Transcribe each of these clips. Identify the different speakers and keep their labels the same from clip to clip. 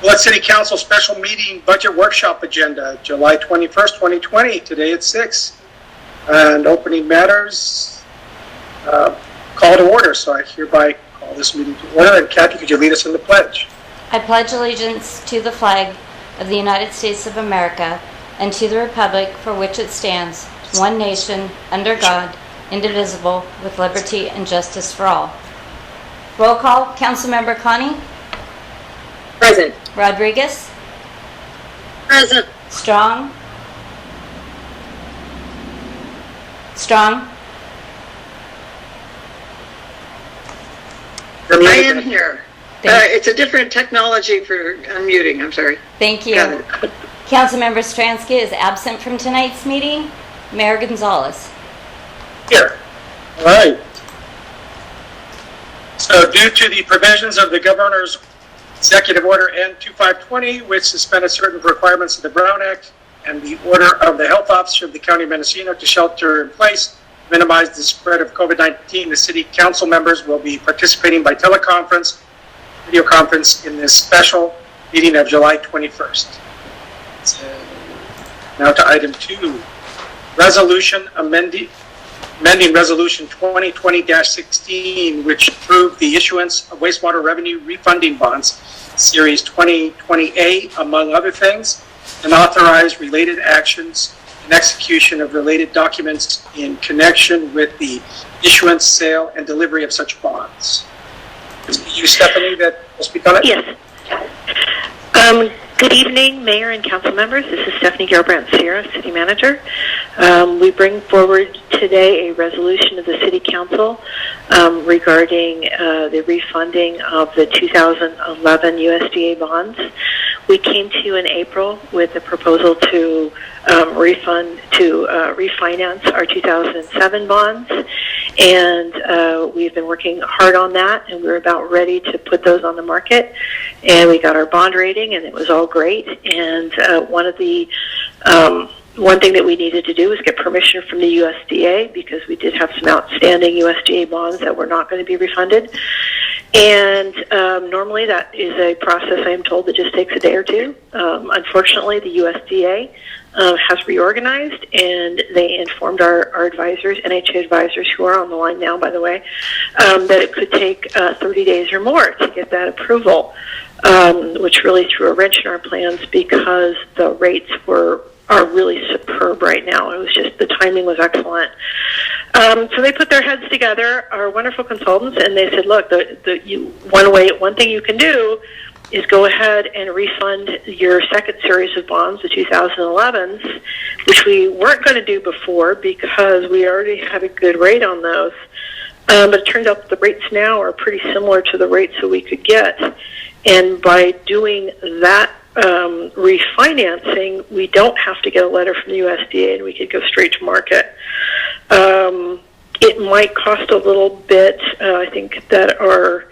Speaker 1: Willits City Council Special Meeting Budget Workshop Agenda, July 21st, 2020, today at 6. And opening matters, call to order. So I hereby call this meeting to order. And Kathy, could you lead us in the pledge?
Speaker 2: I pledge allegiance to the flag of the United States of America and to the republic for which it stands, one nation, under God, indivisible, with liberty and justice for all. Roll call. Councilmember Connie?
Speaker 3: Present.
Speaker 2: Rodriguez?
Speaker 3: Present.
Speaker 2: Strong? Strong?
Speaker 3: I am here. It's a different technology for unmuting. I'm sorry.
Speaker 2: Thank you. Councilmember Stransky is absent from tonight's meeting. Mayor Gonzalez.
Speaker 1: Here. All right. So due to the provisions of the Governor's Executive Order N-2520, which suspended certain requirements of the Brown Act, and the order of the Health Officer of the County of Mendocino to shelter in place, minimize the spread of COVID-19, the City Council members will be participating by teleconference, video conference in this special meeting of July 21st. So now to item 2, resolution amending Resolution 2020-16, which approved the issuance of wastewater revenue refunding bonds, Series 2020A, among other things, and authorize related actions and execution of related documents in connection with the issuance, sale, and delivery of such bonds. Is it you, Stephanie, that will speak on it?
Speaker 4: Yes. Good evening, Mayor and Council members. This is Stephanie Gilbrandt Sierra, City Manager. We bring forward today a resolution of the City Council regarding the refunding of the 2011 USDA bonds. We came to you in April with a proposal to refinance our 2007 bonds, and we've been working hard on that, and we're about ready to put those on the market. And we got our bond rating, and it was all great. And one thing that we needed to do was get permission from the USDA, because we did have some outstanding USDA bonds that were not going to be refunded. And normally that is a process, I am told, that just takes a day or two. Unfortunately, the USDA has reorganized, and they informed our advisors, NHA advisors, who are on the line now, by the way, that it could take 30 days or more to get that approval, which really threw a wrench in our plans, because the rates are really superb right now. It was just, the timing was excellent. So they put their heads together, our wonderful consultants, and they said, look, one thing you can do is go ahead and refund your second series of bonds, the 2011s, which we weren't going to do before because we already had a good rate on those. But it turns out that the rates now are pretty similar to the rates that we could get. And by doing that refinancing, we don't have to get a letter from the USDA, and we could go straight to market. It might cost a little bit. I think that our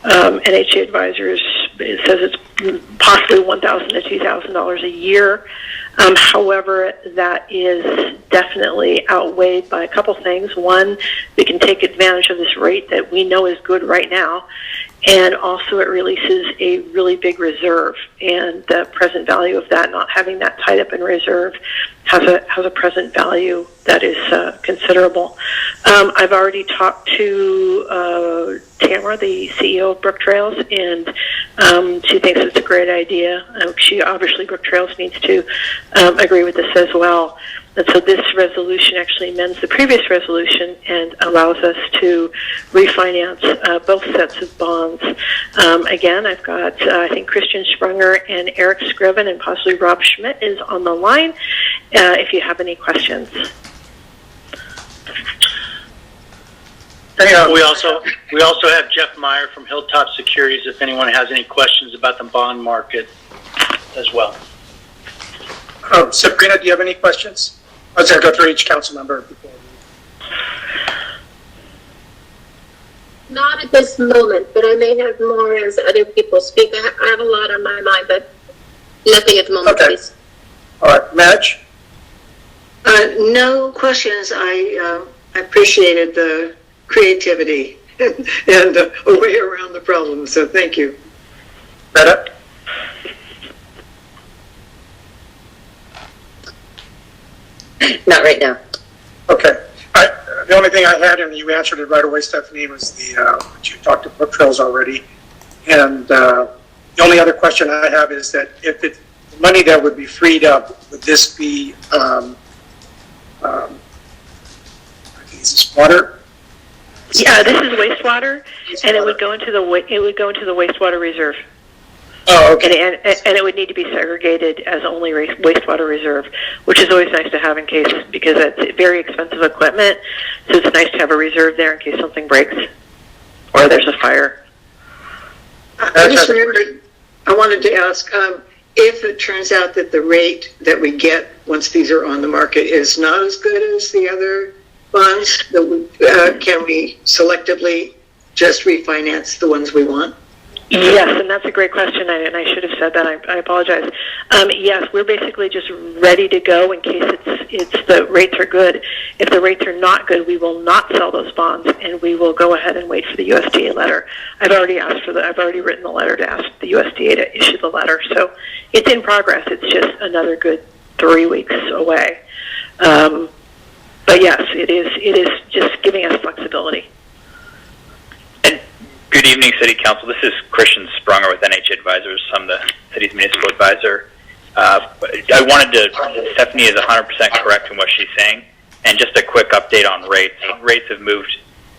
Speaker 4: NHA advisors, it says it's possibly $1,000 to $2,000 a year. However, that is definitely outweighed by a couple things. One, we can take advantage of this rate that we know is good right now, and also it releases a really big reserve, and the present value of that, not having that tied up in reserve, has a present value that is considerable. I've already talked to Tamara, the CEO of Brook Trails, and she thinks it's a great idea. Brook Trails needs to agree with this as well. And so this resolution actually amends the previous resolution and allows us to refinance both sets of bonds. Again, I've got, I think, Christian Sprunger and Eric Scriven, and possibly Rob Schmidt is on the line if you have any questions.
Speaker 5: We also have Jeff Meyer from Hilltop Securities if anyone has any questions about the bond market as well.
Speaker 1: Sabrina, do you have any questions? I was going to go through each council member before.
Speaker 3: Not at this moment, but I may have more as other people speak. I have a lot on my mind, but nothing at the moment,
Speaker 1: okay.
Speaker 3: Please.
Speaker 1: All right, Madge?
Speaker 6: No questions. I appreciated the creativity and a way around the problem, so thank you.
Speaker 1: Retta?
Speaker 6: Not right now.
Speaker 1: Okay. The only thing I had, and you answered it right away, Stephanie, was what you talked to Brook Trails already. And the only other question I have is that if the money that would be freed up, would this be, is this water?
Speaker 4: Yeah, this is wastewater, and it would go into the wastewater reserve.
Speaker 1: Oh, okay.
Speaker 4: And it would need to be segregated as only wastewater reserve, which is always nice to have in case, because it's very expensive equipment, so it's nice to have a reserve there in case something breaks or there's a fire.
Speaker 6: I just remembered, I wanted to ask, if it turns out that the rate that we get once these are on the market is not as good as the other bonds, can we selectively just refinance the ones we want?
Speaker 4: Yes, and that's a great question, and I should have said that. I apologize. Yes, we're basically just ready to go in case it's the rates are good. If the rates are not good, we will not sell those bonds, and we will go ahead and wait for the USDA letter. I've already written the letter to ask the USDA to issue the letter, so it's in progress. It's just another good 3 weeks away. But yes, it is just giving us flexibility.
Speaker 7: Good evening, City Council. This is Christian Sprunger with NH Advisors. I'm the city's municipal advisor. Stephanie is 100% correct in what she's saying. And just a quick update on rates. Rates have moved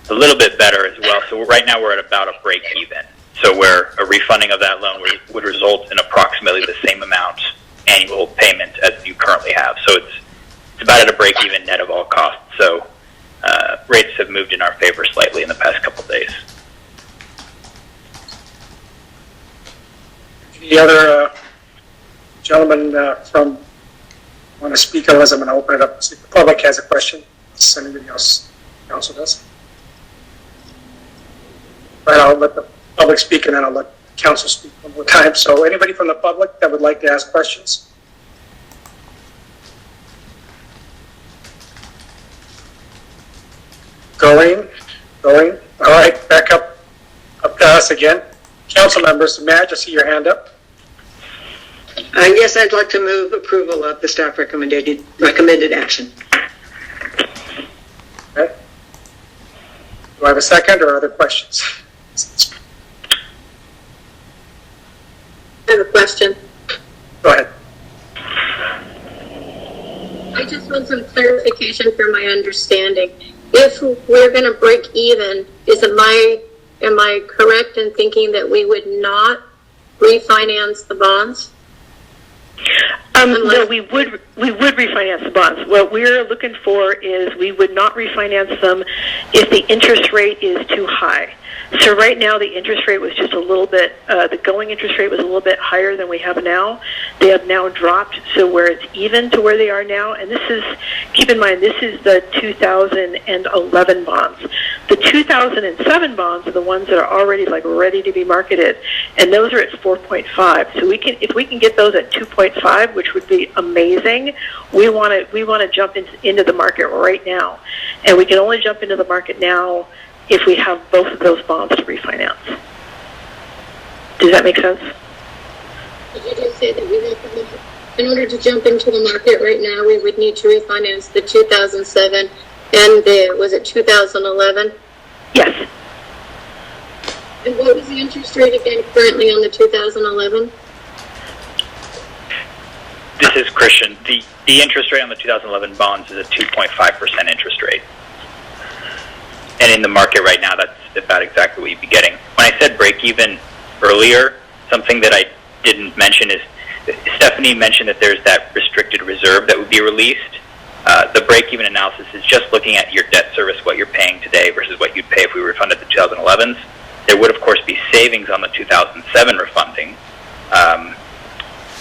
Speaker 7: a little bit better as well. So right now we're at about a break even. So where a refunding of that loan would result in approximately the same amount annual payment as you currently have. So it's about at a break even net of all costs. So rates have moved in our favor slightly in the past couple of days.
Speaker 1: The other gentleman want to speak? Otherwise, I'm going to open it up. See if the public has a question. Unless anybody else, council does. Right, I'll let the public speak, and then I'll let council speak one more time. So, anybody from the public that would like to ask questions? Going. All right, back up to us again. Council members, may I just see your hand up?
Speaker 6: Yes, I'd like to move approval of the staff recommended action.
Speaker 1: Okay. Do I have a second or other questions?
Speaker 3: I have a question.
Speaker 1: Go ahead.
Speaker 3: I just want some clarification for my understanding. If we're going to break even, am I correct in thinking that we would not refinance the bonds?
Speaker 4: No, we would refinance the bonds. What we're looking for is we would not refinance them if the interest rate is too high. So right now the interest rate was just a little bit, the going interest rate was a little bit higher than we have now. They have now dropped, so where it's even to where they are now, and this is, keep in mind, this is the 2011 bonds. The 2007 bonds are the ones that are already ready to be marketed, and those are at 4.5. So if we can get those at 2.5, which would be amazing, we want to jump into the market right now, and we can only jump into the market now if we have both of those bonds to refinance. Does that make sense?
Speaker 3: Did you just say that in order to jump into the market right now, we would need to refinance the 2007 and was it 2011?
Speaker 4: Yes.
Speaker 3: And what was the interest rate again currently on the 2011?
Speaker 7: This is Christian. The interest rate on the 2011 bonds is a 2.5% interest rate. And in the market right now, that's about exactly what you'd be getting. When I said break even earlier, something that I didn't mention is Stephanie mentioned that there's that restricted reserve that would be released. The break even analysis is just looking at your debt service, what you're paying today versus what you'd pay if we refunded the 2011s. There would, of course, be savings on the 2007 refunding.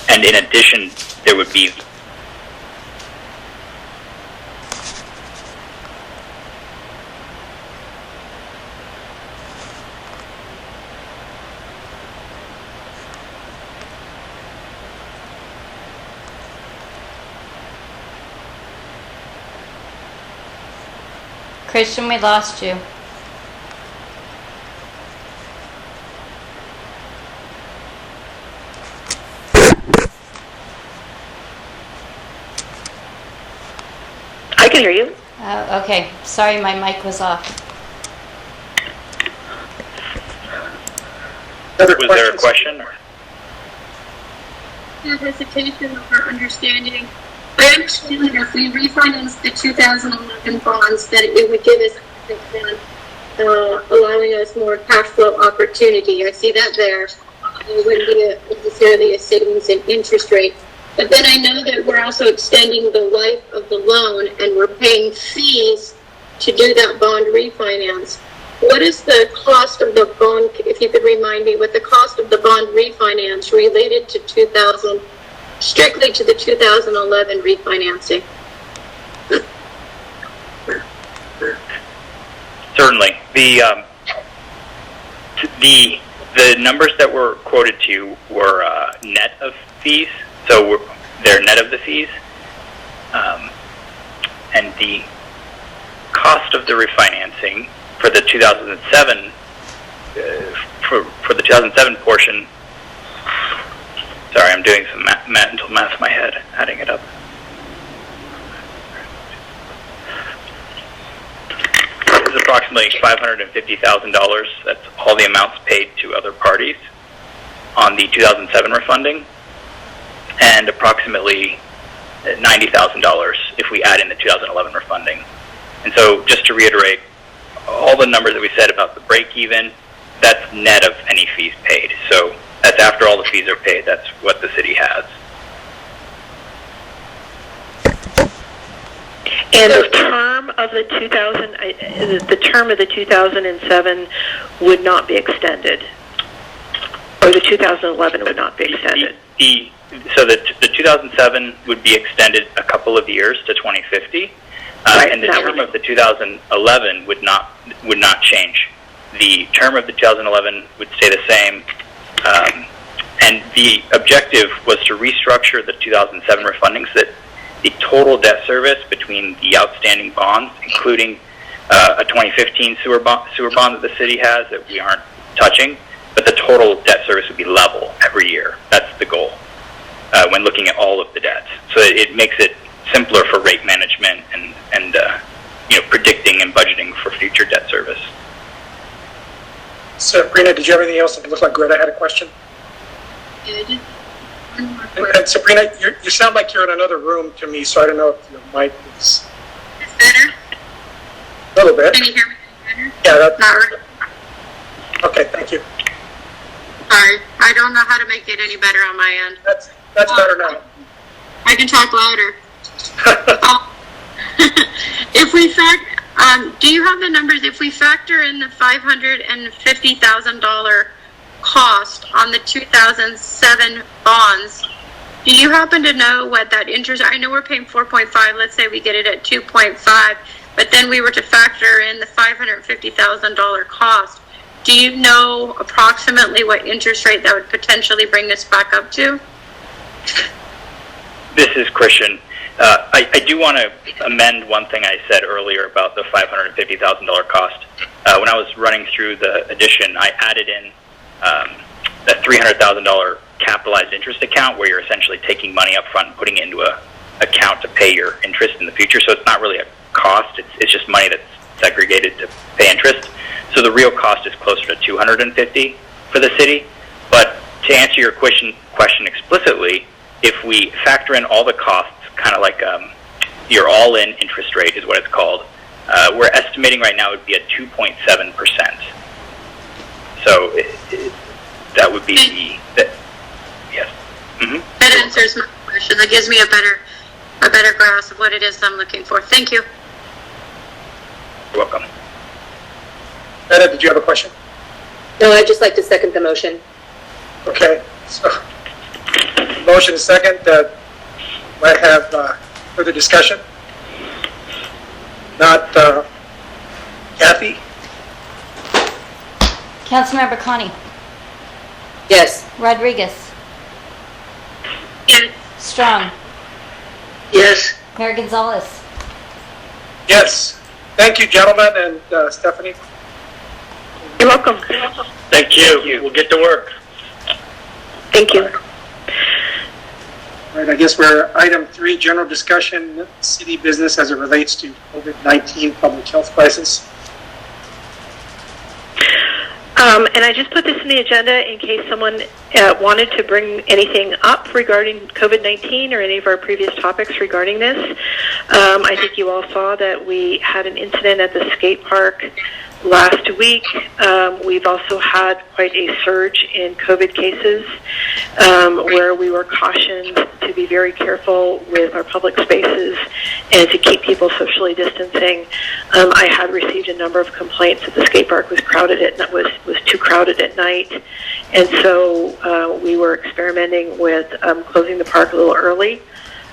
Speaker 7: And in addition, there would be
Speaker 2: Christian, we lost you.
Speaker 4: can hear you.
Speaker 2: Okay, sorry, my mic was off.
Speaker 1: Other
Speaker 7: Was there a
Speaker 1: questions?
Speaker 7: question? Or?
Speaker 3: Hesitation over understanding. I understand that if we refinance the 2011 bonds, that it would give us, allowing us more cash flow opportunity. I see that there. It wouldn't be necessarily a savings in interest rate. But then I know that we're also extending the life of the loan and we're paying fees to do that bond refinance. What is the cost of the bond, if you could remind me, what the cost of the bond refinance related to strictly to the 2011 refinancing?
Speaker 7: Certainly. The numbers that were quoted to you were net of fees, so they're net of the fees. And the cost of the refinancing for the 2007 for the 2007 portion. Sorry, I'm doing some mental math in my head, adding it up. It's approximately $550,000. That's all the amounts paid to other parties on the 2007 refunding, and approximately $90,000 if we add in the 2011 refunding. And so, just to reiterate, all the numbers that we said about the break-even, that's net of any fees paid. So that's after all the fees are paid. That's what the city has.
Speaker 4: And the term of the 2007 would not be extended, or the 2011 would not be extended.
Speaker 7: So the 2007 would be extended a couple of years to 2050,
Speaker 4: Right,
Speaker 7: and the term of the 2011 would not change. The term of the 2011 would stay the same, and the objective was to restructure the 2007 refunding so that the total debt service between the outstanding bonds, including a 2015 sewer bond that the city has that we aren't touching, but the total debt service would be level every year. That's the goal when looking at all of the debts. So it makes it simpler for rate management and predicting and budgeting for future debt service.
Speaker 1: Sabrina, did you have anything else? It looked like Greta had a question.
Speaker 3: Good.
Speaker 1: And Sabrina, you sound like you're in another room to me, so I don't know if your mic is
Speaker 3: It's better?
Speaker 1: a little bit.
Speaker 3: Can you hear me better?
Speaker 1: Yeah, that,
Speaker 3: Not really.
Speaker 1: okay, thank you.
Speaker 3: Sorry, I don't know how to make it any better on my end.
Speaker 1: That's better now.
Speaker 3: I can talk louder. If we do you have the numbers? If we factor in the $550,000 cost on the 2007 bonds, do you happen to know what that interest? I know we're paying 4.5. Let's say we get it at 2.5, but then we were to factor in the $550,000 cost. Do you know approximately what interest rate that would potentially bring this back up to?
Speaker 7: This is Christian. I do want to amend one thing I said earlier about the $550,000 cost. When I was running through the addition, I added in a $300,000 capitalized interest account where you're essentially taking money up front and putting it into a account to pay your interest in the future. So it's not really a cost. It's just money that's segregated to pay interest. So the real cost is closer to $250,000 for the city. But to answer your question explicitly, if we factor in all the costs, kind of like your all-in interest rate is what it's called, we're estimating right now it would be at 2.7%. So that would be yes. Mm-hmm.
Speaker 3: That answers my question. That gives me a better grasp of what it is I'm looking for. Thank you.
Speaker 7: You're welcome.
Speaker 1: Greta, did you have a question?
Speaker 8: No, I'd just like to second the motion.
Speaker 1: Okay, so motion is second. Might have further discussion. Not Kathy?
Speaker 2: Councilmember Connie.
Speaker 8: Yes.
Speaker 2: Rodriguez.
Speaker 3: Yes.
Speaker 2: Strong.
Speaker 6: Yes.
Speaker 2: Mayor Gonzalez.
Speaker 1: Yes. Thank you, gentlemen, and Stephanie.
Speaker 4: You're welcome.
Speaker 5: Thank you. We'll get to work.
Speaker 4: Thank you.
Speaker 1: All right, I guess we're item 3, general discussion, city business as it relates to COVID-19 public health crisis.
Speaker 4: And I just put this in the agenda in case someone wanted to bring anything up regarding COVID-19 or any of our previous topics regarding this. I think you all saw that we had an incident at the skate park last week. We've also had quite a surge in COVID cases where we were cautioned to be very careful with our public spaces and to keep people socially distancing. I had received a number of complaints that the skate park was crowded was too crowded at night, and so we were experimenting with closing the park a little early.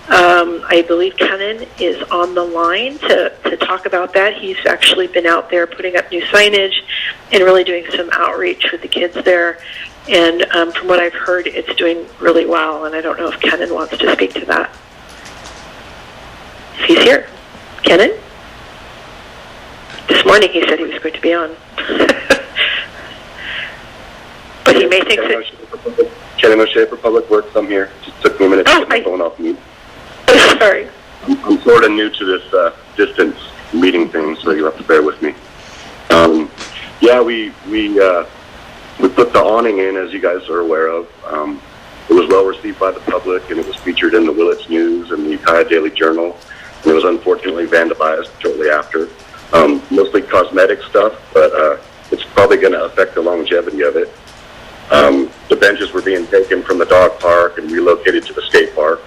Speaker 4: I believe Kenan is on the line to talk about that. He's actually been out there putting up new signage and really doing some outreach with the kids there. And from what I've heard, it's doing really well. And I don't know if Kenan wants to speak to that. He's here. Kenan? This morning he said he was going to be on. But he may think that...
Speaker 9: Kenan O'Shea for Public Works. I'm here. Just took me a minute to get my phone off mute.
Speaker 4: Sorry.
Speaker 9: I'm sort of new to this distance meeting thing, so you'll have to bear with me. Yeah, we put the awning in, as you guys are aware of. It was well received by the public, and it was featured in the Willits News and the Ukiah Daily Journal. And it was unfortunately vandalized shortly after. Mostly cosmetic stuff, but it's probably going to affect the longevity of it. The benches were being taken from the dog park and relocated to the skate park.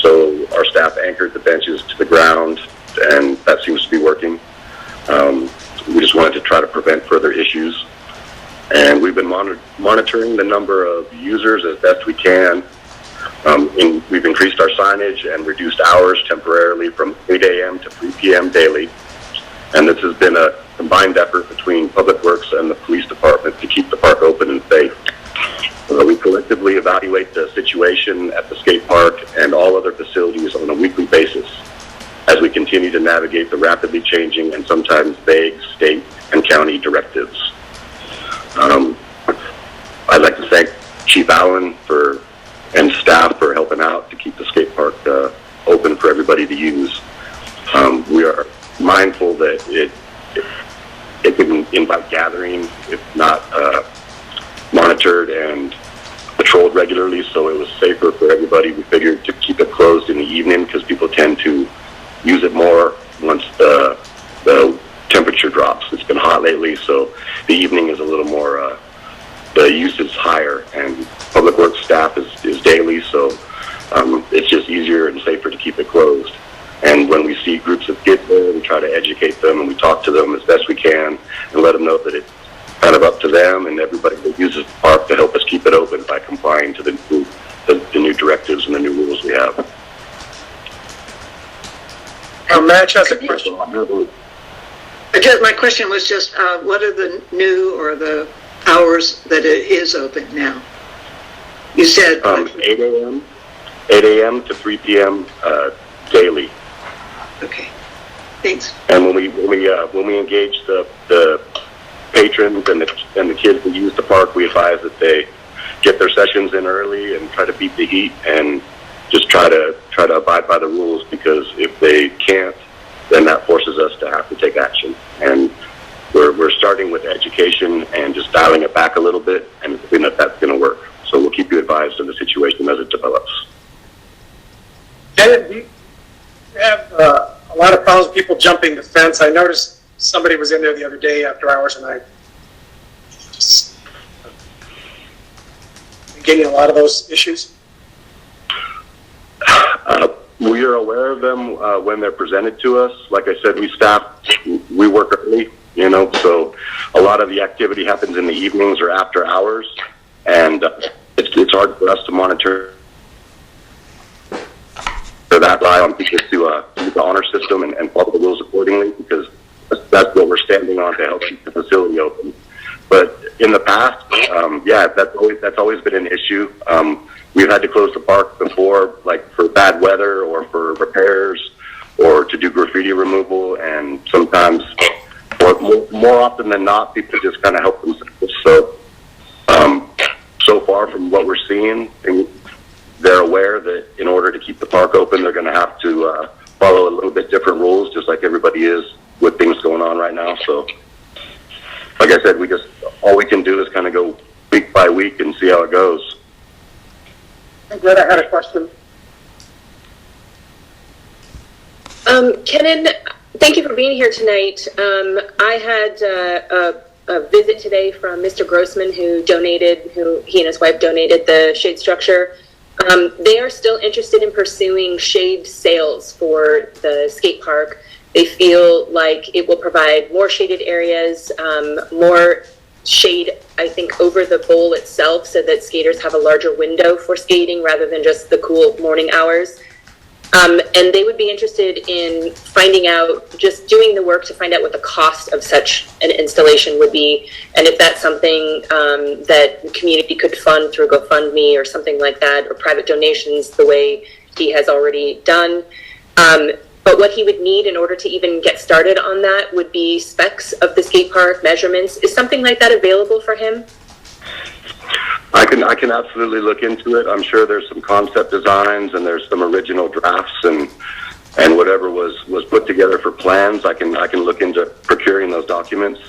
Speaker 9: So our staff anchored the benches to the ground, and that seems to be working. We just wanted to try to prevent further issues. And we've been monitoring the number of users as best we can. We've increased our signage and reduced hours temporarily from 8 a.m. to 3 p.m. daily. And this has been a combined effort between Public Works and the police department to keep the park open and safe. We collectively evaluate the situation at the skate park and all other facilities on a weekly basis as we continue to navigate the rapidly changing and sometimes vague state and county directives. I'd like to thank Chief Allen and staff for helping out to keep the skate park open for everybody to use. We are mindful that it can invite gathering if not monitored and patrolled regularly, so it was safer for everybody. We figured to keep it closed in the evening because people tend to use it more once the temperature drops. It's been hot lately, so the evening is a little more, the use is higher, and Public Works staff is daily, so it's just easier and safer to keep it closed. And when we see groups of kids there, we try to educate them and we talk to them as best we can and let them know that it's kind of up to them and everybody that uses the park to help us keep it open by complying to the new directives and the new rules we have.
Speaker 1: Match has a question.
Speaker 6: My question was just, what are the new or the hours that it is open now? You said
Speaker 9: 8 a.m. to 3 p.m. Daily.
Speaker 6: Okay, thanks.
Speaker 9: And when we engage the patrons and the kids that use the park, we advise that they get their sessions in early and try to beat the heat and just try to abide by the rules, because if they can't, then that forces us to have to take action. And we're starting with education and just dialing it back a little bit, and hoping that that's going to work. So we'll keep you advised of the situation as it develops.
Speaker 1: And we have a lot of problems with people jumping the fence. I noticed somebody was in there the other day after hours, and I just getting a lot of those issues.
Speaker 9: We are aware of them when they're presented to us. Like I said, we work early, so a lot of the activity happens in the evenings or after hours, and it's hard for us to monitor for that. Rely on people to use the honor system and follow the rules accordingly, because that's what we're standing on to help keep the facility open. But in the past, that's always been an issue. We've had to close the park before, like for bad weather or for repairs or to do graffiti removal, and sometimes, or more often than not, people just kind of help themselves. So far from what we're seeing, they're aware that in order open, they're going to have to follow a little bit different rules, just like everybody is with things going on right now. So, like I said, all we can do is kind of go week by week and see how it goes.
Speaker 1: I'm glad I had a question.
Speaker 8: Kenan, thank you for being here tonight. I had a visit today from Mr. Grossman, he and his wife donated the shade structure. They are still interested in pursuing shade sales for the skate park. They feel like it will provide more shaded areas, more shade, I think, over the bowl itself, so that skaters have a larger window for skating rather than just the cool morning hours. And they would be interested in finding out, just doing the work to find out what the cost of such an installation would be, and if that's something that the community could fund through GoFundMe or something like that, or private donations the way he has already done. But what he would need in order to even get started on that would be specs of the skate park, measurements. Is something like that available for him?
Speaker 9: I can absolutely look into it. I'm sure there's some concept designs and there's some original drafts and whatever was put together for plans. I can look into procuring those documents.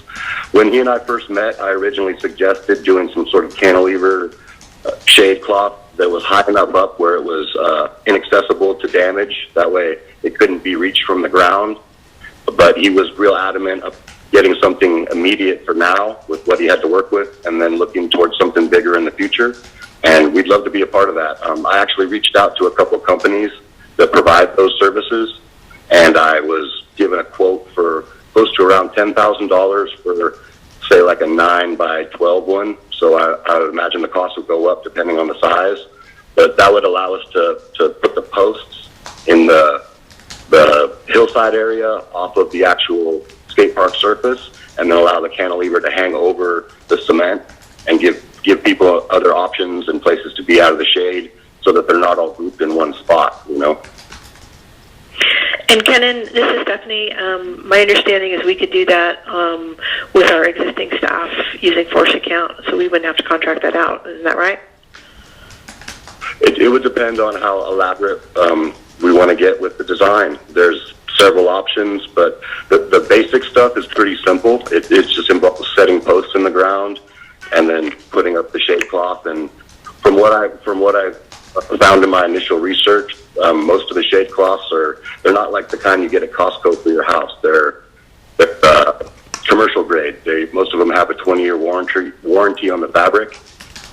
Speaker 9: When he and I first met, I originally suggested doing some sort of cantilever shade cloth that was high enough up where it was inaccessible to damage. That way it couldn't be reached from the ground. But he was real adamant of getting something immediate for now with what he had to work with, and then looking towards something bigger in the future. And we'd love to be a part of that. I actually reached out to a couple of companies that provide those services, and I was given a quote for close to around $10,000 for, say, like a 9 by 12 one. So I would imagine the cost would go up depending on the size, but that would allow us to put the posts in the hillside area off of the actual skate park surface, and then allow the cantilever to hang over the cement and give people other options and places to be out of the shade, so that they're not all grouped in one spot, you know.
Speaker 4: And Kenan, this is Stephanie. My understanding is we could do that with our existing staff using Force Account, so we wouldn't have to contract that out. Isn't that right?
Speaker 9: It would depend on how elaborate we want to get with the design. There's several options, but the basic stuff is pretty simple. It's just involves setting posts in the ground and then putting up the shade cloth. And from what I found in my initial research, most of the shade cloths they're not like the kind you get at Costco for your house. They're commercial grade. Most of them have a 20-year warranty on the fabric,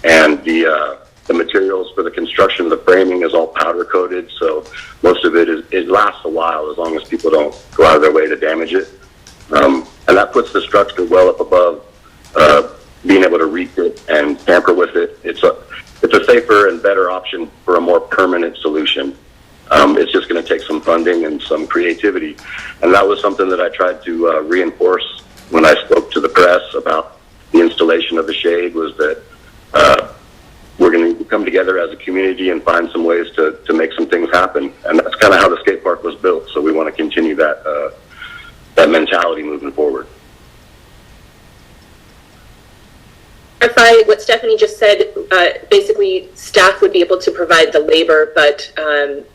Speaker 9: and the materials for the construction of the framing is all powder coated, so most of it lasts a while as long as people don't go out of their way to damage it. And that puts the structure well up above being able to reach it and tamper with it. It's a safer and better option for a more permanent solution. It's just going to take some funding and some creativity, and that was something that I tried to reinforce when I spoke to the press about the installation of the shade, was that we're going to come together as a community and find some ways to make some things happen. And that's kind of how the skate park was built. So we want to continue that mentality moving forward.
Speaker 8: Clarify what Stephanie just said. Basically, staff would be able to provide the labor, but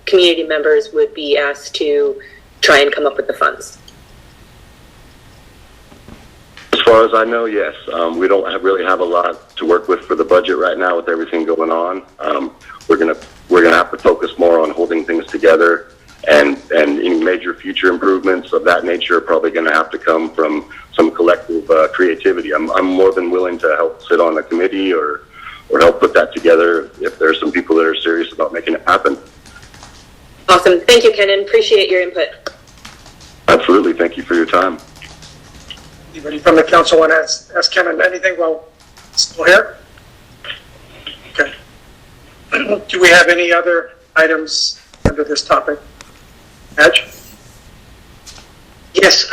Speaker 8: community members would be asked to try and come up with the funds.
Speaker 9: As far as I know, yes. We don't really have a lot to work with for the budget right now with everything going on. We're gonna have to focus more on holding things together, and any major future improvements of that nature are probably going to have to come from some collective creativity. I'm more than willing to help sit on a committee or help put that together if there's some people that are serious about making it happen.
Speaker 8: Awesome. Thank you, Kenan. Appreciate your input.
Speaker 9: Absolutely. Thank you for your time.
Speaker 1: Anybody from the council want to ask Kenan anything while still here? Okay. Do we have any other items under this topic? Edge?
Speaker 6: Yes,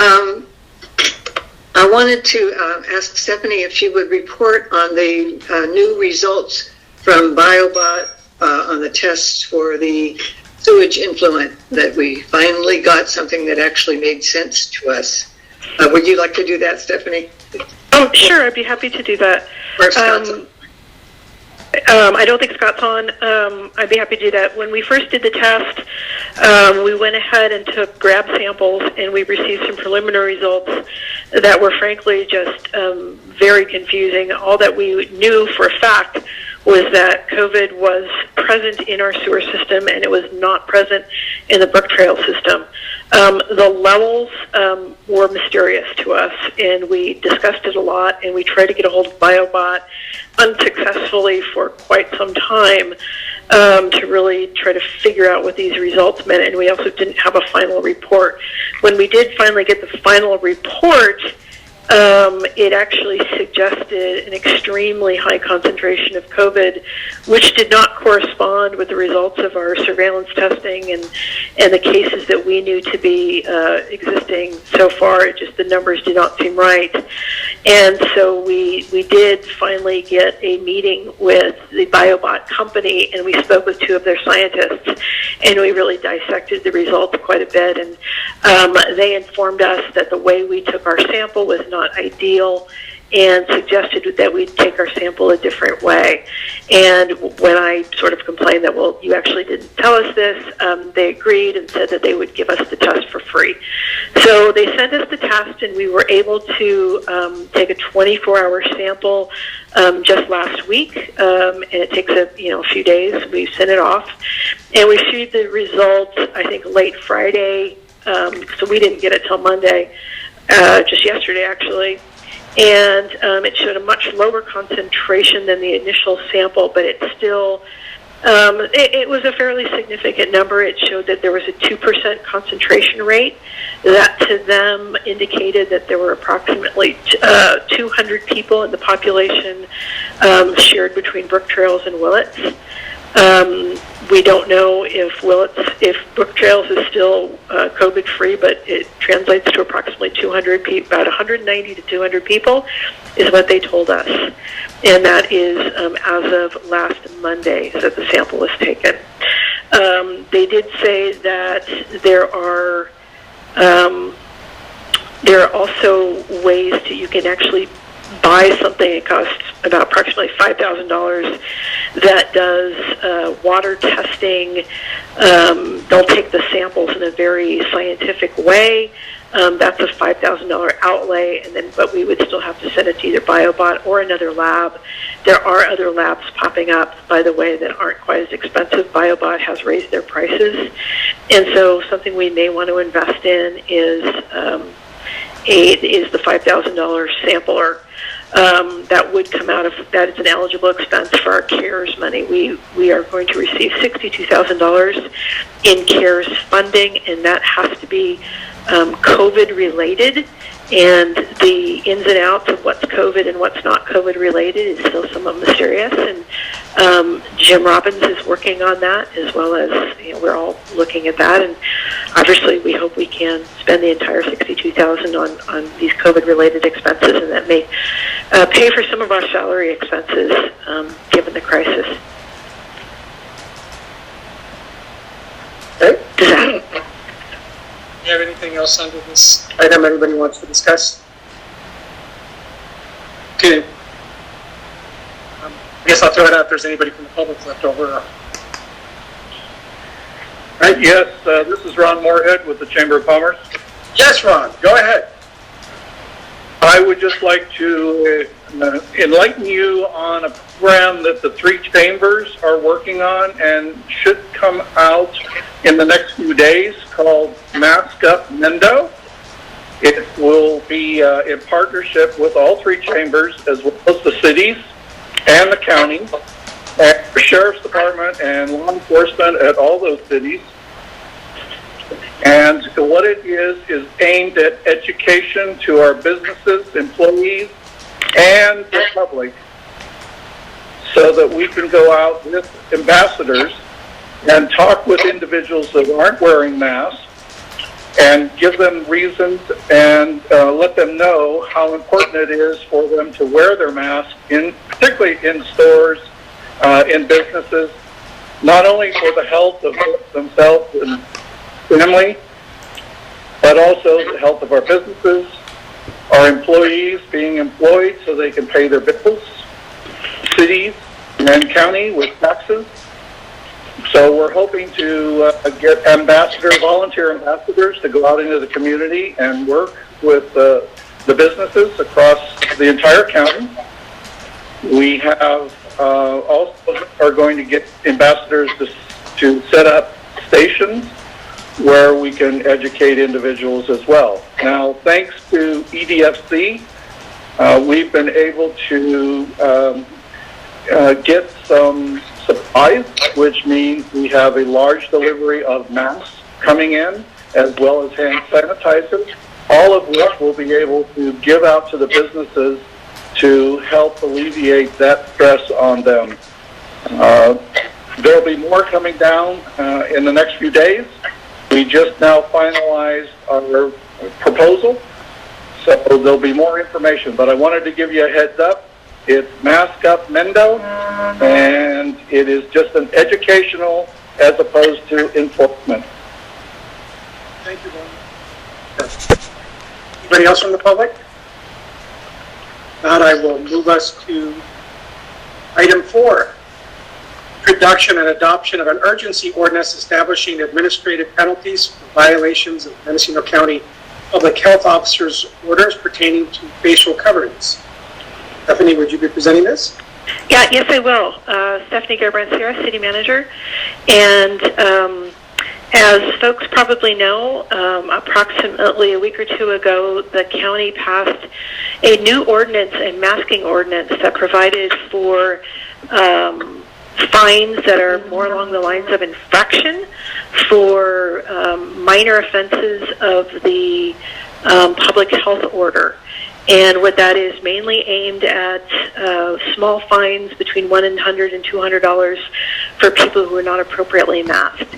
Speaker 6: I wanted to ask Stephanie if she would report on the new results from BioBot on the tests for the sewage influent, that we finally got something that actually made sense to us. Would you like to do that, Stephanie?
Speaker 4: Oh, sure, I'd be happy to do that. I don't think Scott's on. I'd be happy to do that. When we first did the test, we went ahead and took grab samples, and we received some preliminary results that were frankly just very confusing. All that we knew for a fact was that COVID was present in our sewer system, and it was not present in the Brook Trail system. The levels were mysterious to us, and we discussed it a lot, and we tried to get a hold of BioBot unsuccessfully for quite some time to really try to figure out what these results meant, and we also didn't have a final report. When we did finally get the final report, it actually suggested an extremely high concentration of COVID, which did not correspond with the results of our surveillance testing and the cases that we knew to be existing so far. It just, the numbers did not seem right. And so we did finally get a meeting with the BioBot company, and we spoke with two of their scientists, and we really dissected the results quite a bit. And they informed us that the way we took our sample was not ideal, and suggested that we take our sample a different way. And when I sort of complained that, well, you actually didn't tell us this, they agreed and said that they would give us the test for free. So they sent us the test, and we were able to take a 24-hour sample just last week, and it takes a few days. We sent it off, and we received the results, I think, late Friday, so we didn't get it till Monday, just yesterday, actually. And it showed a much lower concentration than the initial sample, but it still, it was a fairly significant number. It showed that there was a 2% concentration rate. That to them indicated that there were approximately 200 people in the population shared between Brook Trails and Willits. We don't know if Brook Trails is still COVID-free, but it translates to approximately 200 people, about 190 to 200 people is what they told us. And that is as of last Monday that the sample was taken. They did say that there are also ways you can actually buy something. It costs about approximately $5,000 that does water testing. They'll take the samples in a very scientific way. That's a $5,000 outlay, but we would still have to send it to either BioBot or another lab. There are other labs popping up, by the way, that aren't quite as expensive. BioBot has raised their prices, and so something we may want to invest in is the $5,000 sampler. That would come out of, that is an eligible expense for our CARES money. We are going to receive $62,000 in CARES funding, and that has to be COVID related, and the ins and outs of what's COVID and what's not COVID related is still somewhat mysterious, and Jim Robbins is working on that, as well as we're all looking at that, and obviously we hope we can spend the entire $62,000 on these COVID related expenses, and that may pay for some of our salary expenses given the crisis.
Speaker 1: Okay.
Speaker 4: Does that?
Speaker 1: Do you have anything else under this item anybody wants to discuss? Okay. I guess I'll throw it out if there's anybody from the public left over.
Speaker 10: Right, yes, this is Ron Moorhead with the Chamber of Commerce.
Speaker 1: Yes, Ron, go ahead.
Speaker 10: I would just like to enlighten you on a program that the three chambers are working on and should come out in the next few days called Mask Up Mendo. It will be in partnership with all three chambers, as well as the cities and the county, and the sheriff's department and law enforcement at all those cities. And what it is aimed at education to our businesses, employees, and the public, so that we can go out with ambassadors and talk with individuals that aren't wearing masks and give them reasons and let them know how important it is for them to wear their mask, particularly in stores, in businesses, not only for the health of themselves and family, but also the health of our businesses, our employees being employed so they can pay their bills, cities and county with taxes, So we're hoping to get volunteer ambassadors to go out into the community and work with the businesses across the entire county. We have also are going to get ambassadors to set up stations where we can educate individuals as well. Now, thanks to EDFC, we've been able to get some supplies, which means we have a large delivery of masks coming in, as well as hand sanitizers, all of which we'll be able to give out to the businesses to help alleviate that stress on them. There'll be more coming down in the next few days. We just now finalized our proposal, so there'll be more information, but I wanted to give you a heads up. It's Mask Up Mendo, and it is just an educational as opposed to enforcement.
Speaker 1: Thank you, Ron. Anybody else from the public? Not, I will move us to item 4. Introduction and adoption of an urgency ordinance establishing administrative penalties for violations of Mendocino County Public Health Officers' orders pertaining to facial coverings. Stephanie, would you be presenting this?
Speaker 4: Yeah, yes, I will. Stephanie Garbrancia, City Manager. And as folks probably know, approximately a week or two ago, the county passed a new ordinance, a masking ordinance, that provided for fines that are more along the lines of infraction for minor offenses of the public health order. And what that is mainly aimed at small fines between $100 and $200 for people who are not appropriately masked.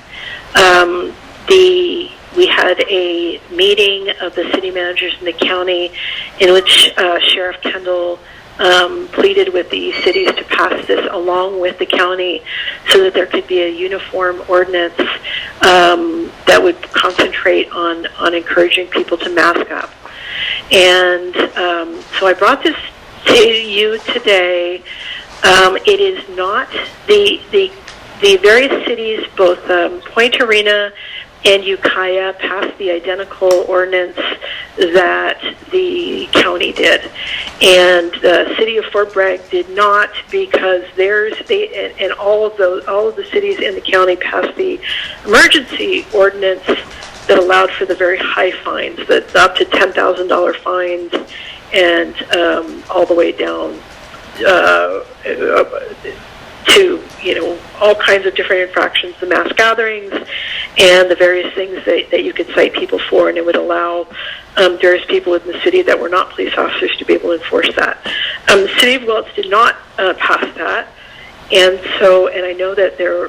Speaker 4: We had a meeting of the city managers in the county in which Sheriff Kendall pleaded with the cities to pass this along with the county so that there could be a uniform ordinance that would concentrate on encouraging people to mask up. And so I brought this to you today. It is not the various cities, both Point Arena and Ukiah, passed the identical ordinance that the county did, and the city of Fort Bragg did not, because and all of the cities in the county passed the emergency ordinance that allowed for the very high fines, that up to $10,000 fines, and all the way down to all kinds of different infractions, the mass gatherings, and the various things that you could cite people for, and it would allow various people in the city that were not police officers to be able to enforce that. The city of Willits did not pass that, and I know that there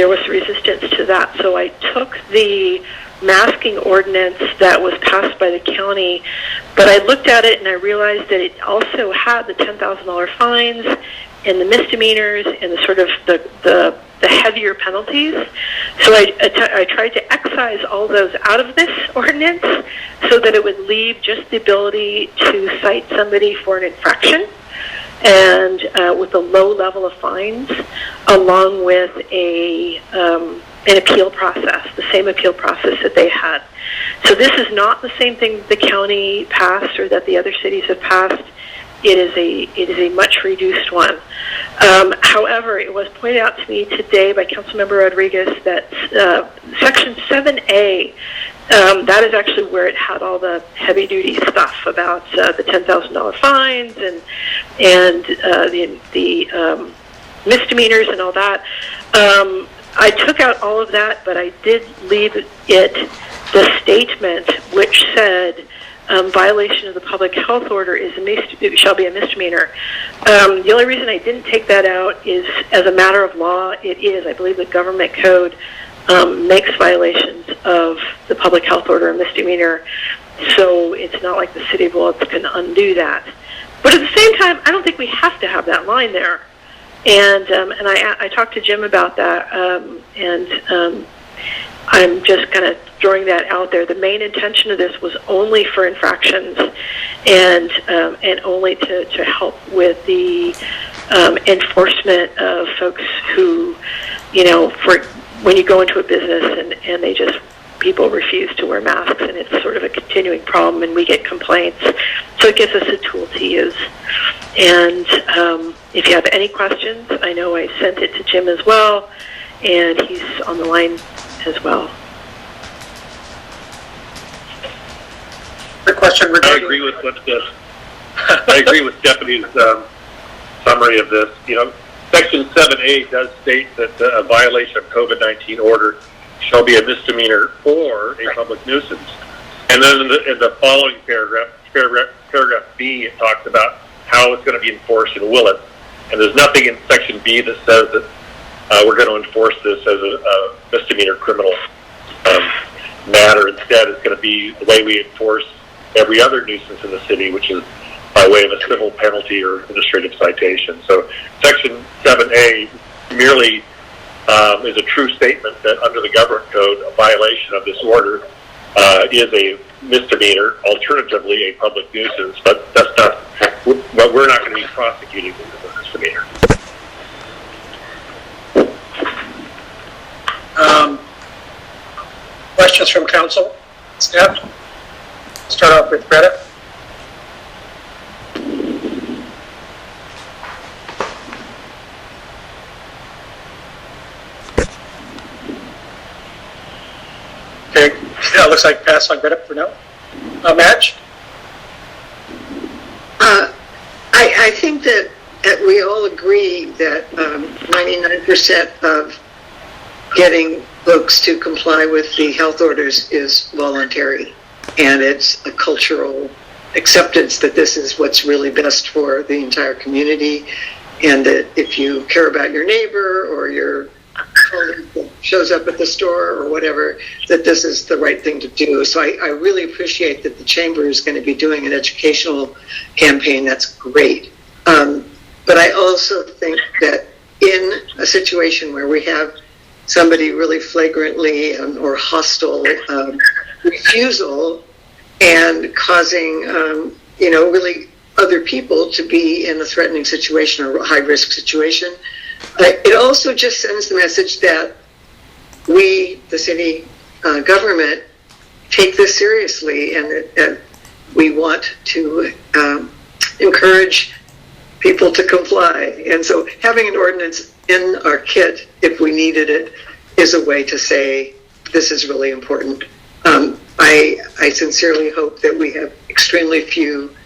Speaker 4: was resistance to that. So I took the masking ordinance that was passed by the county, but I looked at it and I realized that it also had the $10,000 fines and the misdemeanors and the sort of the heavier penalties. So I tried to excise all those out of this ordinance so that it would leave just the ability to cite somebody for an infraction, and with a low level of fines, along with an appeal process, the same appeal process that they had. So this is not the same thing the county passed or that the other cities have passed. It is a much reduced one. However, it was pointed out to me today by Councilmember Rodriguez that Section 7A, that is actually where it had all the heavy-duty stuff about the $10,000 fines and the misdemeanors and all that. I took out all of that, but I did leave it the statement which said violation of the public health order shall be a misdemeanor. The only reason I didn't take that out is, as a matter of law, I believe the government code makes violations of the public health order a misdemeanor, so it's not like the city of Willits can undo that. But at the same time, I don't think we have to have that line there. And I talked to Jim about that, and I'm just kind of throwing that out there. The main intention of this was only for infractions, and only to help with the enforcement of folks who, for when you go into a business and they just, people refuse to wear masks, and it's sort of a continuing problem, and we get complaints. So it gives us a tool to use. And if you have any questions, I know I sent it to Jim as well, and he's on the line as well.
Speaker 1: The question
Speaker 11: I agree with I agree with Stephanie's summary of this. Section 7A does state that a violation of COVID-19 order shall be a misdemeanor or a public nuisance. And then in the following paragraph B, it talks about how it's going to be enforced in Willits. And there's nothing in Section B that says that we're going to enforce this as a misdemeanor criminal matter. Instead, it's going to be the way we enforce every other nuisance in the city, which is by way of a civil penalty or administrative citation. So Section 7A merely is a true statement that under the government code, a violation of this order is a misdemeanor, alternatively a public nuisance, but that's not, but we're not going to be prosecuting this as a misdemeanor.
Speaker 1: Questions from council? Staff? Start off with Greta. Okay, yeah, looks like pass on Greta for now. Madge?
Speaker 6: I think that we all agree that 99% of getting folks to comply with the health orders is voluntary, and it's a cultural acceptance that this is what's really best for the entire community, and that if you care about your neighbor or your colleague that shows up at the store or whatever, that this is the right thing to do. So I really appreciate that the chamber is going to be doing an educational campaign. That's great. But I also think that in a situation where we have somebody really flagrantly or hostile refusal and causing, really other people to be in a threatening situation or a high-risk situation, it also just sends the message that we, the city government, take this seriously, and that we want to encourage people to comply. And so having an ordinance in our kit, if we needed it, is a way to say this is really important. I sincerely hope that we have extremely few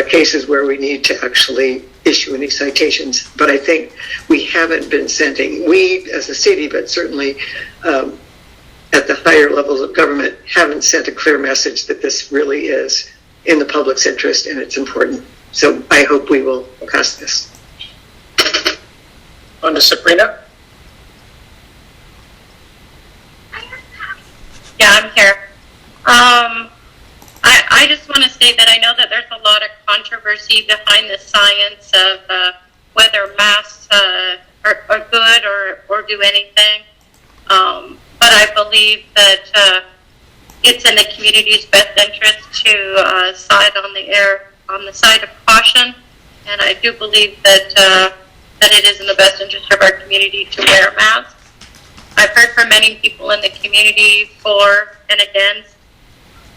Speaker 6: cases where we need to actually issue any citations, but I think we haven't been sending, we as a city, but certainly at the higher levels of government, haven't sent a clear message that this really is in the public's interest and it's important. So I hope we will pass this.
Speaker 1: On to Sabrina.
Speaker 12: Yeah, I'm here. I just want to say that I know that there's a lot of controversy behind the science of whether masks are good or do anything. But I believe that it's in the community's best interest to side on the side of caution, and I do believe that it is in the best interest of our community to wear masks. I've heard from many people in the community for and against,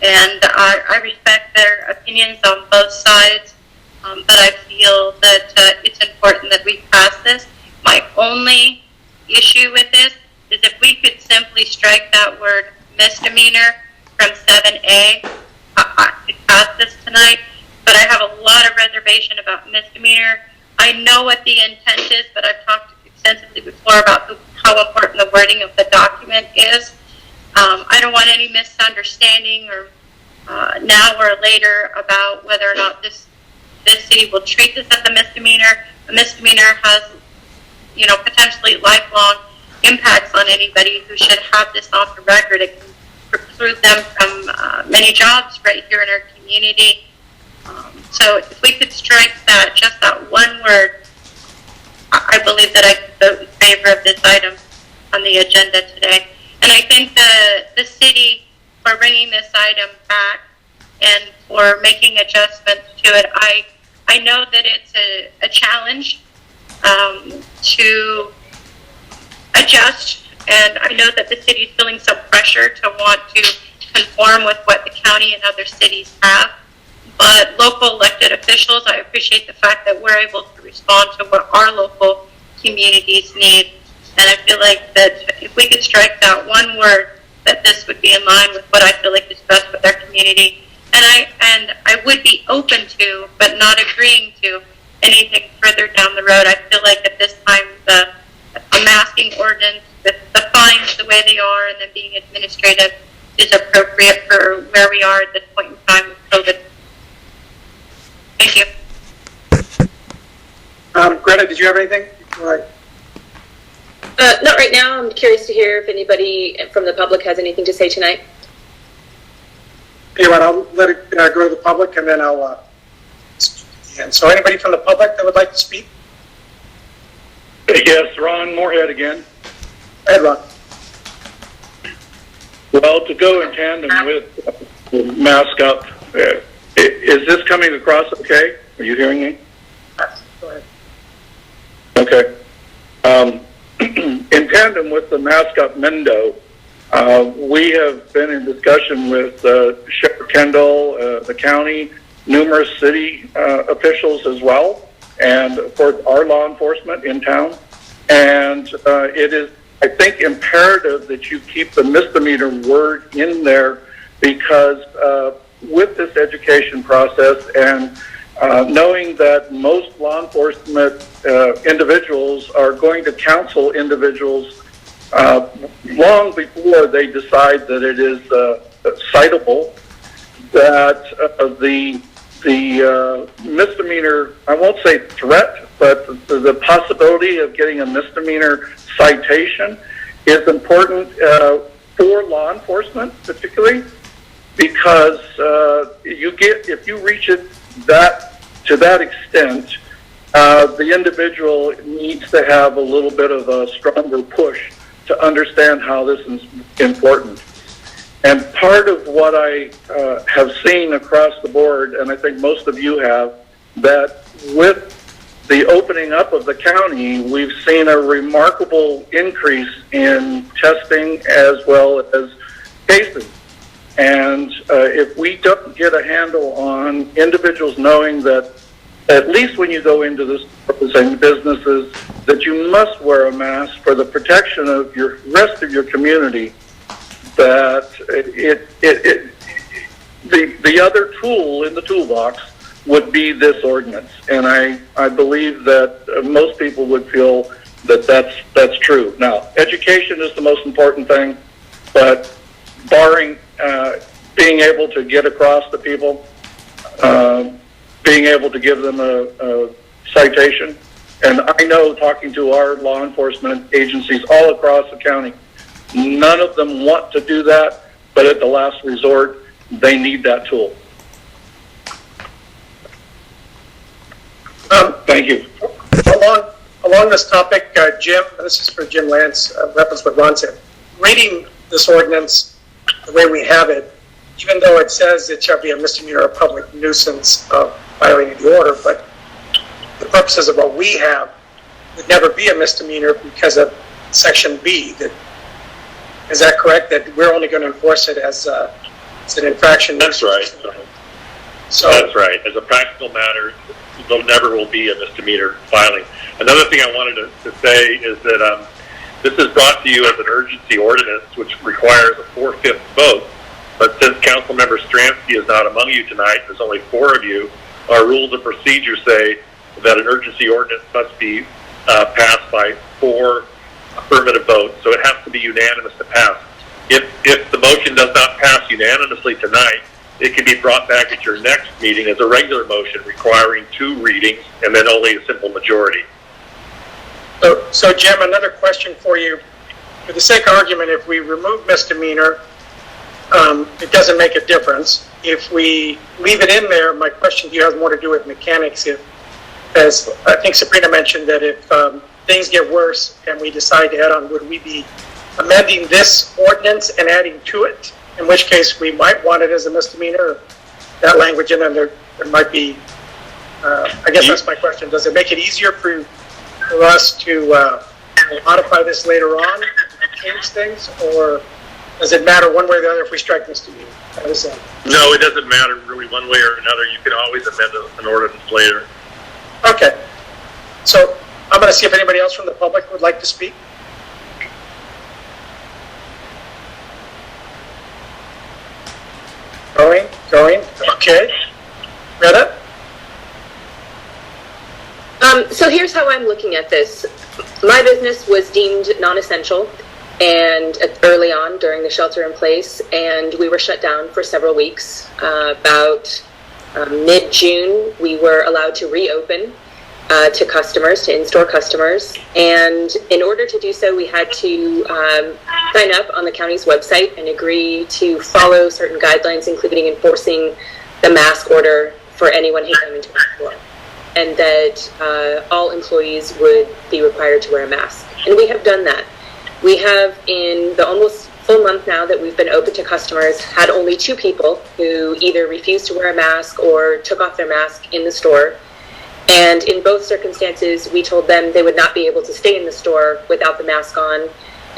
Speaker 12: and I respect their opinions on both sides, but I feel that it's important that we pass this. My only issue with this is if we could simply strike that word misdemeanor from 7A, I could pass this tonight, but I have a lot of reservation about misdemeanor. I know what the intent is, but I've talked extensively before about how important the wording of the document is. I don't want any misunderstanding or now or later about whether or not this city will treat this as a misdemeanor. A misdemeanor has, potentially lifelong impacts on anybody who should have this off the record. It can preclude them from many jobs right here in our community. So if we could strike that, just that one word, I believe that I could vote in favor of this item on the agenda today. And I think the city, for bringing this item back and for making adjustments to it, I know that it's a challenge to adjust. And I know that the city is feeling some pressure to want to conform with what the county and other cities have. But local elected officials, I appreciate the fact that we're able to respond to what our local communities need. And I feel like that if we could strike that one word, that this would be in line with what I feel like is best with our community. And I would be open to, but not agreeing to, anything further down the road. I feel like at this time, a masking ordinance with the fines the way they are and then being administrative is appropriate for where we are at this point in time with COVID. Thank you.
Speaker 1: Greta, did you have anything?
Speaker 8: Not right now. I'm curious to hear if anybody from the public has anything to say tonight.
Speaker 1: Anyway, I'll let it go to the public, and then I'll speak again. So anybody from the public that would like to speak?
Speaker 10: Yes, Ron Moorhead again.
Speaker 1: Go ahead, Ron.
Speaker 10: Well, to go in tandem with mask up, is this coming across okay? Are you hearing me?
Speaker 1: Go ahead.
Speaker 10: Okay. In tandem with the mask up Mendo, we have been in discussion with Sheriff Kendall, the county, numerous city officials as well, and of course our law enforcement in town. And it is, I think, imperative that you keep the misdemeanor word in there because with this education process and knowing that most law enforcement individuals are going to counsel individuals long before they decide that it is citable, that the misdemeanor, I won't say threat, but the possibility of getting a misdemeanor citation is important for law enforcement, particularly because if you reach it to that extent, the individual needs to have a little bit of a stronger push to understand how this is important. And part of what I have seen across the board, and I think most of you have, that with the opening up of the county, we've seen a remarkable increase in testing as well as cases. And if we don't get a handle on individuals knowing that, at least when you go into this businesses, that you must wear a mask for the protection of your rest of your community, that the other tool in the toolbox would be this ordinance. And I believe that most people would feel that that's true. Now, education is the most important thing, but barring being able to get across to people, being able to give them a citation. And I know, talking to our law enforcement agencies all across the county, none of them want to do that, but at the last resort, they need that tool. Thank you.
Speaker 1: Along this topic, Jim, this is for Jim Lance, reference what Ron said. Reading this ordinance the way we have it, even though it says it shall be a misdemeanor or public nuisance of violating the order, but the purposes of what we have would never be a misdemeanor because of Section B. Is that correct? That we're only going to enforce it as an infraction?
Speaker 11: That's right.
Speaker 1: So
Speaker 11: that's right. As a practical matter, there never will be a misdemeanor filing. Another thing I wanted to say is that this is brought to you as an urgency ordinance, which requires a 4/5 vote. But since Councilmember Stransky is not among you tonight, there's only 4 of you, our rules of procedure say that an urgency ordinance must be passed by 4 affirmative votes, so it has to be unanimous to pass. If the motion does not pass unanimously tonight, it can be brought back at your next meeting as a regular motion requiring 2 readings and then only a simple majority.
Speaker 1: So Jim, another question for you. For the sake of argument, if we remove misdemeanor, it doesn't make a difference. If we leave it in there, my question to you has more to do with mechanics. As I think Sabrina mentioned, that if things get worse and we decide to add on, would we be amending this ordinance and adding to it? In which case, we might want it as a misdemeanor, that language, and then there might be, I guess that's my question. Does it make it easier for for us to modify this later on, change things, or does it matter one way or the other if we strike misdemeanor? How does that?
Speaker 11: No, it doesn't matter really one way or another. You can always amend an ordinance later.
Speaker 1: Okay. So I'm going to see if anybody else from the public would like to speak. Going. Okay. Retta?
Speaker 8: So here's how I'm looking at this. My business was deemed non-essential and early on during the shelter in place, and we were shut down for several weeks. About mid-June, we were allowed to reopen to customers, to in-store customers, and in order to do so, we had to sign up on the county's website and agree to follow certain guidelines, including enforcing the mask order for anyone who came into the store, and that all employees would be required to wear a mask. And we have done that. We have, in the almost full month now that we've been open to customers, had only 2 people who either refused to wear a mask or took off their mask in the store. And in both circumstances, we told them they would not be able to stay in the store without the mask on,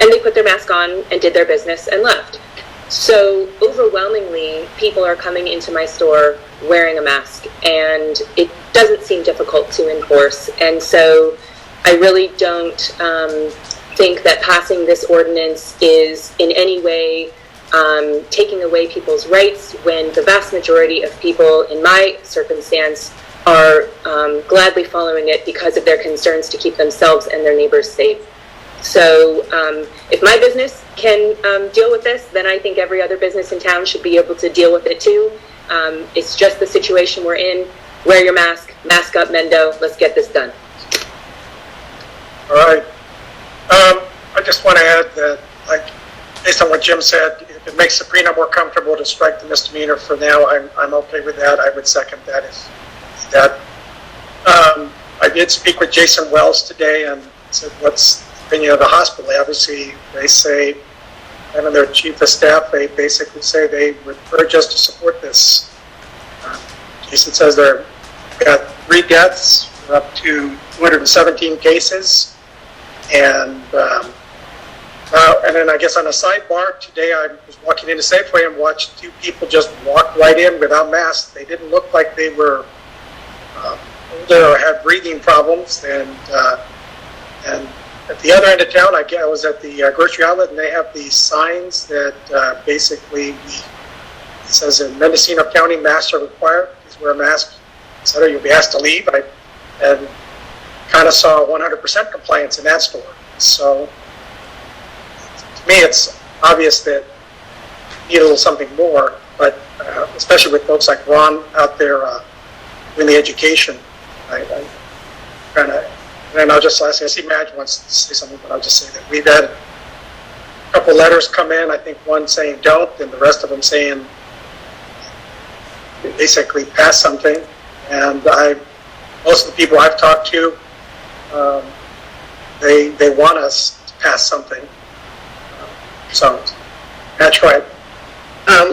Speaker 8: and they put their mask on and did their business and left. So overwhelmingly, people are coming into my store wearing a mask, and it doesn't seem difficult to enforce. And so I really don't think that passing this ordinance is in any way taking away people's rights, when the vast majority of people in my circumstance are gladly following it because of their concerns to keep themselves and their neighbors safe. So if my business can deal with this, then I think every other business in town should be able to deal with it too. It's just the situation we're in. Wear your mask, mask up, Mendo. Let's get this done.
Speaker 1: All right. I just want to add that, like, based on what Jim said, if it makes Sabrina more comfortable to strike the misdemeanor for now, I'm okay with that. I would second that. I did speak with Jason Wells today and said, what's the opinion of the hospital? Obviously, they say, and their chief of staff, they basically say they would urge us to support this. Jason says they've got 3 deaths, we're up to 217 cases, and then I guess on a sidebar, today I was walking into Safeway and watched 2 people just walk right in without masks. They didn't look like they were older or had breathing problems, and at the other end of town, I was at the grocery outlet, and they have these signs that basically it says in Mendocino County, masks are required. Please wear a mask, etc. You'll be asked to leave. And kind of saw 100% compliance in that store. So to me, it's obvious that we need a little something more, but especially with folks like Ron out there in the education, I kind of. And I'll just lastly, I see Madge wants to say something, but I'll just say that we've had a couple letters come in. I think one saying don't, and the rest of them saying basically pass something. And most of the people I've talked to, they want us to pass something. So, Madge, go ahead.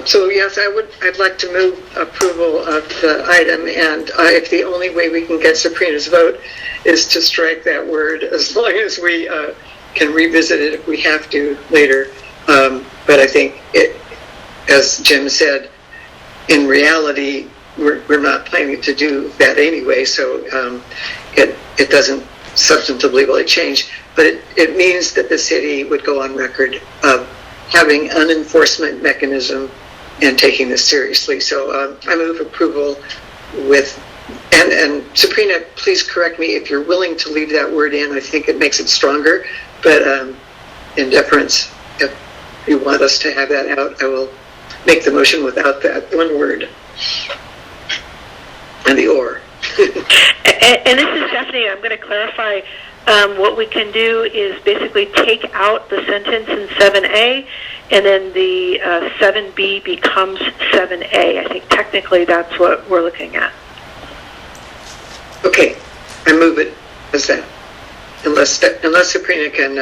Speaker 6: So yes, I'd like to move approval of the item, and if the only way we can get Sabrina's vote is to strike that word, as long as we can revisit it if we have to later. But I think it, as Jim said, in reality, we're not planning to do that anyway, so it doesn't substantively really change. But it means that the city would go on record of having an enforcement mechanism and taking this seriously. So I move approval with, and Sabrina, please correct me if you're willing to leave that word in. I think it makes it stronger, but in deference, if you want us to have that out, I will make the motion without that one word. And the or.
Speaker 4: And this is Stephanie. I'm going to clarify. What we can do is basically take out the sentence in 7A, and then the 7B becomes 7A. I think technically that's what we're looking at.
Speaker 6: Okay, I move it as that, unless Sabrina can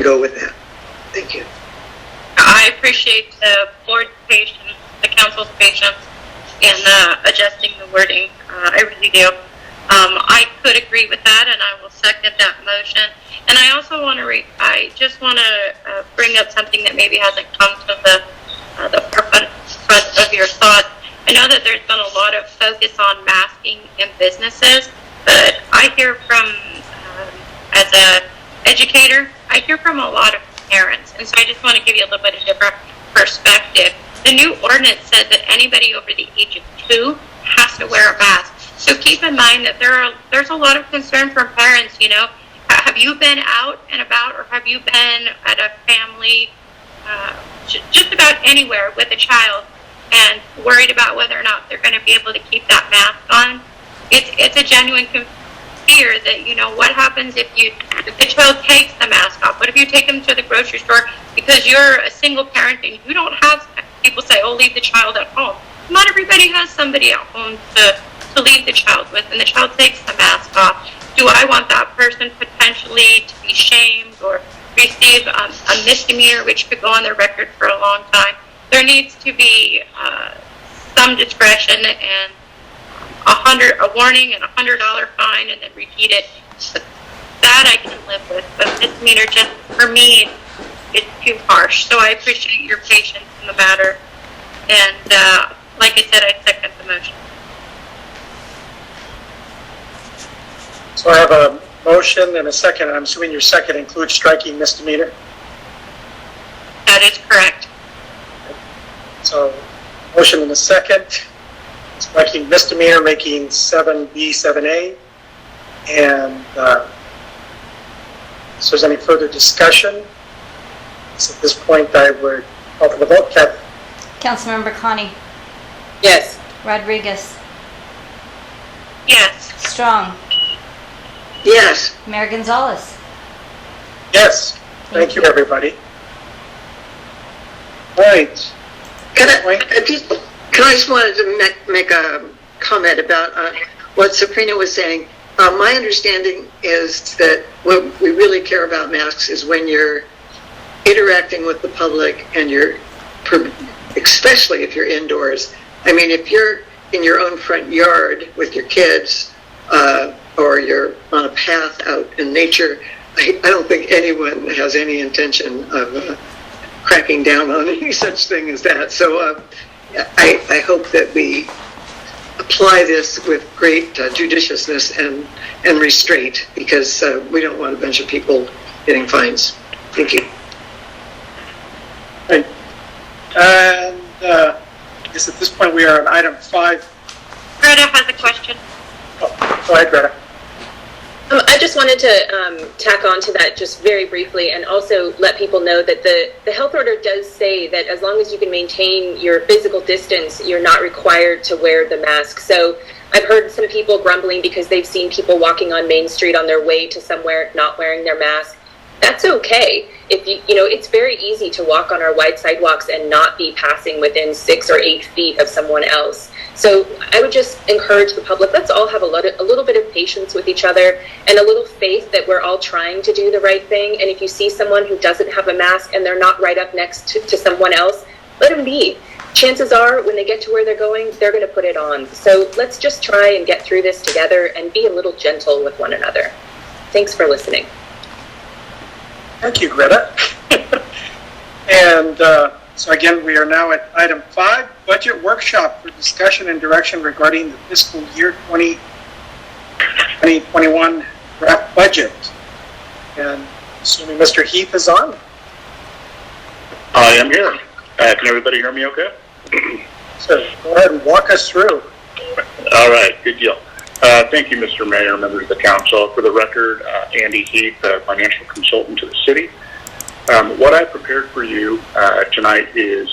Speaker 6: go with that. Thank you.
Speaker 12: I appreciate the board's patience, the council's patience in adjusting the wording. I really do. I could agree with that, and I will second that motion. And I also want to, I just want to bring up something that maybe hasn't come to the forefront of your thoughts. I know that there's been a lot of focus on masking in businesses, but I hear from, as a educator, I hear from a lot of parents, and so I just want to give you a little bit of different perspective. The new ordinance said that anybody over the age of 2 has to wear a mask. So keep in mind that there's a lot of concern from parents, you know. Have you been out and about, or have you been at a family, just about anywhere with a child, and worried about whether or not they're going to be able to keep that mask on? It's a genuine fear that, you know, what happens if the child takes the mask off? What if you take them to the grocery store because you're a single parent and you don't have, people say, oh, leave the child at home. Not everybody has somebody at home to leave the child with, and the child takes the mask off. Do I want that person potentially to be shamed or receive a misdemeanor, which could go on their record for a long time? There needs to be some discretion, and a warning and $100 fine, and then repeat it. But that I can live with, but misdemeanor, just for me, it's too harsh. So I appreciate your patience in the matter, and like I said, I second the motion.
Speaker 1: So I have a motion and a second. I'm assuming your second includes striking misdemeanor.
Speaker 12: That is correct.
Speaker 1: So motion and a second, striking misdemeanor, making 7B, 7A. And so there's any further discussion? So at this point, I would call for the vote. Kathy?
Speaker 2: Councilmember Connie.
Speaker 8: Yes.
Speaker 2: Rodriguez.
Speaker 12: Yes.
Speaker 2: Strong.
Speaker 6: Yes.
Speaker 2: Mayor Gonzalez.
Speaker 1: Yes. Thank you, everybody. All right.
Speaker 6: I just wanted to make a comment about what Sabrina was saying. My understanding is that what we really care about masks is when you're interacting with the public, and especially if you're indoors. I mean, if you're in your own front yard with your kids, or you're on a path out in nature, I don't think anyone has any intention of cracking down on any such thing as that. So I hope that we apply this with great judiciousness and restraint, because we don't want a bunch of people getting fines. Thank you.
Speaker 1: Right. And I guess at this point we are on item 5.
Speaker 12: Greta has a question.
Speaker 1: Oh, go ahead, Greta.
Speaker 8: I just wanted to tack on to that just very briefly, and also let people know that the health order does say that as long as you can maintain your physical distance, you're not required to wear the mask. So I've heard some people grumbling because they've seen people walking on Main Street on their way to somewhere not wearing their mask. That's okay. If you know, it's very easy to walk on our wide sidewalks and not be passing within 6 or 8 feet of someone else. So I would just encourage the public, let's all have a little bit of patience with each other and a little faith that we're all trying to do the right thing. And if you see someone who doesn't have a mask and they're not right up next to someone else, let them be. Chances are when they get to where they're going, they're going to put it on. So let's just try and get through this together and be a little gentle with one another. Thanks for listening.
Speaker 1: Thank you, Greta. And so again, we are now at item 5, budget workshop for discussion and direction regarding the fiscal year 2021 draft budget. And assuming Mr. Heath is on.
Speaker 11: I am here. Can everybody hear me okay?
Speaker 1: So go ahead and walk us through.
Speaker 11: All right, good deal. Thank you, Mr. Mayor, members of the council. For the record, Andy Heath, financial consultant to the city. What I prepared for you tonight is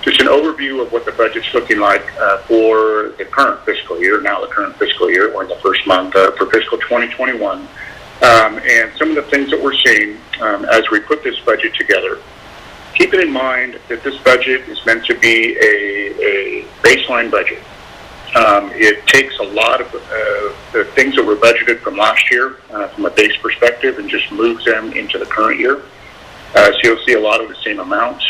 Speaker 11: just an overview of what the budget's looking like for the current fiscal year, we're in the first month for fiscal 2021, and some of the things that we're seeing as we put this budget together. Keeping in mind that this budget is meant to be a baseline budget. It takes a lot of the things that were budgeted from last year from a base perspective and just moves them into the current year. So you'll see a lot of the same amounts.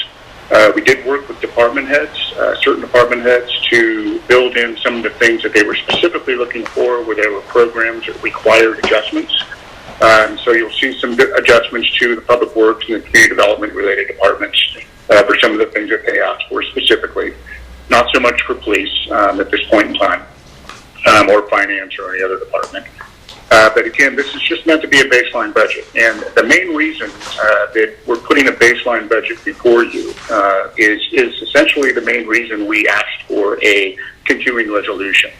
Speaker 11: We did work with department heads, certain department heads, to build in some of the things that they were specifically looking for, where there were programs that required adjustments. So you'll see some adjustments to the public works and the community development related departments for some of the things that they asked for specifically. Not so much for police at this point in time, or finance or any other department. But again, this is just meant to be a baseline budget. And the main reason that we're putting a baseline budget before you is essentially the main reason we asked for a continuing resolution,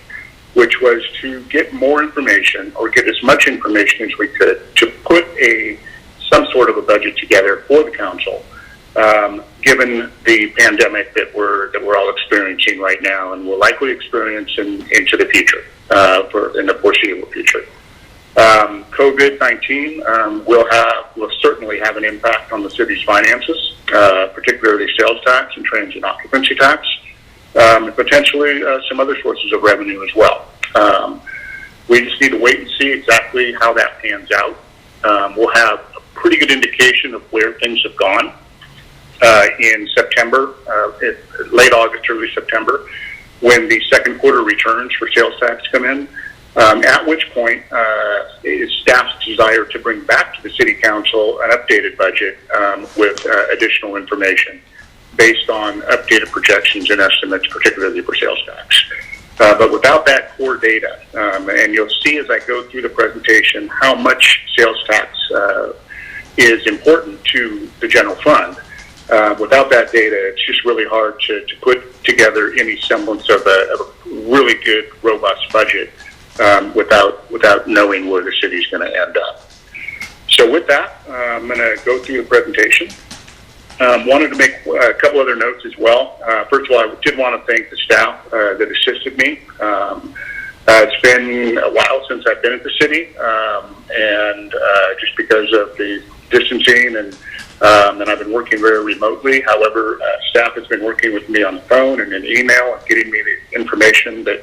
Speaker 11: which was to get more information, or get as much information as we could, to put some sort of a budget together for the council, given the pandemic that we're all experiencing right now, and will likely experience into the future, in the foreseeable future. COVID-19 will certainly have an impact on the city's finances, particularly sales tax and transient occupancy tax, and potentially some other sources of revenue as well. We just need to wait and see exactly how that pans out. We'll have a pretty good indication of where things have gone in September, late August, early September, when the second quarter returns for sales tax come in. At which point, it's staff's desire to bring back to the city council an updated budget with additional information based on updated projections and estimates, particularly for sales tax. But without that core data, and you'll see as I go through the presentation how much sales tax is important to the general fund. Without that data, it's just really hard to put together any semblance of a really good, robust budget without knowing where the city's going to end up. So with that, I'm going to go through the presentation. Wanted to make a couple other notes as well. First of all, I did want to thank the staff that assisted me. It's been a while since I've been at the city, and just because of the distancing and I've been working very remotely. However, staff has been working with me on the phone and in email and getting me the information that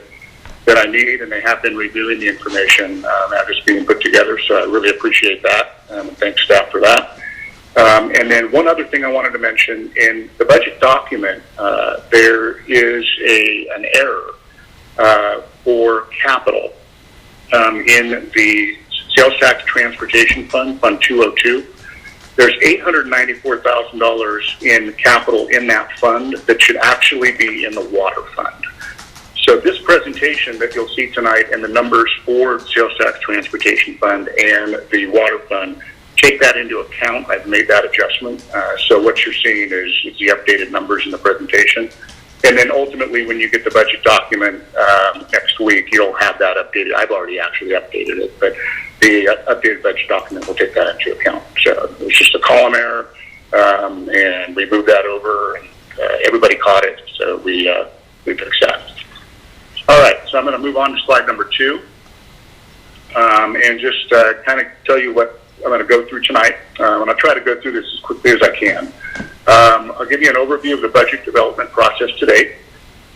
Speaker 11: I need, and they have been reviewing the information as it's being put together. So I really appreciate that, and thanks staff for that. And then one other thing I wanted to mention, in the budget document, there is an error for capital in the Sales Tax Transportation Fund, Fund 202. There's $894,000 in capital in that fund that should actually be in the water fund. So this presentation that you'll see tonight, and the numbers for Sales Tax Transportation Fund and the water fund, take that into account. I've made that adjustment. So what you're seeing is the updated numbers in the presentation. And then ultimately, when you get the budget document next week, you'll have that updated. I've already actually updated it, but the updated budget document will take that into account. So it was just a column error, and we moved that over, and everybody caught it, so we fixed that. All right, so I'm going to move on to slide number 2, and just kind of tell you what I'm going to go through tonight. And I'll try to go through this as quickly as I can. I'll give you an overview of the budget development process to date.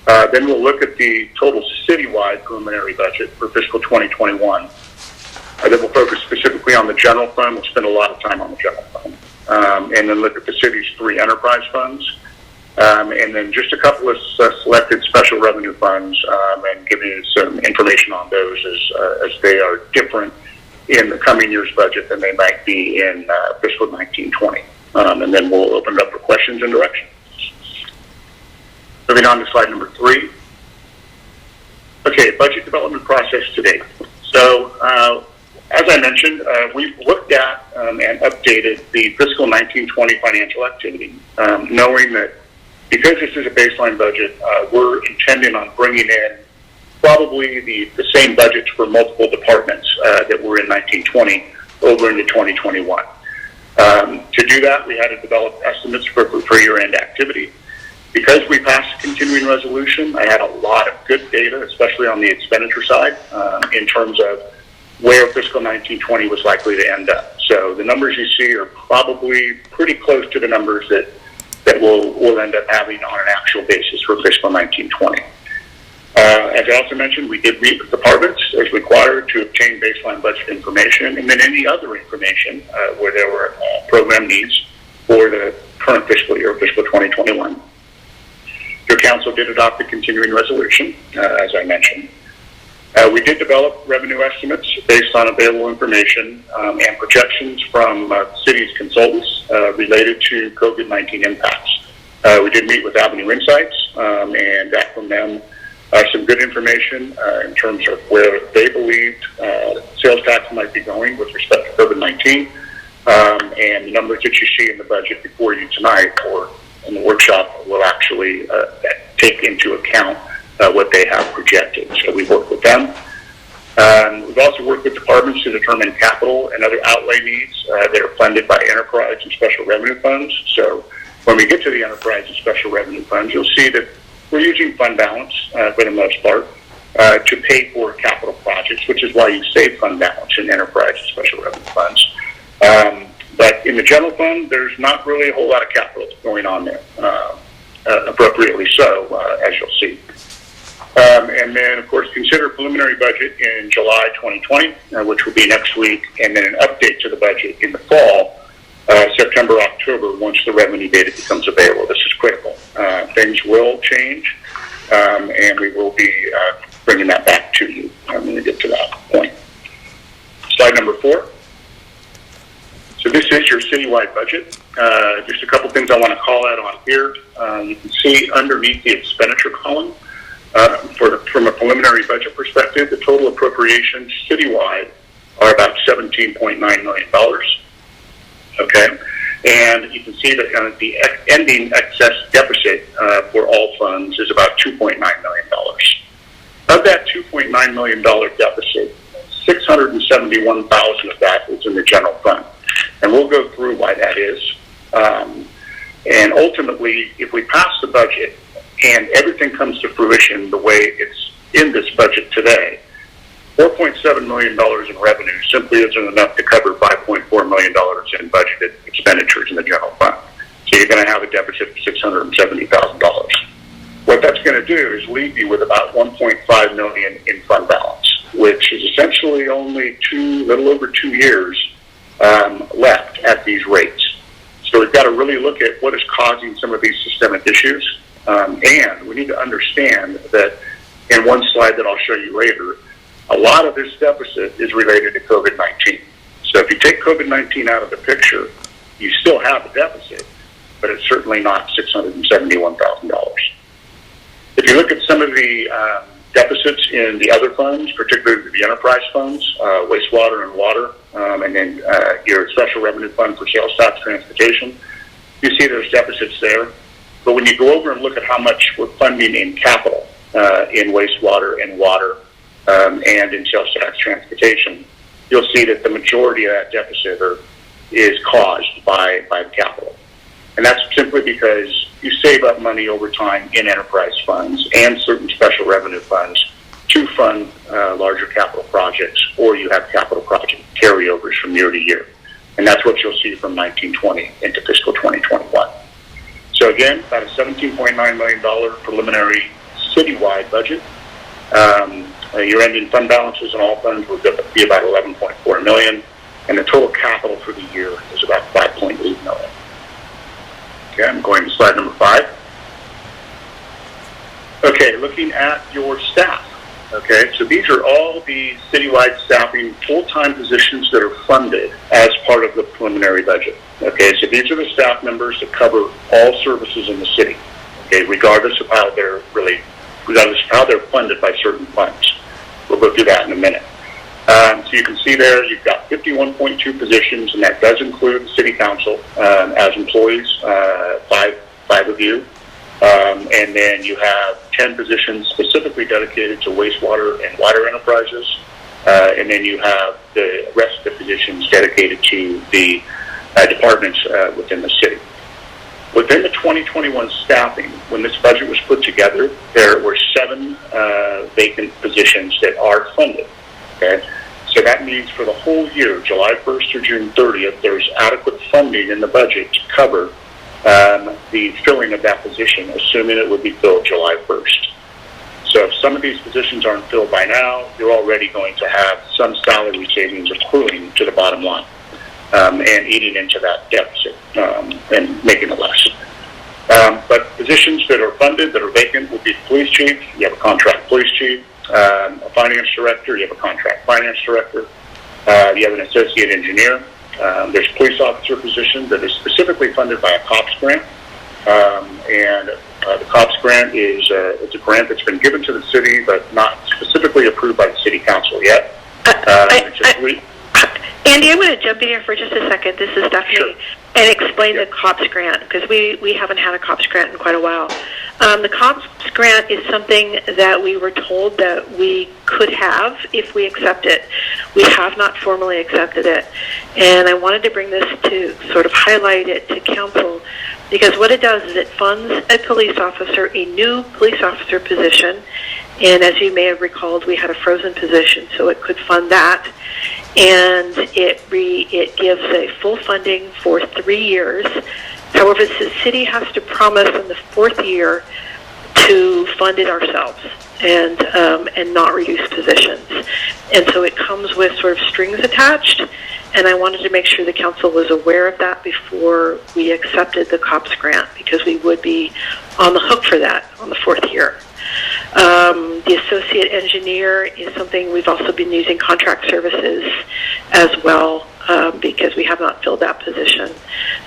Speaker 11: Then we'll look at the total citywide preliminary budget for fiscal 2021. Then we'll focus specifically on the general fund. We'll spend a lot of time on the general fund. And then look at the city's 3 enterprise funds. And then just a couple of selected special revenue funds, and give you some information on those as they are different in the coming year's budget than they might be in fiscal 1920. And then we'll open it up for questions and direction. Moving on to slide number 3. Okay, budget development process to date. So, as I mentioned, we've looked at and updated the fiscal 1920 financial activity, knowing that because this is a baseline budget, we're intending on bringing in probably the same budgets for multiple departments that were in 1920 over into 2021. To do that, we had to develop estimates for year-end activity. Because we passed a continuing resolution, I had a lot of good data, especially on the expenditure side, in terms of where fiscal 1920 was likely to end up. So the numbers you see are probably pretty close to the numbers that we'll end up having on an actual basis for fiscal 1920. As I also mentioned, we did meet with departments as required to obtain baseline budget information, and then any other information where there were program needs
Speaker 13: for the current fiscal year, fiscal 2021. Your council did adopt the continuing resolution, as I mentioned. We did develop revenue estimates based on available information and projections from the city's consultants related to COVID-19 impacts. We did meet with Avenue Insights and got from them some good information in terms of where they believed sales tax might be going with respect to COVID-19 and the numbers that you see in the budget before you tonight or in the workshop will actually take into account what they have projected. So we've worked with them. We've also worked with departments to determine capital and other outlay needs that are funded by enterprise and special revenue funds. So when we get to the enterprise and special revenue funds, you'll see that we're using fund balance for the most part to pay for capital projects, which is why you save fund balance in enterprise and special revenue funds. But in the general fund, there's not really a whole lot of capital going on there, appropriately so, as you'll see. And then, of course, consider preliminary budget in July 2020, which will be next week, and then an update to the budget in the fall, September, October, once the revenue data becomes available. This is critical. Things will change, and we will be bringing that back to you when we get to that point. Slide number 4. So this is your citywide budget. Just a couple things I want to call out on here. You can see underneath the expenditure column, from a preliminary budget perspective, the total appropriations citywide are about $17.9 million. Okay, and you can see that the ending excess deficit for all funds is about $2.9 million. Of that $2.9 million deficit, $671,000 of that is in the general fund, and we'll go through why that is. And ultimately, if we pass the budget and everything comes to fruition the way it's in this budget today, $4.7 million in revenue simply isn't enough to cover $5.4 million in budgeted expenditures in the general fund. So you're going to have a deficit of $670,000. What that's going to do is leave you with about $1.5 million in fund balance, which is essentially only little over 2 years left at these rates. So we've got to really look at what is causing some of these systemic issues. And we need to understand that in one slide that I'll show you later, a lot of this deficit is related to COVID-19. So if you take COVID-19 out of the picture, you still have a deficit, but it's certainly not $671,000. If you look at some of the deficits in the other funds, particularly the enterprise funds, wastewater and water, and then your special revenue fund for sales tax transportation, you see there's deficits there. But when you go over and look at how much we're funding in capital, in wastewater and water, and in sales tax transportation, you'll see that the majority of that deficit is caused by the capital. And that's simply because you save up money over time in enterprise funds and certain special revenue funds to fund larger capital projects, or you have capital project carryovers from year to year. And that's what you'll see from 1920 into fiscal 2021. So again, about a $17.9 million preliminary citywide budget. Your ending fund balances in all funds will be about $11.4 million, and the total capital for the year is about $5.8 million. Okay, I'm going to slide number 5. Okay, looking at your staff. Okay, so these are all the citywide staffing full-time positions that are funded as part of the preliminary budget. Okay, so these are the staff members that cover all services in the city. Okay, regardless of how they're funded by certain funds. We'll go through that in a minute. So you can see there you've got 51.2 positions, and that does include the city council as employees, five of you. And then you have 10 positions specifically dedicated to wastewater and water enterprises. And then you have the rest of the positions dedicated to the departments within the city. Within the 2021 staffing, when this budget was put together, there were 7 vacant positions that are funded. Okay? So that means for the whole year, July 1st through June 30th, there's adequate funding in the budget to cover the filling of that position, assuming it would be filled July 1st. So if some of these positions aren't filled by now, you're already going to have some salary savings accruing to the bottom line. and eating into that deficit and making it less. But positions that are funded, that are vacant, would be police chief. You have a contract police chief. A finance director. You have a contract finance director. You have an associate engineer. There's police officer position that is specifically funded by a COPS grant. And the COPS grant is it's a grant that's been given to the city, but not specifically approved by the city council yet.
Speaker 4: Andy, I'm going to jump in here for just a second. This is Stephanie.
Speaker 13: Sure.
Speaker 4: And explain the COPS grant, because we haven't had a COPS grant in quite a while. The COPS grant is something that we were told that we could have if we accept it. We have not formally accepted it. And I wanted to bring this to sort of highlight it to council, because what it does is it funds a police officer, a new police officer position. And as you may have recalled, we had a frozen position, so it could fund that. And it gives a full funding for 3 years. However, the city has to promise in the 4th year to fund it ourselves and not reduce positions. And so it comes with sort of strings attached. And I wanted to make sure the council was aware of that before we accepted the COPS grant, because we would be on the hook for that on the 4th year. The associate engineer is something we've also been using contract services as well, because we have not filled that position.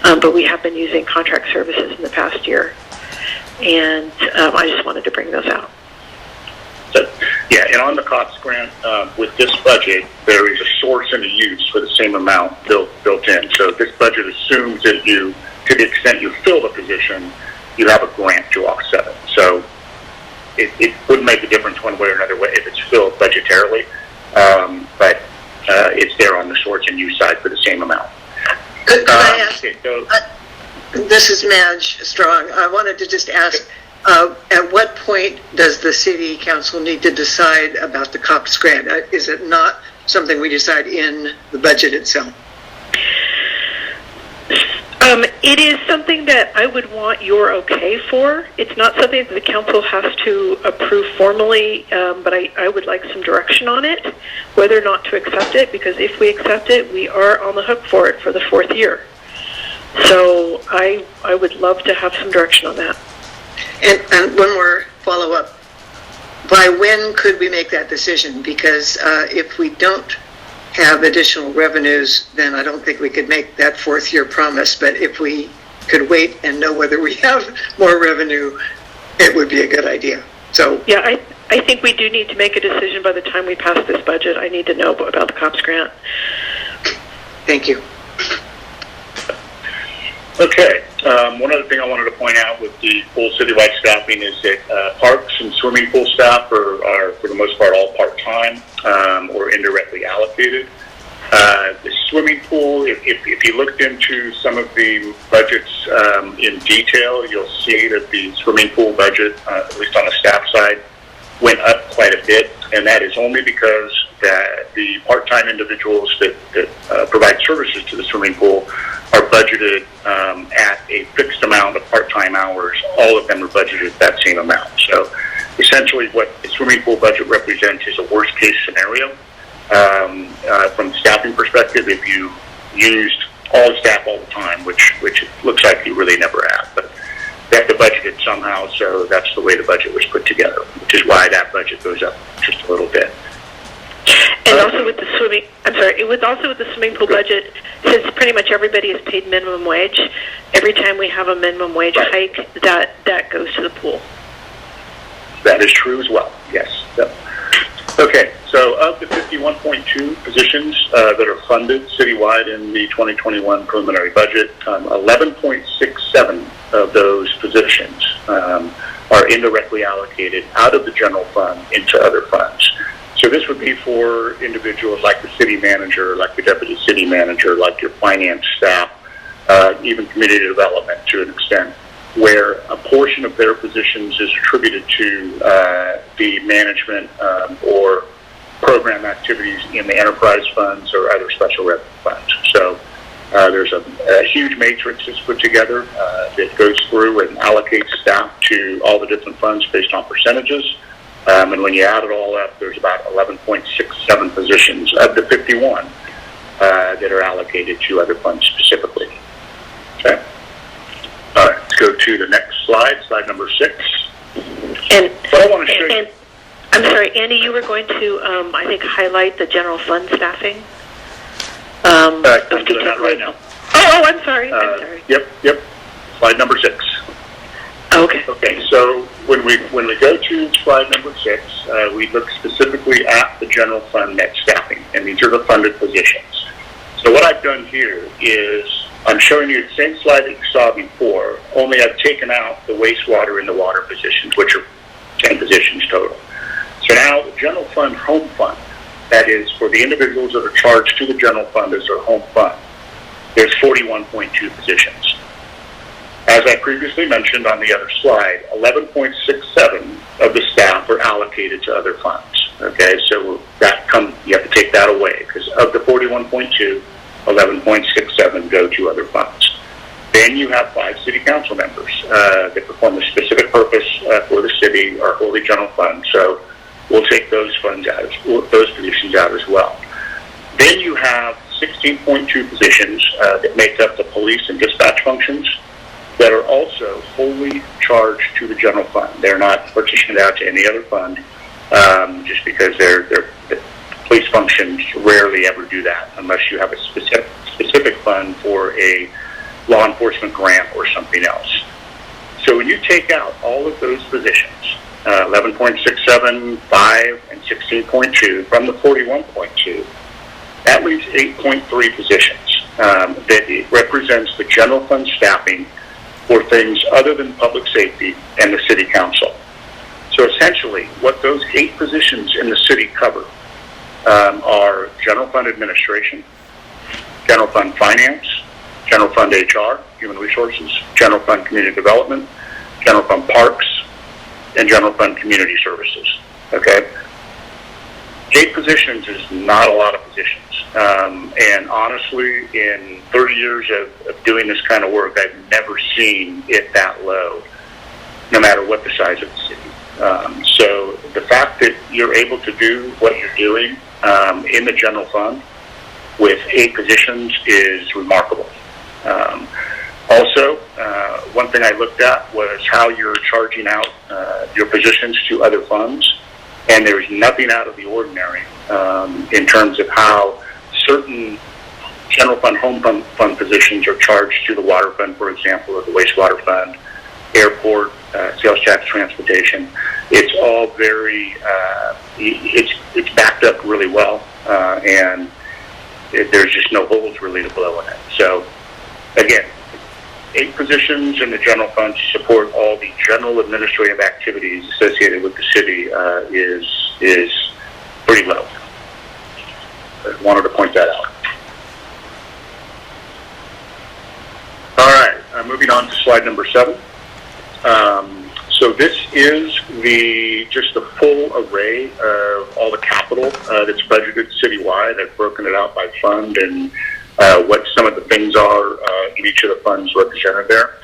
Speaker 4: But we have been using contract services in the past year. And I just wanted to bring those out.
Speaker 13: So, yeah, and on the COPS grant, with this budget, there is a source and a use for the same amount built in. So this budget assumes that you, to the extent you fill the position, you have a grant to offset it. So it wouldn't make a difference one way or another way if it's filled budgetarily, but it's there on the source and use side for the same amount.
Speaker 6: Could I ask? Okay, so, this is Madge Strong. I wanted to just ask, at what point does the city council need to decide about the COPS grant? Is it not something we decide in the budget itself?
Speaker 4: It is something that I would want your okay for. It's not something that the council has to approve formally, but I would like some direction on it, whether or not to accept it, because if we accept it, we are on the hook for it for the 4th year. So I would love to have some direction on that.
Speaker 6: And one more follow-up. By when could we make that decision? Because if we don't have additional revenues, then I don't think we could make that 4th year promise. But if we could wait and know whether we have more revenue, it would be a good idea. So
Speaker 4: yeah, I think we do need to make a decision by the time we pass this budget. I need to know about the COPS grant.
Speaker 6: Thank you.
Speaker 13: Okay. One other thing I wanted to point out with the full citywide staffing is that parks and swimming pool staff are for the most part, all part-time or indirectly allocated. The swimming pool, if you looked into some of the budgets in detail, you'll see that the swimming pool budget, at least on the staff side, went up quite a bit, and that is only because that the part-time individuals that provide services to the swimming pool are budgeted at a fixed amount of part-time hours. All of them are budgeted at that same amount. So essentially what the swimming pool budget represents is a worst-case scenario. From the staffing perspective, if you used all the staff all the time, which it looks like you really never have, but they have to budget it somehow, so that's the way the budget was put together, which is why that budget goes up just a little bit.
Speaker 4: And also with the swimming pool budget, since pretty much everybody is paid minimum wage, every time we have a minimum wage hike, that goes to the pool.
Speaker 13: That is true as well, yes. Yep. Okay, so of the 51.2 positions that are funded citywide in the 2021 preliminary budget, 11.67 of those positions are indirectly allocated out of the general fund into other funds. So this would be for individuals like the city manager, like the deputy city manager, like your finance staff, even community development to an extent, where a portion of their positions is attributed to the management or program activities in the enterprise funds or other special revenue funds. So there's a huge matrix that's put together that goes through and allocates staff to all the different funds based on percentages. And when you add it all up, there's about 11.67 positions of the 51 that are allocated to other funds specifically. Okay. All right, let's go to the next slide, slide number 6.
Speaker 4: And
Speaker 13: what I want to show you.
Speaker 4: I'm sorry, Andy, you were going to, I think, highlight the general fund staffing.
Speaker 13: I'm doing that right now.
Speaker 4: Oh, I'm sorry.
Speaker 13: Yep. Slide number 6.
Speaker 4: Okay.
Speaker 13: Okay, so when we go to slide number 6, we look specifically at the general fund net staffing, and these are the funded positions. So what I've done here is I'm showing you the same slide that you saw before, only I've taken out the wastewater and the water positions, which are 10 positions total. So now the general fund home fund, that is for the individuals that are charged to the general fund as their home fund, there's 41.2 positions. As I previously mentioned on the other slide, 11.67 of the staff are allocated to other funds. Okay, so you have to take that away, because of the 41.2, 11.67 go to other funds. Then you have 5 city council members that perform a specific purpose for the city or wholly general fund. So we'll take those funds out, those positions out as well. Then you have 16.2 positions that make up the police and dispatch functions that are also wholly charged to the general fund. They're not partitioned out to any other fund, just because the police functions rarely ever do that unless you have a specific fund for a law enforcement grant or something else. So when you take out all of those positions, 11.67, 5, and 16.2 from the 41.2, that leaves 8.3 positions that represents the general fund staffing for things other than public safety and the city council. So essentially, what those 8 positions in the city cover are general fund administration, general fund finance, general fund HR, human resources, general fund community development, general fund parks, and general fund community services. Okay? 8 positions is not a lot of positions. And honestly, in 30 years of doing this kind of work, I've never seen it that low, no matter what the size of the city. So the fact that you're able to do what you're doing in the general fund with 8 positions is remarkable. Also, one thing I looked at was how you're charging out your positions to other funds, and there's nothing out of the ordinary in terms of how certain general fund, home fund positions are charged to the water fund, for example, or the wastewater fund, airport, sales tax, transportation. It's all very, it's backed up really well, and there's just no holes really to blow in it. So, again, 8 positions in the general fund to support all the general administrative activities associated with the city is pretty low. I wanted to point that out. All right, moving on to slide number 7. So this is just the full array of all the capital that's budgeted citywide. I've broken it out by fund and what some of the things are in each of the funds represented there.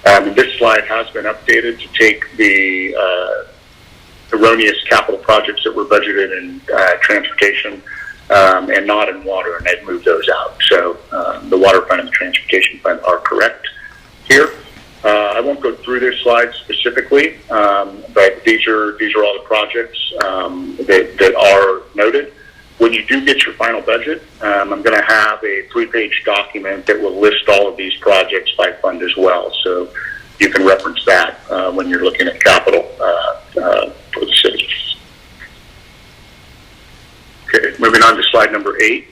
Speaker 13: And this slide has been updated to take the erroneous capital projects that were budgeted in transportation and not in water, and I've moved those out. So the water fund and the transportation fund are correct here. I won't go through this slide specifically, but these are all the projects that are noted. When you do get your final budget, I'm going to have a 3-page document that will list all of these projects by fund as well. So you can reference that when you're looking at capital for the city. Okay, moving on to slide number 8.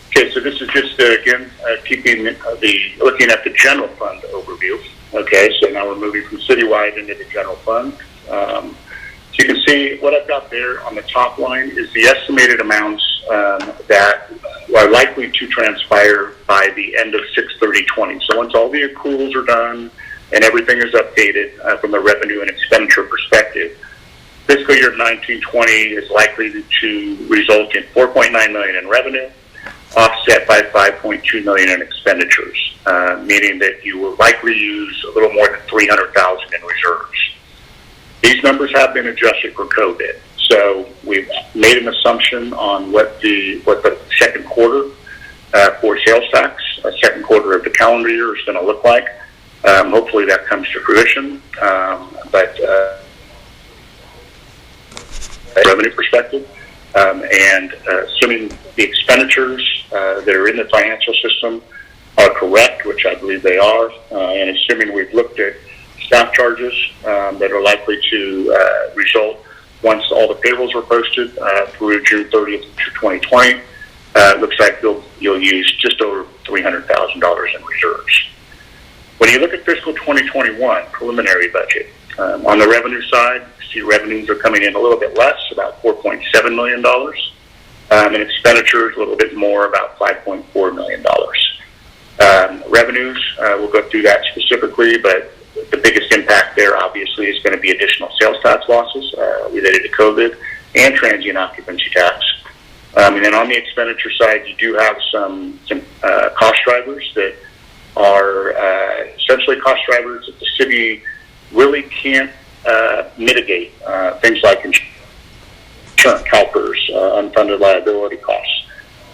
Speaker 13: Okay, so this is just, again, looking at the general fund overview. Okay, so now we're moving from citywide into the general fund. So you can see what I've got there on the top line is the estimated amounts that are likely to transpire by the end of 6/30/20. So once all the accruals are done and everything is updated from a revenue and expenditure perspective, fiscal year 19/20 is likely to result in $4.9 million in revenue, offset by $5.2 million in expenditures, meaning that you will likely use a little more than $300,000 in reserves. These numbers have been adjusted for COVID, So we've made an assumption on what the second quarter for sales tax, second quarter of the calendar year is going to look like. Hopefully that comes to fruition, but revenue perspective, and assuming the expenditures that are in the financial system are correct, which I believe they are, and assuming we've looked at staff charges that are likely to result once all the payrolls were posted through June 30th, 2020, looks like you'll use just over $300,000 in reserves. When you look at fiscal 2021 preliminary budget, on the revenue side, see revenues are coming in a little bit less, about $4.7 million, and expenditures a little bit more, about $5.4 million. Revenues, we'll go through that specifically, but the biggest impact there obviously is going to be additional sales tax losses related to COVID and transient occupancy tax. And then on the expenditure side, you do have some cost drivers that are essentially cost drivers that the city really can't mitigate, things like insurance, helpers, unfunded liability costs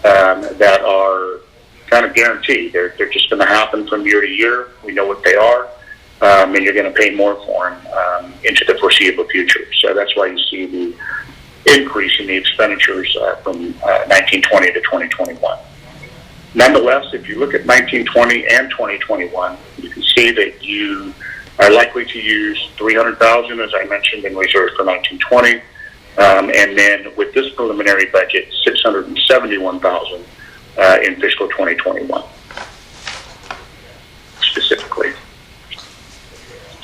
Speaker 13: that are kind of guaranteed. They're just going to happen from year to year. We know what they are, and you're going to pay more for them into the foreseeable future. So that's why you see the increase in the expenditures from 1920 to 2021. Nonetheless, if you look at 1920 and 2021, you can see that you are likely to use $300,000, as I mentioned, in reserve for 1920, and then with this preliminary budget, $671,000 in fiscal 2021, specifically.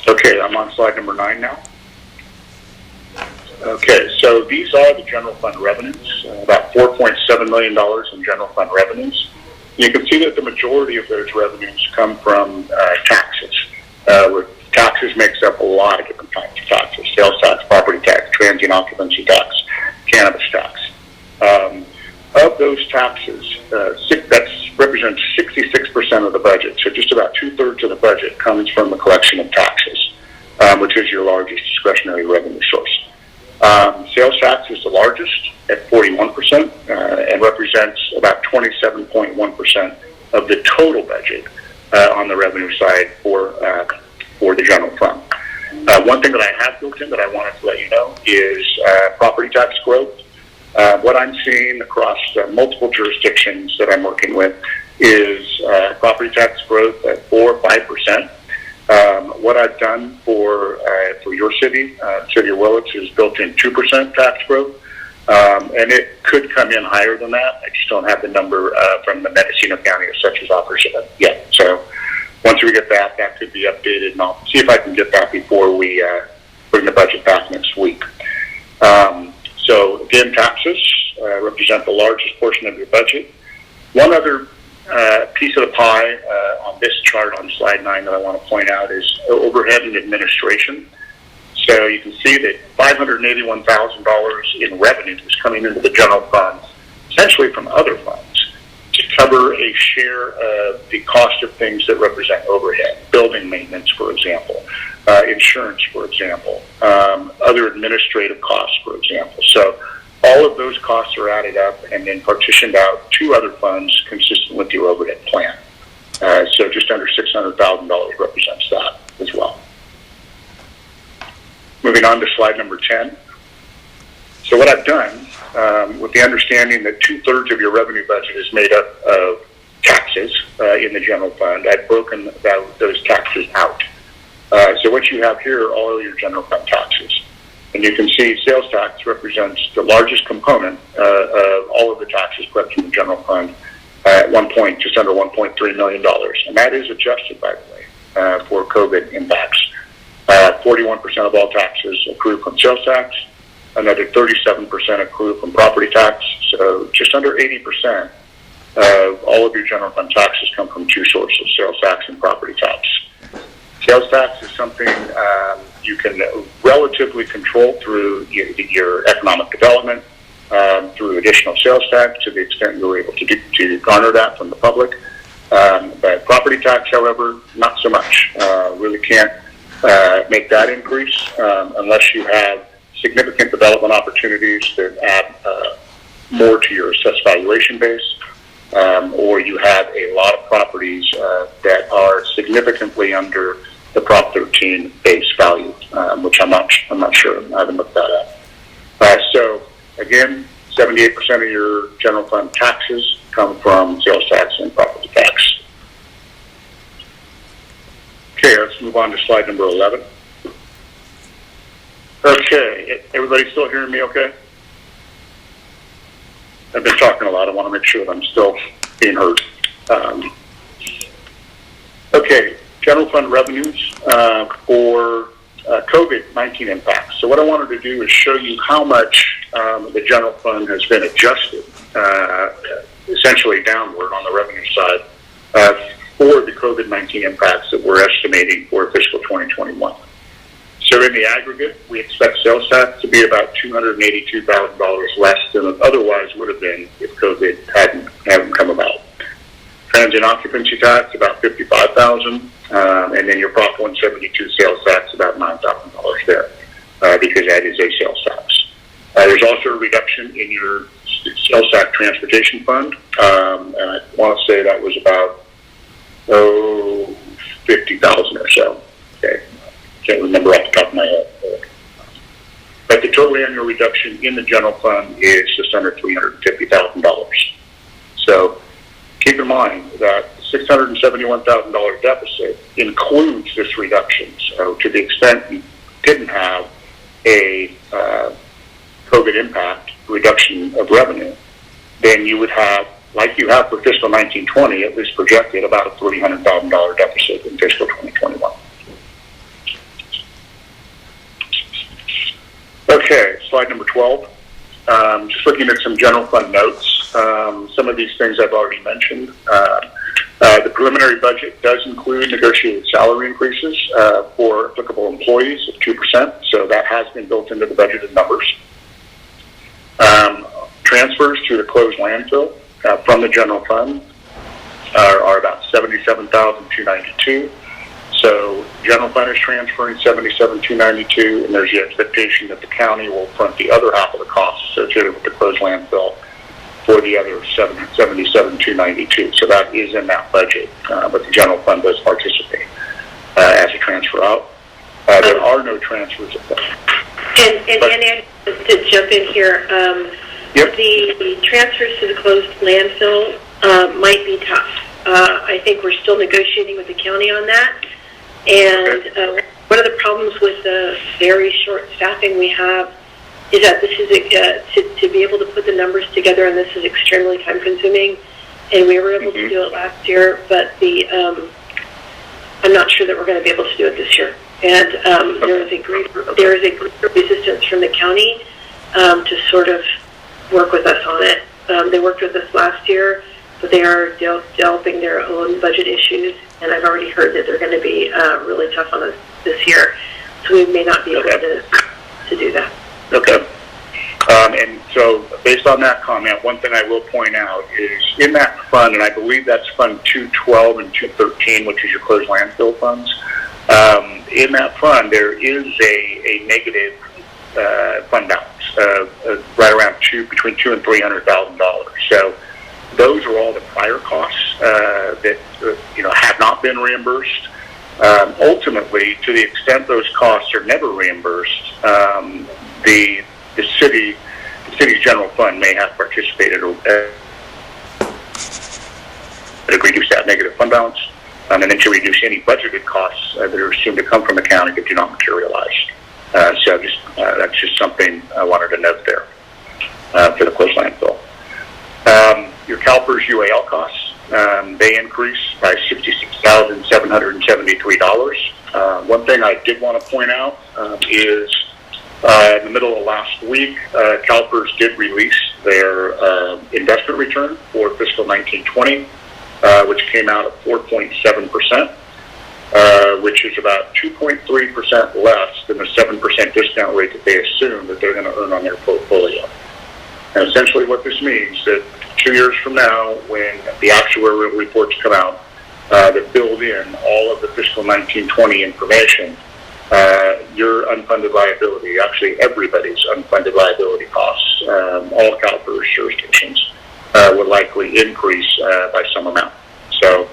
Speaker 13: Okay, I'm on slide number 9 now. Okay, so these are the general fund revenues, about $4.7 million in general fund revenues. You can see that the majority of those revenues come from taxes, where taxes makes up a lot of different types of taxes: sales tax, property tax, transient occupancy tax, cannabis tax. Of those taxes, that represents 66% of the budget. So just about 2/3 of the budget comes from the collection of taxes, which is your largest discretionary revenue source. Sales tax is the largest at 41% and represents about 27.1% of the total budget on the revenue side for the general fund. One thing that I have built in that I wanted to let you know is property tax growth. What I'm seeing across multiple jurisdictions that I'm working with is property tax growth at 4 or 5%. What I've done for your city, City of Willits, is built in 2% tax growth, and it could come in higher than that. I just don't have the number from the Mendocino County Assessor's Office yet. So once we get that, that could be updated, and I'll see if I can get that before we bring the budget back next week. So again, taxes represent the largest portion of your budget. One other piece of the pie on this chart on slide 9 that I want to point out is overhead and administration. So you can see that $581,000 in revenue is coming into the general fund, essentially from other funds, to cover a share of the cost of things that represent overhead, building maintenance, for example, insurance, for example, other administrative costs, for example. So all of those costs are added up and then partitioned out to other funds consistent with your overhead plan. So just under $600,000 represents that as well. Moving on to slide number 10. So what I've done, with the understanding that 2/3 of your revenue budget is made up of taxes in the general fund, I've broken those taxes out. So what you have here are all your general fund taxes. And you can see sales tax represents the largest component of all of the taxes collected from the general fund at just under $1.3 million. And that is adjusted, by the way, for COVID impacts. 41% of all taxes accrue from sales tax, another 37% accrue from property tax. So just under 80% of all of your general fund taxes come from two sources: sales tax and property tax. Sales tax is something you can relatively control through your economic development, through additional sales tax to the extent you're able to garner that from the public. But property tax, however, not so much. Really can't make that increase unless you have significant development opportunities that add more to your assessed valuation base, or you have a lot of properties that are significantly under the Prop 13 base value, which I'm not sure. I haven't looked that up. So again, 78% of your general fund taxes come from sales tax and property tax. Okay, let's move on to slide number 11. Okay, everybody still hearing me okay? I've been talking a lot. I want to make sure that I'm still being heard. Okay, general fund revenues for COVID-19 impacts. So what I wanted to do is show you how much the general fund has been adjusted, essentially downward on the revenue side, for the COVID-19 impacts that we're estimating for fiscal 2021. So in the aggregate, we expect sales tax to be about $282,000 less than it otherwise would have been if COVID hadn't come about. Transient occupancy tax about $55,000, and then your Prop 172 sales tax about $9,000 there, because that is a sales tax. There's also a reduction in your sales tax transportation fund, and I want to say that was about $50,000 or so. Okay. Can't remember off the top of my head. But the total annual reduction in the general fund is just under $350,000. So keep in mind that the $671,000 deficit includes this reduction. So to the extent you didn't have a COVID impact reduction of revenue, then you would have, like you have for fiscal 1920, at least projected about a $300,000 deficit in fiscal 2021. Okay, slide number 12. Just looking at some general fund notes. Some of these things I've already mentioned. The preliminary budget does include negotiated salary increases for applicable employees of 2%, so that has been built into the budgeted numbers. Transfers to the closed landfill from the general fund are about $77,292. So general fund is transferring $77,292, and there's the expectation that the county will front the other half of the costs associated with the closed landfill for the other $77,292. So that is in that budget, but the general fund does participate as a transfer out. There are no transfers.
Speaker 4: And to jump in here,
Speaker 13: yep.
Speaker 4: The transfers to the closed landfill might be tough. I think we're still negotiating with the county on that. And one of the problems with the very short staffing we have is that this is to be able to put the numbers together, and this is extremely time consuming. And we were able to do it last year, but I'm not sure that we're going to be able to do it this year. And there is a great resistance from the county to sort of work with us on it. They worked with us last year, but they are developing their own budget issues, and I've already heard that they're going to be really tough on us this year. So we may not be able to do that.
Speaker 13: Okay. And so based on that comment, one thing I will point out is in that fund, and I believe that's Fund 212 and 213, which is your closed landfill funds, in that fund there is a negative fund balance, right around between $200,000 and $300,000. So those are all the prior costs that have not been reimbursed. Ultimately, to the extent those costs are never reimbursed, the city's general fund may have participated to reduce that negative fund balance, and then to reduce any budgeted costs that are assumed to come from the county that do not materialize. So that's just something I wanted to note there for the closed landfill. Your CalPERS UAL costs, they increased by $66,773. One thing I did want to point out is in the middle of last week, CalPERS did release their investment return for fiscal 1920, which came out at 4.7%, which is about 2.3% less than the 7% discount rate that they assume that they're going to earn on their portfolio. And essentially what this means that 2 years from now, when the actuarial reports come out that build in all of the fiscal 1920 information, your unfunded liability, actually everybody's unfunded liability costs, all CalPERS jurisdictions, would likely increase by some amount. So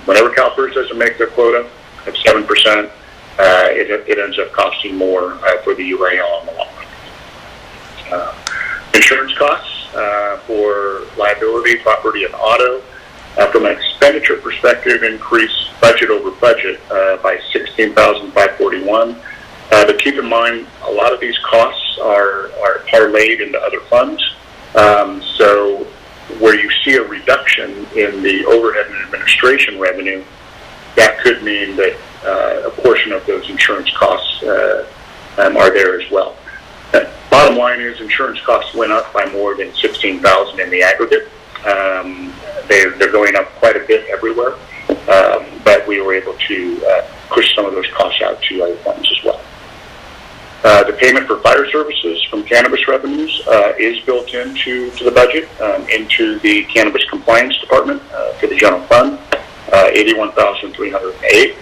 Speaker 13: whenever CalPERS doesn't make their quota of 7%, it ends up costing more for the UAL in the long run. Insurance costs for liability, property, and auto, from an expenditure perspective, increased budget over budget by $16,541. But keep in mind, a lot of these costs are parlayed into other funds. So where you see a reduction in the overhead and administration revenue, that could mean that a portion of those insurance costs are there as well. Bottom line is, insurance costs went up by more than $16,000 in the aggregate. They're going up quite a bit everywhere, but we were able to push some of those costs out to other funds as well. The payment for fire services from cannabis revenues is built into the budget, into the cannabis compliance department for the general fund, $81,308.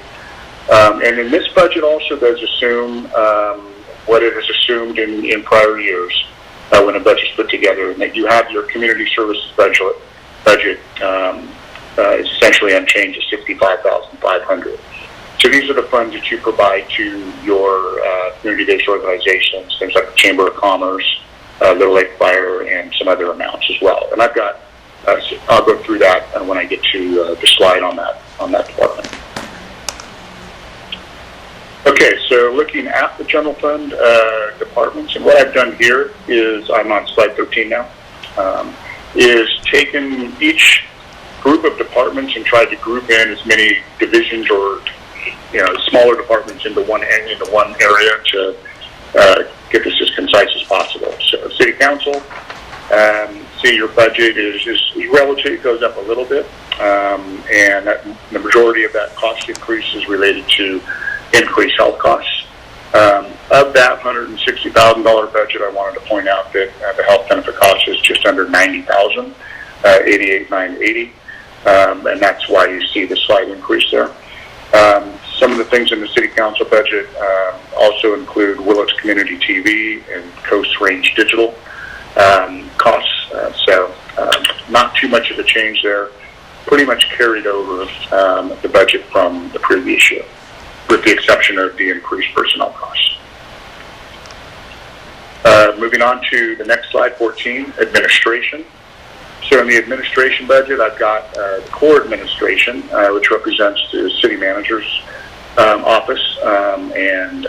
Speaker 13: And in this budget also does assume what it has assumed in prior years when a budget's put together, and that you have your community services budget is essentially unchanged at $65,500. So these are the funds that you provide to your community-based organizations, things like the Chamber of Commerce, Little Lake Fire, and some other amounts as well. And I've got, I'll go through that when I get to the slide on that department. Okay, so looking at the general fund departments, and what I've done here is, I'm on slide 13 now, is taken each group of departments and tried to group in as many divisions or smaller departments into one area to get this as concise as possible. So City Council, see your budget is relative, it goes up a little bit, and the majority of that cost increase is related to increased health costs. Of that $160,000 budget, I wanted to point out that the health benefit cost is just under $90,000, $88,980, and that's why you see the slight increase there. Some of the things in the City Council budget also include Willits Community TV and Coast Range Digital costs, so not too much of a change there. Pretty much carried over the budget from the previous year, with the exception of the increased personnel costs. Moving on to the next slide, 14, administration. So in the administration budget, I've got the core administration, which represents the city manager's office and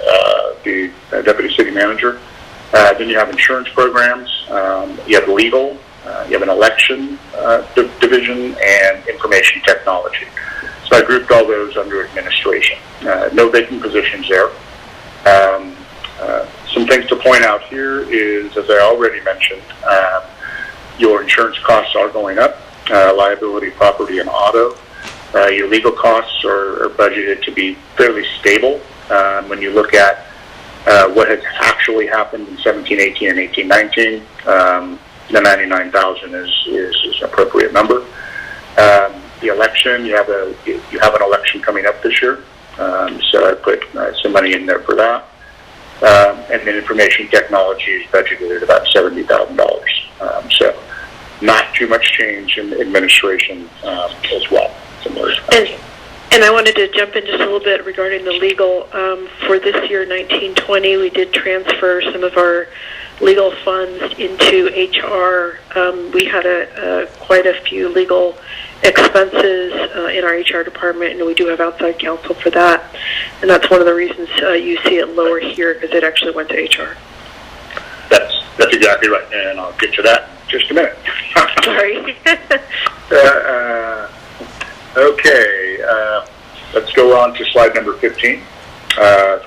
Speaker 13: the deputy city manager. Then you have insurance programs, you have legal, you have an election division, and information technology. So I grouped all those under administration. No vacant positions there. Some things to point out here is, as I already mentioned, your insurance costs are going up, liability, property, and auto. Your legal costs are budgeted to be fairly stable. When you look at what has actually happened in 17-18 and 18-19, the $99,000 is an appropriate number. The election, you have an election coming up this year, so I put some money in there for that. And then information technology is budgeted at about $70,000. So not too much change in administration as well.
Speaker 4: And I wanted to jump in just a little bit regarding the legal. For this year, 1920, we did transfer some of our legal funds into HR. We had quite a few legal expenses in our HR department, and we do have outside counsel for that. And that's one of the reasons you see it lower here, because it actually went to HR.
Speaker 13: That's exactly right, and I'll get to that in just a minute.
Speaker 4: Sorry.
Speaker 13: Okay, let's go on to slide number 15,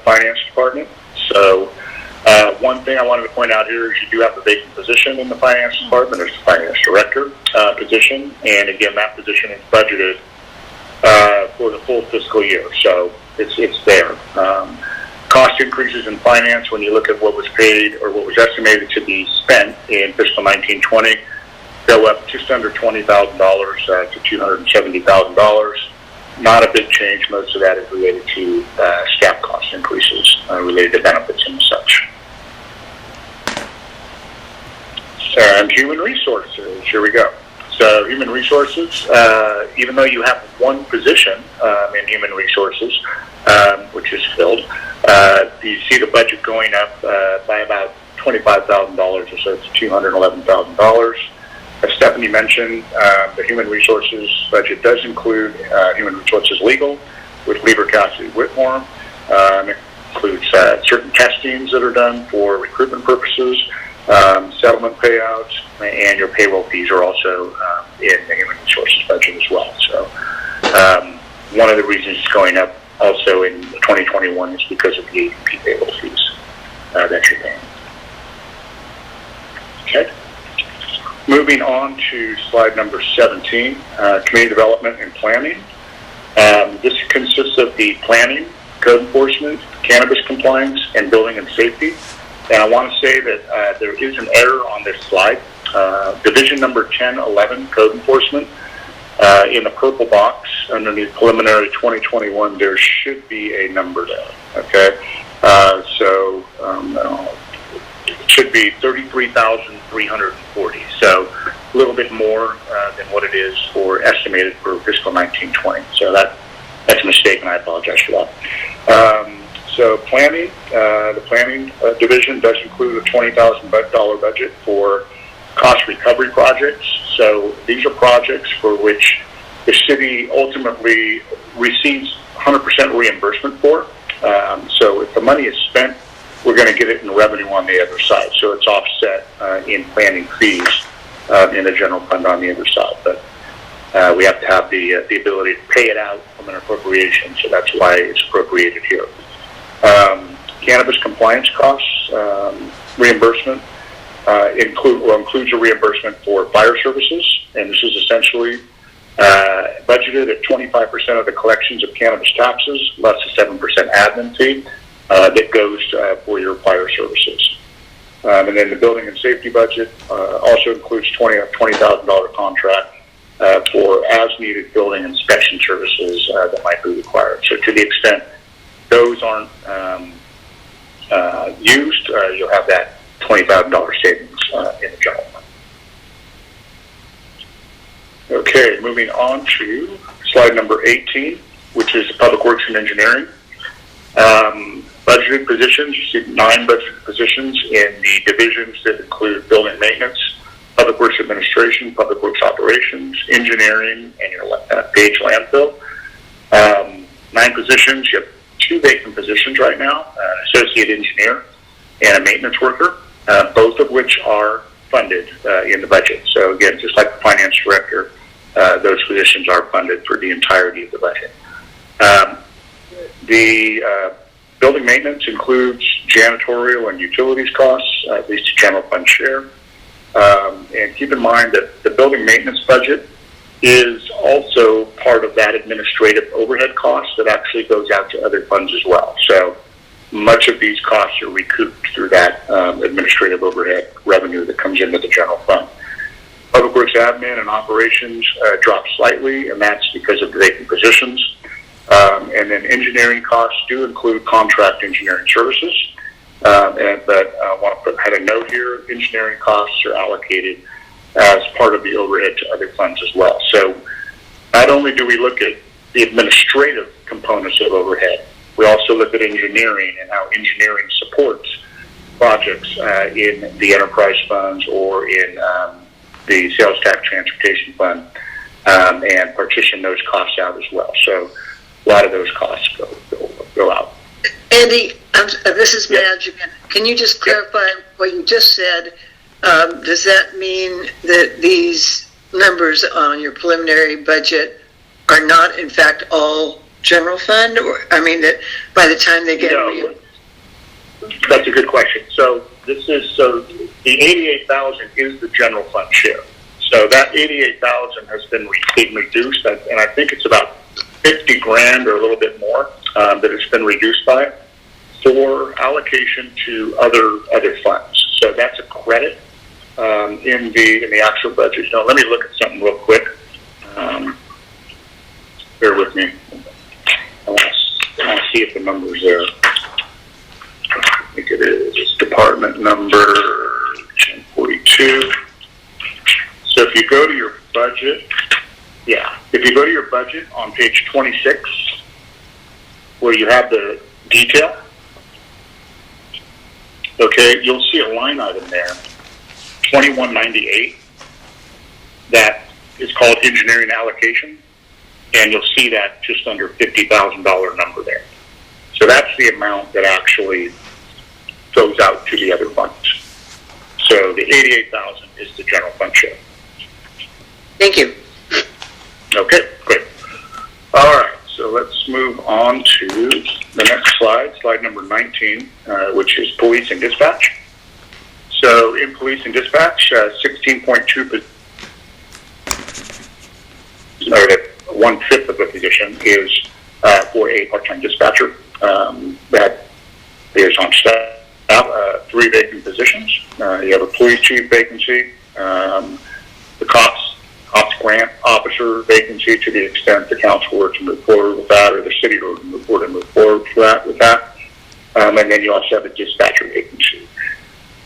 Speaker 13: Finance Department. So one thing I wanted to point out here is you do have a vacant position in the Finance Department. There's the Finance Director position, and again, that position is budgeted for the full fiscal year, so it's there. Cost increases in finance, when you look at what was paid or what was estimated to be spent in fiscal 19-20, go up just under $20,000 to $270,000. not a big change. Most of that is related to staff cost increases related to benefits and such. And human resources, here we go. So human resources, even though you have one position in human resources, which is filled, you see the budget going up by about $25,000 or so to $211,000. As Stephanie mentioned, the human resources budget does include human resources legal with Lieber Cassidy Whitmore. It includes certain testings that are done for recruitment purposes, settlement payouts, and your payroll fees are also in the human resources budget as well. So one of the reasons it's going up also in 2021 is because of the ADP payroll fees that you're paying. Okay. Moving on to slide number 17, community development and planning. This consists of the planning, code enforcement, cannabis compliance, and building and safety. And I want to say that there is an error on this slide. Division number 1011, code enforcement, in the purple box underneath preliminary 2021, there should be a number there, okay? So it should be 33,340. So a little bit more than what it is for estimated for fiscal 19-20. So that's a mistake, and I apologize for that. So planning, the planning division does include a $20,000 budget for cost recovery projects. So these are projects for which the city ultimately receives 100% reimbursement for. So if the money is spent, we're going to get it in revenue on the other side. So it's offset in planning fees in the general fund on the other side. But we have to have the ability to pay it out from an appropriation, so that's why it's appropriated here. Cannabis compliance costs, reimbursement, includes a reimbursement for fire services, and this is essentially budgeted at 25% of the collections of cannabis taxes, less a 7% admin fee that goes for your fire services. And then the building and safety budget also includes $20,000 contract for as-needed building inspection services that might be required. So to the extent those aren't used, you'll have that $20,000 savings in the general fund. Okay, moving on to slide number 18, which is Public Works and Engineering. Budgeted positions, you see 9 budgeted positions in the divisions that include building maintenance, Public Works Administration, Public Works Operations, Engineering, and your Page landfill. 9 positions, you have 2 vacant positions right now, an associate engineer and a maintenance worker, both of which are funded in the budget. So again, just like the finance director, those positions are funded for the entirety of the budget. The building maintenance includes janitorial and utilities costs, at least general fund share. And keep in mind that the building maintenance budget is also part of that administrative overhead cost that actually goes out to other funds as well. So much of these costs are recouped through that administrative overhead revenue that comes into the general fund. Public Works admin and operations drop slightly, and that's because of the vacant positions. And then engineering costs do include contract engineering services. But I want to add a note here, engineering costs are allocated as part of the overhead to other funds as well. So not only do we look at the administrative components of overhead, we also look at engineering and how engineering supports projects in the enterprise funds or in the sales tax transportation fund and partition those costs out as well. So a lot of those costs go out.
Speaker 6: Andy, this is Madge again. Can you just clarify what you just said? Does that mean that these numbers on your preliminary budget are not, in fact, all general fund? Or I mean, that by the time they get...
Speaker 13: No, that's a good question. So the 88,000 is the general fund share. So that 88,000 has been reduced, and I think it's about 50 grand or a little bit more that it's been reduced by for allocation to other funds. So that's a credit in the actual budget. Now, let me look at something real quick. Bear with me. see if the number's there. I think it is department number 1042. So if you go to your budget, if you go to your budget on page 26, where you have the detail, okay, you'll see a line item there, 2198, that is called engineering allocation, and you'll see that just under $50,000 number there. So that's the amount that actually goes out to the other funds. So the $88,000 is the general fund share.
Speaker 6: Thank you.
Speaker 13: Okay, great. All right, so let's move on to the next slide, slide number 19, which is police and dispatch. So in police and dispatch, 16.2%, or 1/5 of the position is for a part-time dispatcher. That is on staff, 3 vacant positions. You have a police chief vacancy, the cops grant officer vacancy to the extent the council were to move forward with that, or the city were to move forward with that. And then you also have a dispatcher vacancy.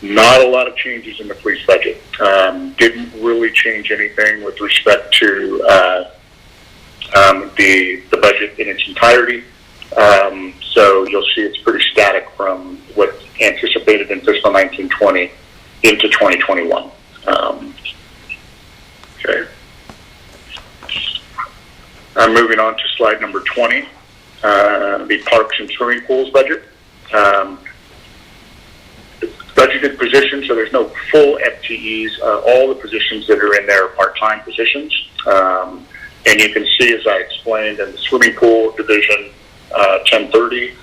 Speaker 13: Not a lot of changes in the police budget. Didn't really change anything with respect to the budget in its entirety. So you'll see it's pretty static from what's anticipated in fiscal 1920 into 2021. Okay. Moving on to slide number 20, the parks and swimming pools budget. Budgeted positions, so there's no full FTEs. All the positions that are in there are part-time positions. And you can see, as I explained, in the swimming pool division, 1030,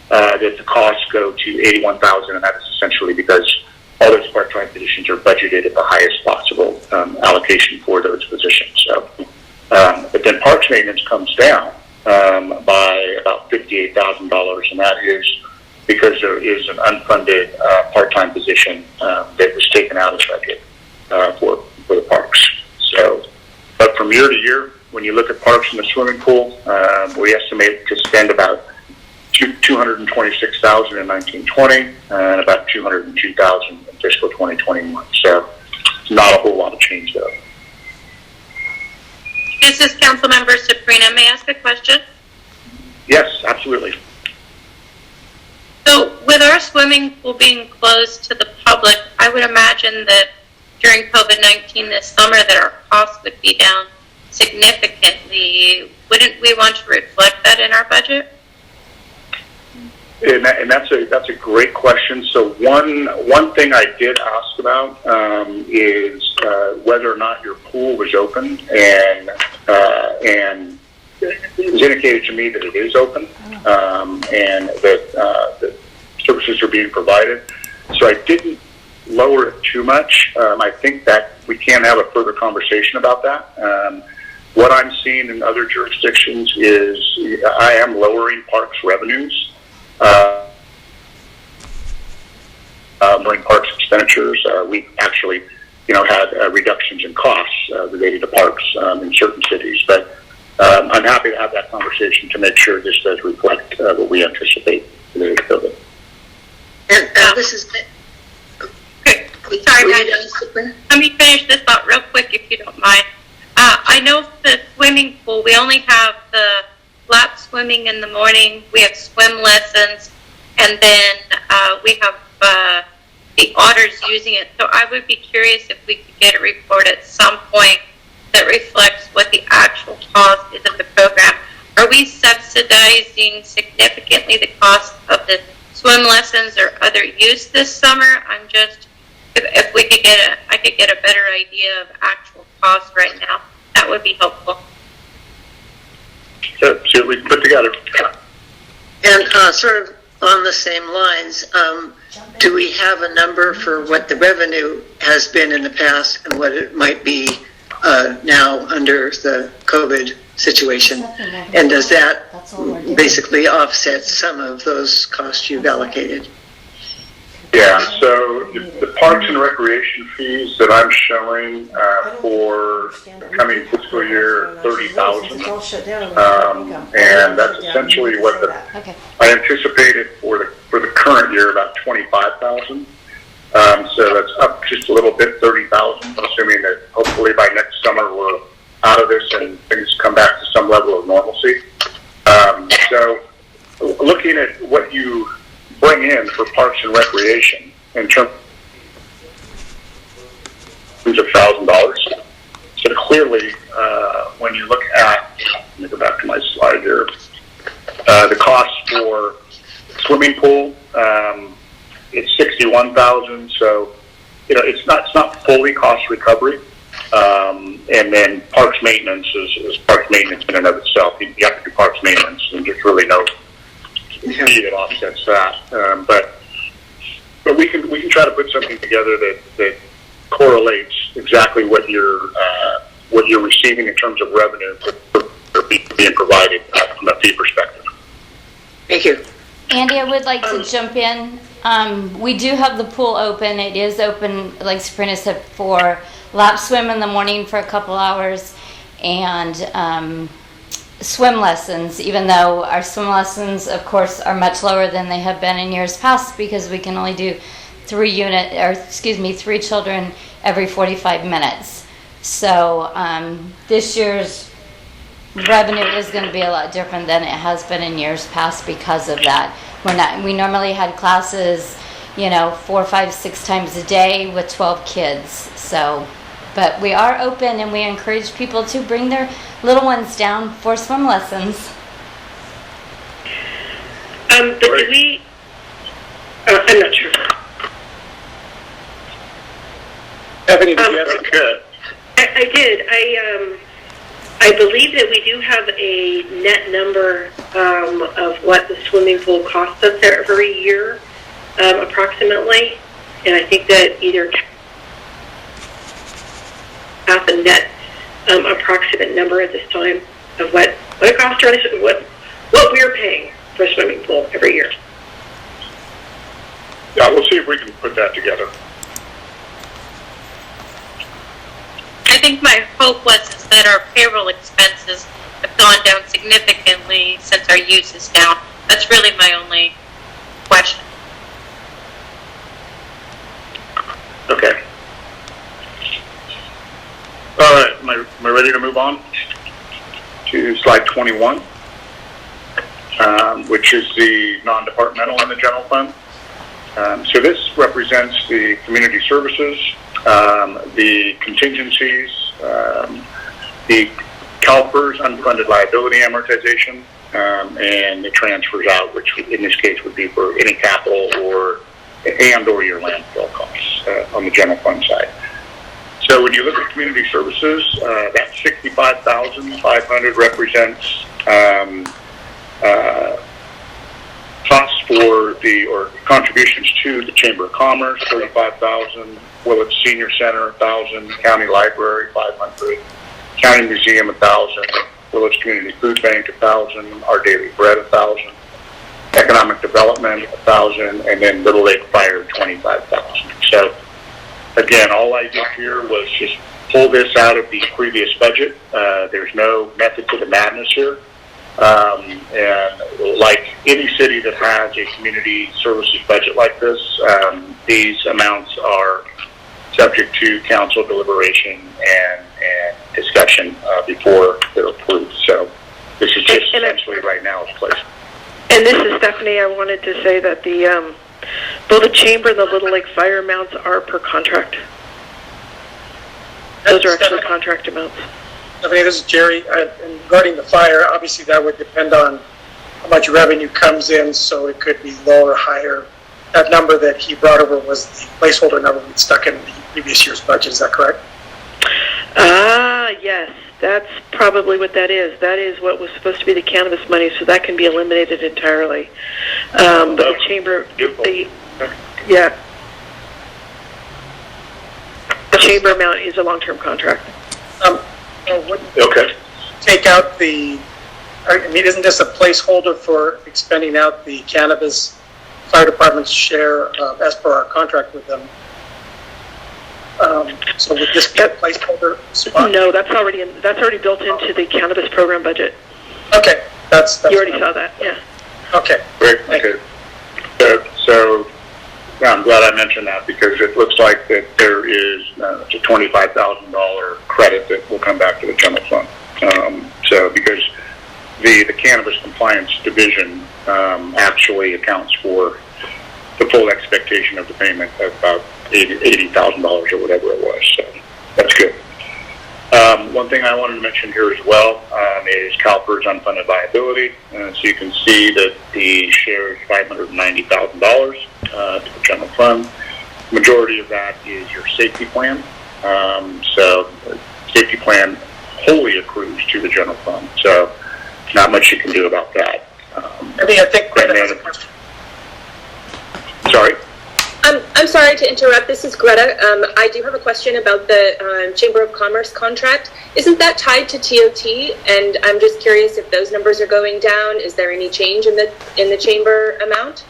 Speaker 13: that the costs go to $81,000, and that's essentially because all those part-time positions are budgeted at the highest possible allocation for those positions. So, but then parks maintenance comes down by about $58,000, and that is because there is an unfunded part-time position that was taken out of the budget for the parks. So, but from year to year, when you look at parks and the swimming pool, we estimate to spend about $226,000 in 1920 and about $202,000 in fiscal 2021. So, not a whole lot of change there.
Speaker 12: This is Councilmember Sabrina. May I ask a question?
Speaker 13: Yes, absolutely.
Speaker 12: So with our swimming pool being closed to the public, I would imagine that during COVID-19 this summer that our costs would be down significantly. Wouldn't we want to reflect that in our budget?
Speaker 13: And that's a great question. So one thing I did ask about is whether or not your pool was open, and it was indicated to me that it is open, and that the services are being provided. So I didn't lower it too much. I think that we can have a further conversation about that. What I'm seeing in other jurisdictions is I am lowering parks revenues. During parks expenditures, we actually, had reductions in costs related to parks in certain cities. But I'm happy to have that conversation to make sure this does reflect what we anticipate related to COVID.
Speaker 6: And this is.
Speaker 12: Sorry, guys. Let me finish this thought real quick, if you don't mind. I know the swimming pool, we only have the lap swimming in the morning, we have swim lessons, and then we have the otters using it. So I would be curious if we could get a report at some point that reflects what the actual cost is of the program. Are we subsidizing significantly the cost of the swim lessons or other use this summer? I'm just, if we could I could get a better idea of actual cost right now, that would be helpful.
Speaker 13: See what we can put together.
Speaker 6: And sort of on the same lines, do we have a number for what the revenue has been in the past and what it might be now under the COVID situation? And does that basically offset some of those costs you've allocated?
Speaker 13: Yeah, so the parks and recreation fees that I'm showing for the coming fiscal year, 30,000, and that's essentially what I anticipated for the current year, about 25,000. So that's up just a little bit, 30,000. I'm assuming that hopefully by next summer we're out of this and things come back to some level of normalcy. So looking at what you bring in for parks and recreation in terms of $1,000. So clearly, when you look at, let me go back to my slide here, the cost for swimming pool, it's $61,000. So, it's not fully cost recovery. And then parks maintenance is parks maintenance in and of itself. You have to do parks maintenance, and there's really no fee that offsets that. But we can try to put something together that correlates exactly what you're receiving in terms of revenue being provided from a fee perspective.
Speaker 6: Thank you.
Speaker 2: Andy, I would like to jump in. We do have the pool open. It is open, like Sabrina said, for lap swim in the morning for a couple hours and swim lessons, even though our swim lessons, of course, are much lower than they have been in years past because we can only do 3 children every 45 minutes. So this year's revenue is going to be a lot different than it has been in years past because of that. We normally had classes, 4, 5, 6 times a day with 12 kids. So, but we are open and we encourage people to bring their little ones down for swim lessons.
Speaker 4: But do we? I'm not sure.
Speaker 1: Stephanie, did you have some?
Speaker 4: Good. I did. I believe that we do have a net number of what the swimming pool costs us every year, approximately, and I think that either have a net approximate number at this time of what it costs us, what we're paying for a swimming pool every year.
Speaker 13: Yeah, we'll see if we can put that together.
Speaker 12: I think my hope was that our payroll expenses have gone down significantly since our use is down. That's really my only question.
Speaker 13: Okay. All right, am I ready to move on to slide 21, which is the non-departmental in the general fund. So this represents the community services, the contingencies, the CalPERS unfunded liability amortization, and the transfers out, which in this case would be for any capital or your landfill costs on the general fund side. So when you look at community services, that $65,500 represents costs for or contributions to the Chamber of Commerce, $35,000, Willits Senior Center, $1,000, County Library, $500, County Museum, $1,000, Willits Community Food Bank, $1,000, Our Daily Bread, $1,000, Economic Development, $1,000, and then Little Lake Fire, $25,000. So again, all I did here was just pull this out of the previous budget. There's no method to the madness here. And like any city that has a community services budget like this, these amounts are subject to council deliberation and discussion before they're approved. So this is just essentially right now it's placed.
Speaker 4: And this is Stephanie. I wanted to say that both the Chamber and the Little Lake Fire amounts are per contract. Those are actually contract amounts.
Speaker 1: Stephanie, this is Jerry. And regarding the fire, obviously that would depend on how much revenue comes in, so it could be lower or higher. That number that he brought over was the placeholder number we stuck in the previous year's budget. Is that correct?
Speaker 4: Yes. That's probably what that is. That is what was supposed to be the cannabis money, so that can be eliminated entirely. But the Chamber, the Chamber amount is a long-term contract.
Speaker 1: Okay. Take out isn't this a placeholder for expending out the cannabis fire department's share as per our contract with them. So would this be a placeholder spot?
Speaker 4: No, that's already built into the cannabis program budget.
Speaker 1: Okay, that's
Speaker 4: You already saw that, yeah.
Speaker 1: Okay.
Speaker 13: Great, okay. So I'm glad I mentioned that because it looks like that there is a $25,000 credit that will come back to the general fund. So because the cannabis compliance division actually accounts for the full expectation of the payment of about $80,000 or whatever it was. So that's good. One thing I wanted to mention here as well is CalPERS unfunded liability. So you can see that the share is $590,000 to the general fund. Majority of that is your safety plan. So the safety plan wholly accrues to the general fund. So not much you can do about that.
Speaker 1: I think Greta has a question.
Speaker 13: Sorry?
Speaker 8: I'm sorry to interrupt. This is Greta. I do have a question about the Chamber of Commerce contract. Isn't that tied to TOT? And I'm just curious if those numbers are going down. Is there any change in the chamber amount?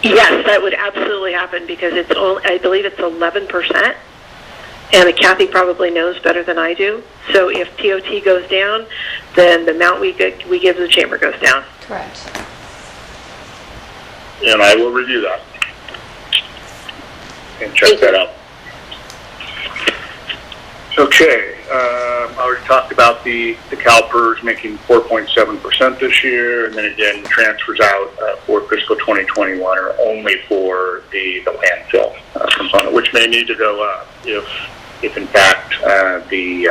Speaker 4: Yes, that would absolutely happen because it's only, I believe it's 11%, and Kathy probably knows better than I do. So if TOT goes down, then the amount we give the chamber goes down.
Speaker 2: Correct.
Speaker 13: And I will review that and check that out. Okay, I already talked about the CalPERS making 4.7% this year, and then again, transfers out for fiscal 2021 are only for the landfill component, which may need to go up if in fact the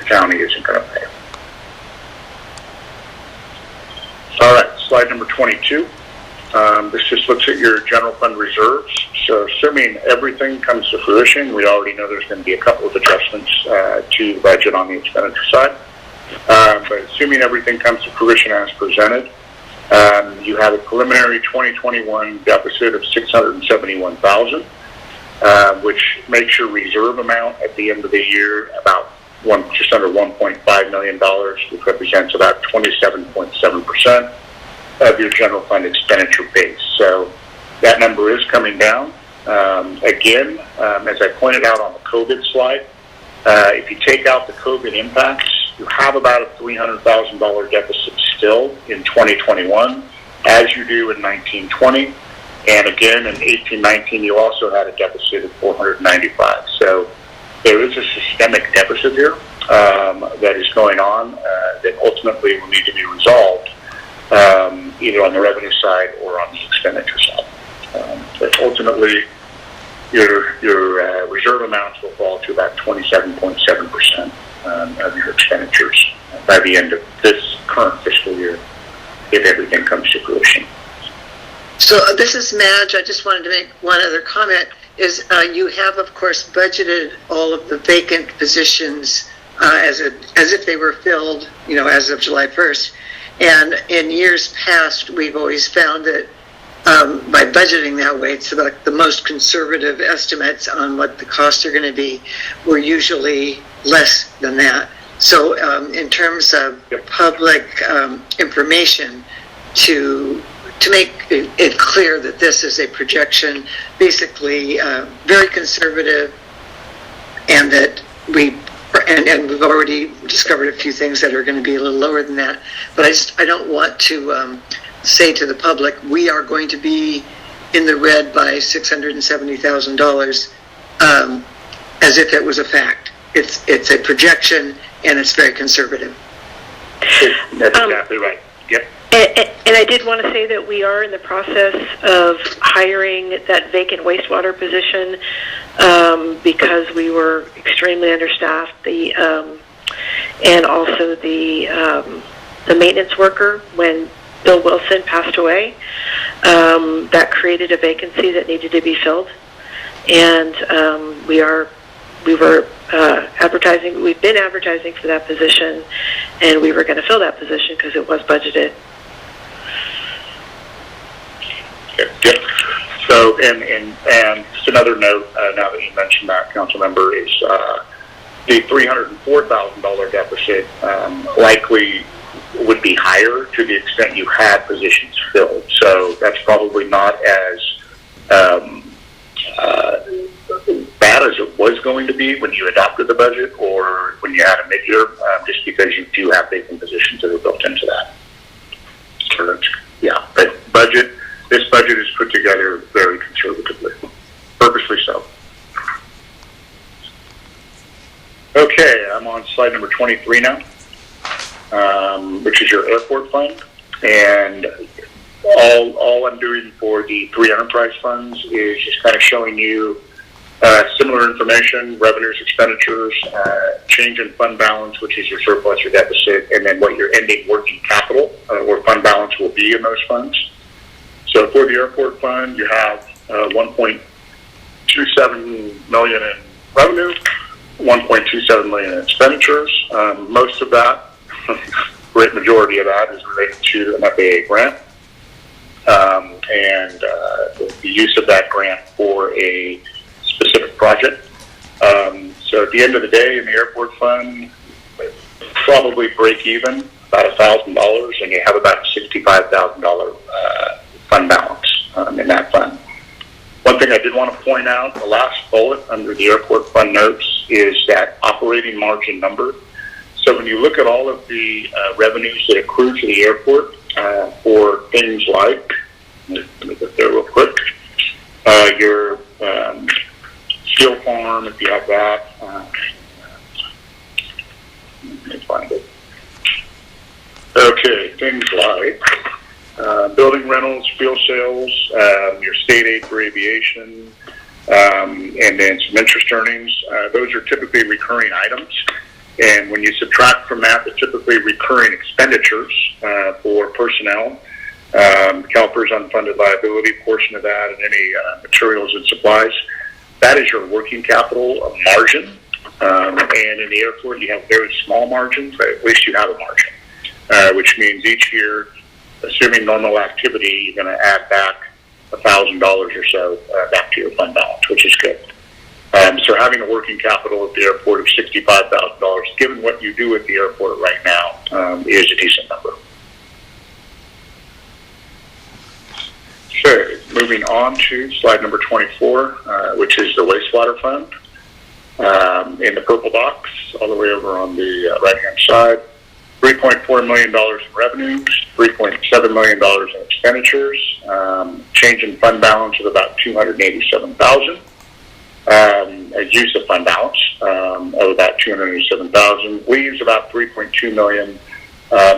Speaker 13: county isn't going to pay. All right, slide number 22. This just looks at your general fund reserves. So assuming everything comes to fruition, we already know there's going to be a couple of adjustments to the budget on the expenditure side. But assuming everything comes to fruition as presented, you have a preliminary 2021 deficit of $671,000, which makes your reserve amount at the end of the year about just under $1.5 million, which represents about 27.7%. Of your general fund expenditure base. So that number is coming down. Again, as I pointed out on the COVID slide, if you take out the COVID impacts, you have about a $300,000 deficit still in 2021, as you do in 1920. And again, in 1819, you also had a deficit of $495. So there is a systemic deficit here that is going on that ultimately will need to be resolved. Either on the revenue side or on the expenditure side. But ultimately, your reserve amounts will fall to about 27.7% of your expenditures by the end of this current fiscal year, if everything comes to fruition.
Speaker 6: So this is Madge. I just wanted to make one other comment. Is you have, of course, budgeted all of the vacant positions as if they were filled, as of July 1st. And in years past, we've always found that by budgeting that way, it's about the most conservative estimates on what the costs are going to be were usually less than that. So in terms of public information, to make it clear that this is a projection, basically very conservative, and that and we've already discovered a few things that are going to be a little lower than that. But I don't want to say to the public, we are going to be in the red by $670,000 as if it was a fact. It's a projection, and it's very conservative.
Speaker 13: That's exactly right. Yep.
Speaker 4: And I did want to say that we are in the process of hiring that vacant wastewater position because we were extremely understaffed. And also the maintenance worker, when Bill Wilson passed away, that created a vacancy that needed to be filled. And we were advertising. We've been advertising for that position, and we were going to fill that position because it was budgeted.
Speaker 13: Yep. So, and just another note, now that you mentioned that, council member, is the $304,000 deficit likely would be higher to the extent you had positions filled. So that's probably not as bad as it was going to be when you adopted the budget or when you had a mid-year, just because you do have vacant positions that are built into that. So, yeah, but this budget is put together very conservatively, purposely so. Okay, I'm on slide number 23 now, which is your airport fund. And all I'm doing for the 3 enterprise funds is just kind of showing you similar information, revenues, expenditures, change in fund balance, which is your surplus or deficit, and then what your ending working capital or fund balance will be in those funds. So for the airport fund, you have $1.27 million in revenue, $1.27 million in expenditures. Most of that, great majority of that, is related to an FAA grant and the use of that grant for a specific project. So at the end of the day, in the airport fund, probably break even about $1,000, and you have about $65,000 fund balance in that fund. One thing I did want to point out, the last bullet under the airport fund notes is that operating margin number. So when you look at all of the revenues that accrue to the airport for things like, let me get there real quick, your steel farm, if you have that, let me find it. Okay, things like building rentals, fuel sales, your state aid for aviation, and then some interest earnings. Those are typically recurring items. And when you subtract from that the typically recurring expenditures for personnel, CalPERS unfunded liability portion of that, and any materials and supplies, that is your working capital margin. And in the airport, you have very small margins, but at least you have a margin, which means each year, assuming normal activity, you're going to add back $1,000 or so back to your fund balance, which is good. So having a working capital at the airport of $65,000, given what you do at the airport right now, is a decent number. Okay, moving on to slide number 24, which is the wastewater fund. In the purple box, all the way over on the right-hand side, $3.4 million in revenues, $3.7 million in expenditures, change in fund balance of about $287,000. A use of fund balance of about $287,000 leaves about $3.2 million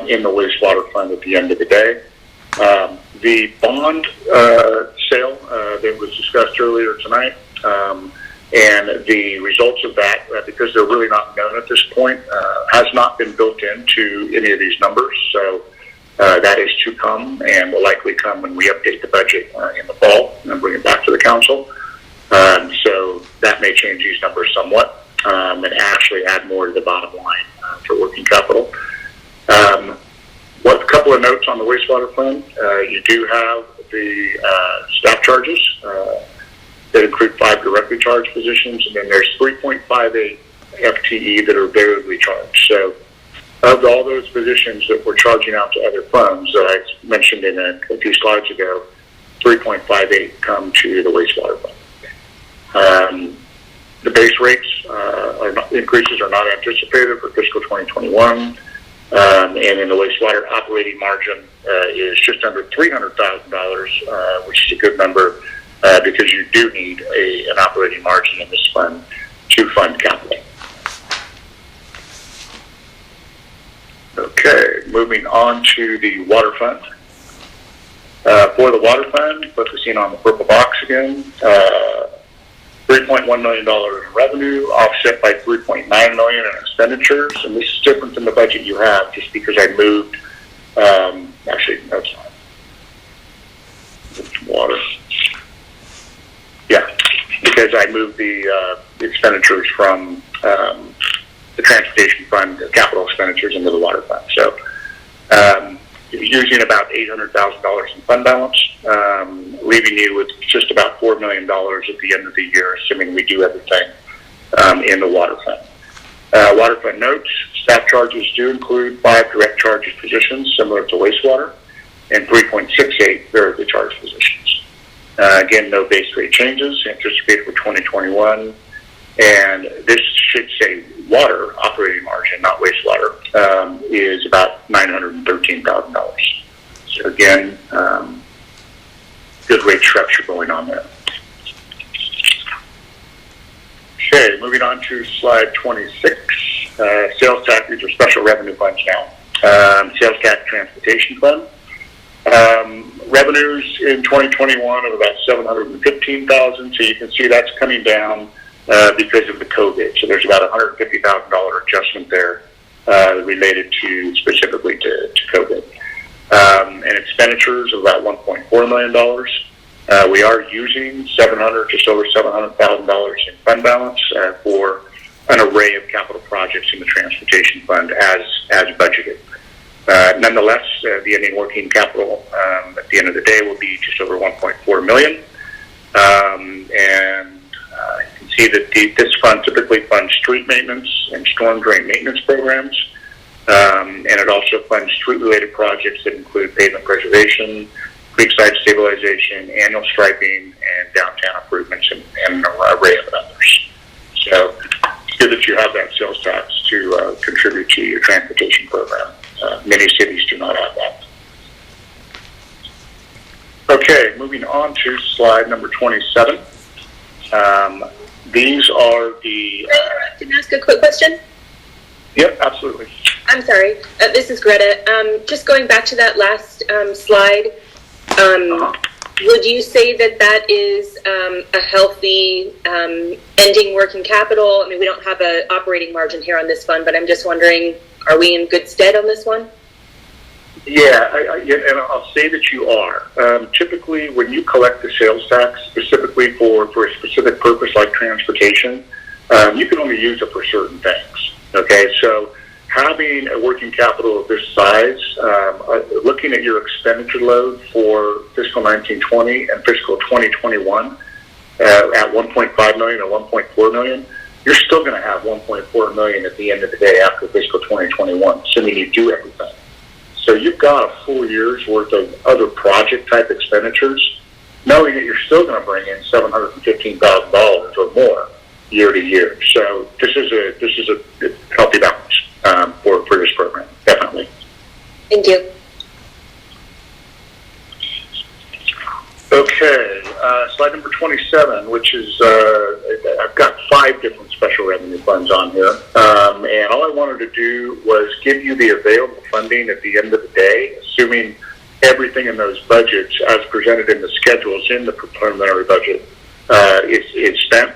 Speaker 13: in the wastewater fund at the end of the day. The bond sale that was discussed earlier tonight, and the results of that, because they're really not known at this point, has not been built into any of these numbers. So that is to come, and will likely come when we update the budget in the fall and bring it back to the council. So that may change these numbers somewhat and actually add more to the bottom line for working capital. What couple of notes on the wastewater fund? You do have the staff charges that include 5 directly charged positions, and then there's 3.58 FTE that are variably charged. So of all those positions that we're charging out to other funds that I mentioned in a few slides ago, 3.58 come to the wastewater fund. The base rates increases are not anticipated for fiscal 2021. And in the wastewater operating margin is just under $300,000, which is a good number because you do need an operating margin in this fund to fund capital. Okay, moving on to the water fund. For the water fund, focusing on the purple box again, $3.1 million in revenue, offset by $3.9 million in expenditures, and this is different than the budget you have, just because I moved. Actually, that's fine. Water. Yeah, because I moved the expenditures from the transportation fund, the capital expenditures, into the water fund. So using about $800,000 in fund balance, leaving you with just about $4 million at the end of the year, assuming we do everything in the water fund. Waterfront notes, staff charges do include 5 direct charges positions similar to wastewater and 3.68 variably charged positions. Again, no base rate changes anticipated for 2021. And this should say water operating margin, not wastewater, is about $913,000. So again, good rate structure going on there. Okay, moving on to slide 26. Sales tax, these are special revenue funds now. Sales tax transportation fund. Revenues in 2021 of about $715,000. So you can see that's coming down because of the COVID. So there's about $150,000 adjustment there related to specifically to COVID. And expenditures of about $1.4 million. We are using just over $700,000 in fund balance for an array of capital projects in the transportation fund as budgeted. Nonetheless, the ending working capital at the end of the day will be just over $1.4 million. And you can see that this fund typically funds street maintenance and storm drain maintenance programs. And it also funds street-related projects that include pavement preservation, creekside stabilization, annual striping, and downtown improvements, and an array of others. So it's good that you have that sales tax to contribute to your transportation program. Many cities do not have that. Okay, moving on to slide number 27. These are the...
Speaker 8: Can I ask a quick question?
Speaker 13: Yep, absolutely.
Speaker 8: I'm sorry. This is Greta. Just going back to that last slide, would you say that is a healthy ending working capital? I mean, we don't have an operating margin here on this fund, but I'm just wondering, are we in good stead on this one?
Speaker 13: Yeah, and I'll say that you are. Typically, when you collect the sales tax, specifically for a specific purpose like transportation, you can only use it for certain things. Okay, so having a working capital of this size, looking at your expenditure load for fiscal 1920 and fiscal 2021 at $1.5 million or $1.4 million, you're still going to have $1.4 million at the end of the day after fiscal 2021, assuming you do everything. So you've got a full year's worth of other project type expenditures, knowing that you're still going to bring in $715,000 or more year to year. So this is a healthy balance for this program, definitely.
Speaker 8: Thank you.
Speaker 13: Okay, slide number 27, which is, I've got 5 different special revenue funds on here. And all I wanted to do was give you the available funding at the end of the day, assuming everything in those budgets as presented in the schedules in the preliminary budget is spent.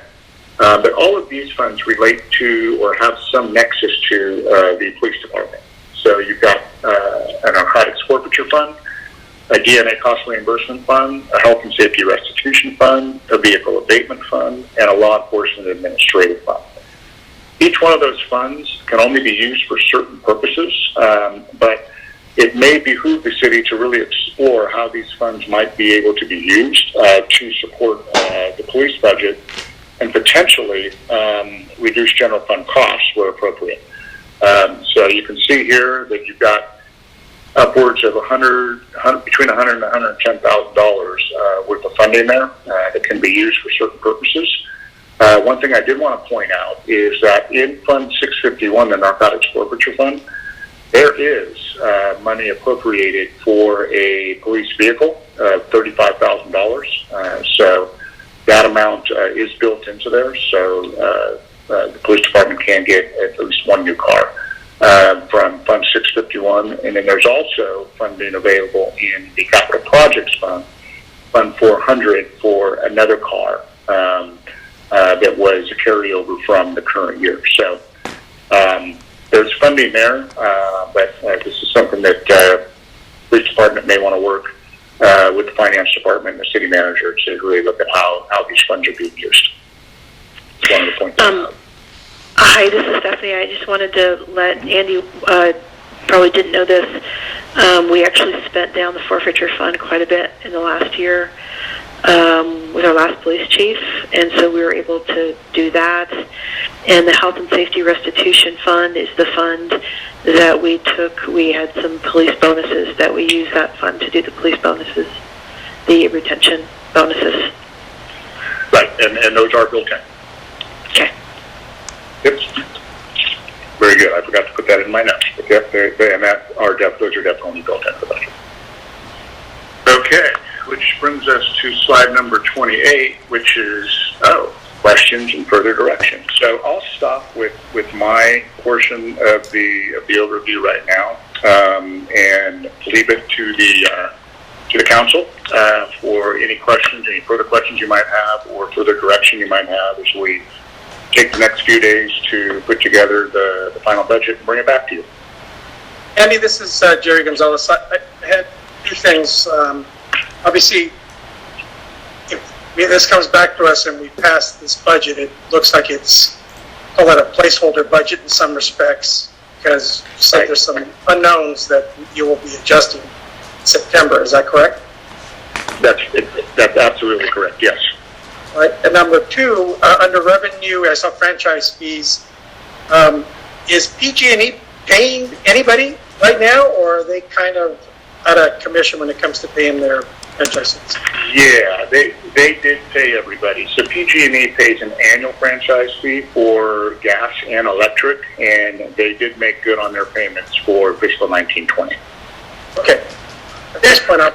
Speaker 13: But all of these funds relate to or have some nexus to the police department. So you've got an narcotics forfeiture fund, a DNA cost reimbursement fund, a health and safety restitution fund, a vehicle abatement fund, and a law enforcement administrative fund. Each one of those funds can only be used for certain purposes, but it may behoove the city to really explore how these funds might be able to be used to support the police budget and potentially reduce general fund costs where appropriate. So you can see here that you've got upwards of between $100,000 and $110,000 worth of funding there that can be used for certain purposes. One thing I did want to point out is that in Fund 651, the Narcotics Forfeiture Fund, there is money appropriated for a police vehicle of $35,000. So that amount is built into there. So the police department can get at least one new car from Fund 651. And then there's also funding available in the Capital Projects Fund, Fund 400, for another car that was a carryover from the current year. So there's funding there, but this is something that the police department may want to work with the finance department and the city manager to really look at how these funds are being used. That's one of the points.
Speaker 4: Hi, this is Stephanie. I just wanted to let Andy, probably didn't know this, we actually spent down the forfeiture fund quite a bit in the last year. with our last police chief, and so we were able to do that. And the Health and Safety Restitution Fund is the fund that we took. We had some police bonuses that we used that fund to do the police bonuses, the retention bonuses.
Speaker 13: Right, and those are built in.
Speaker 4: Okay.
Speaker 13: Yep. Very good. I forgot to put that in my notes. But yep, those are definitely built into the budget. Okay, which brings us to slide number 28, which is, questions and further direction. So I'll stop with my portion of the overview right now, and leave it to the council for any questions, any further questions you might have, or further direction you might have as we take the next few days to put together the final budget and bring it back to you.
Speaker 1: Andy, this is Jerry Gonzalez. I had two things. Obviously, if this comes back to us and we pass this budget, it looks like it's call it a placeholder budget in some respects, because you said there's some unknowns that you will be adjusting in September. Is that correct?
Speaker 13: That's absolutely correct, yes.
Speaker 1: All right. And number two, under revenue, I saw franchise fees. Is PG&E paying anybody right now, or are they kind of out of commission when it comes to paying their franchise fees?
Speaker 13: Yeah, they did pay everybody. So PG&E pays an annual franchise fee for gas and electric, and they did make good on their payments for fiscal 1920.
Speaker 1: Okay. At this point, go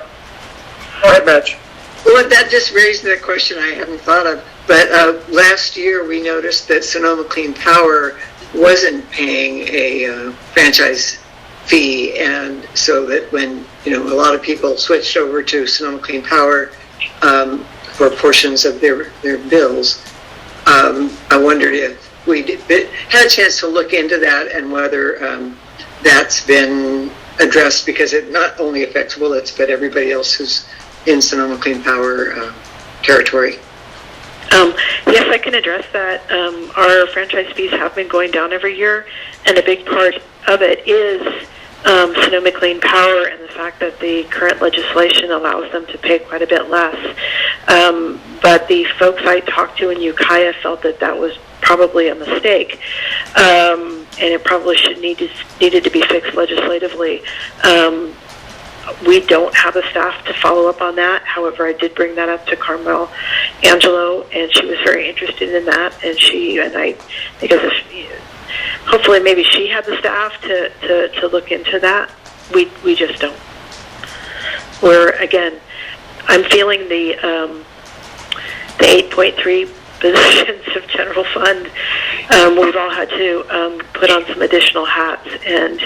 Speaker 1: ahead, Madge.
Speaker 6: Well, that just raised that question I hadn't thought of. But last year we noticed that Sonoma Clean Power wasn't paying a franchise fee, and so that when a lot of people switched over to Sonoma Clean Power for portions of their bills, I wondered if we had a chance to look into that and whether that's been addressed, because it not only affects Willits but everybody else who's in Sonoma Clean Power territory.
Speaker 4: Yes, I can address that. Our franchise fees have been going down every year, and a big part of it is Sonoma Clean Power and the fact that the current legislation allows them to pay quite a bit less. But the folks I talked to in Ukiah felt that was probably a mistake, and it probably needed to be fixed legislatively. We don't have the staff to follow up on that. However, I did bring that up to Carmel Angelo, and she was very interested in that. And because hopefully maybe she had the staff to look into that. We just don't. I'm feeling the 8.3 positions of general fund. We've all had to put on some additional hats, and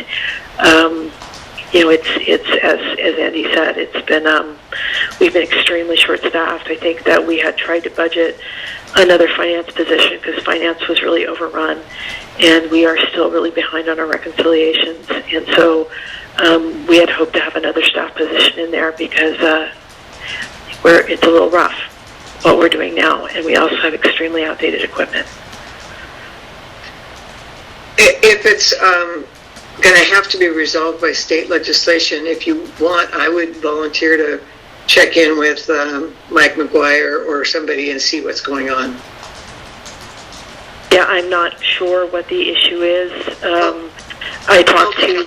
Speaker 4: it's as Andy said, it's been we've been extremely short-staffed. I think that we had tried to budget another finance position because finance was really overrun, and we are still really behind on our reconciliations. And so we had hoped to have another staff position in there because it's a little rough what we're doing now, and we also have extremely outdated equipment.
Speaker 6: If it's going to have to be resolved by state legislation, if you want, I would volunteer to check in with Mike McGuire or somebody and see what's going on.
Speaker 4: Yeah, I'm not sure what the issue is. I talked to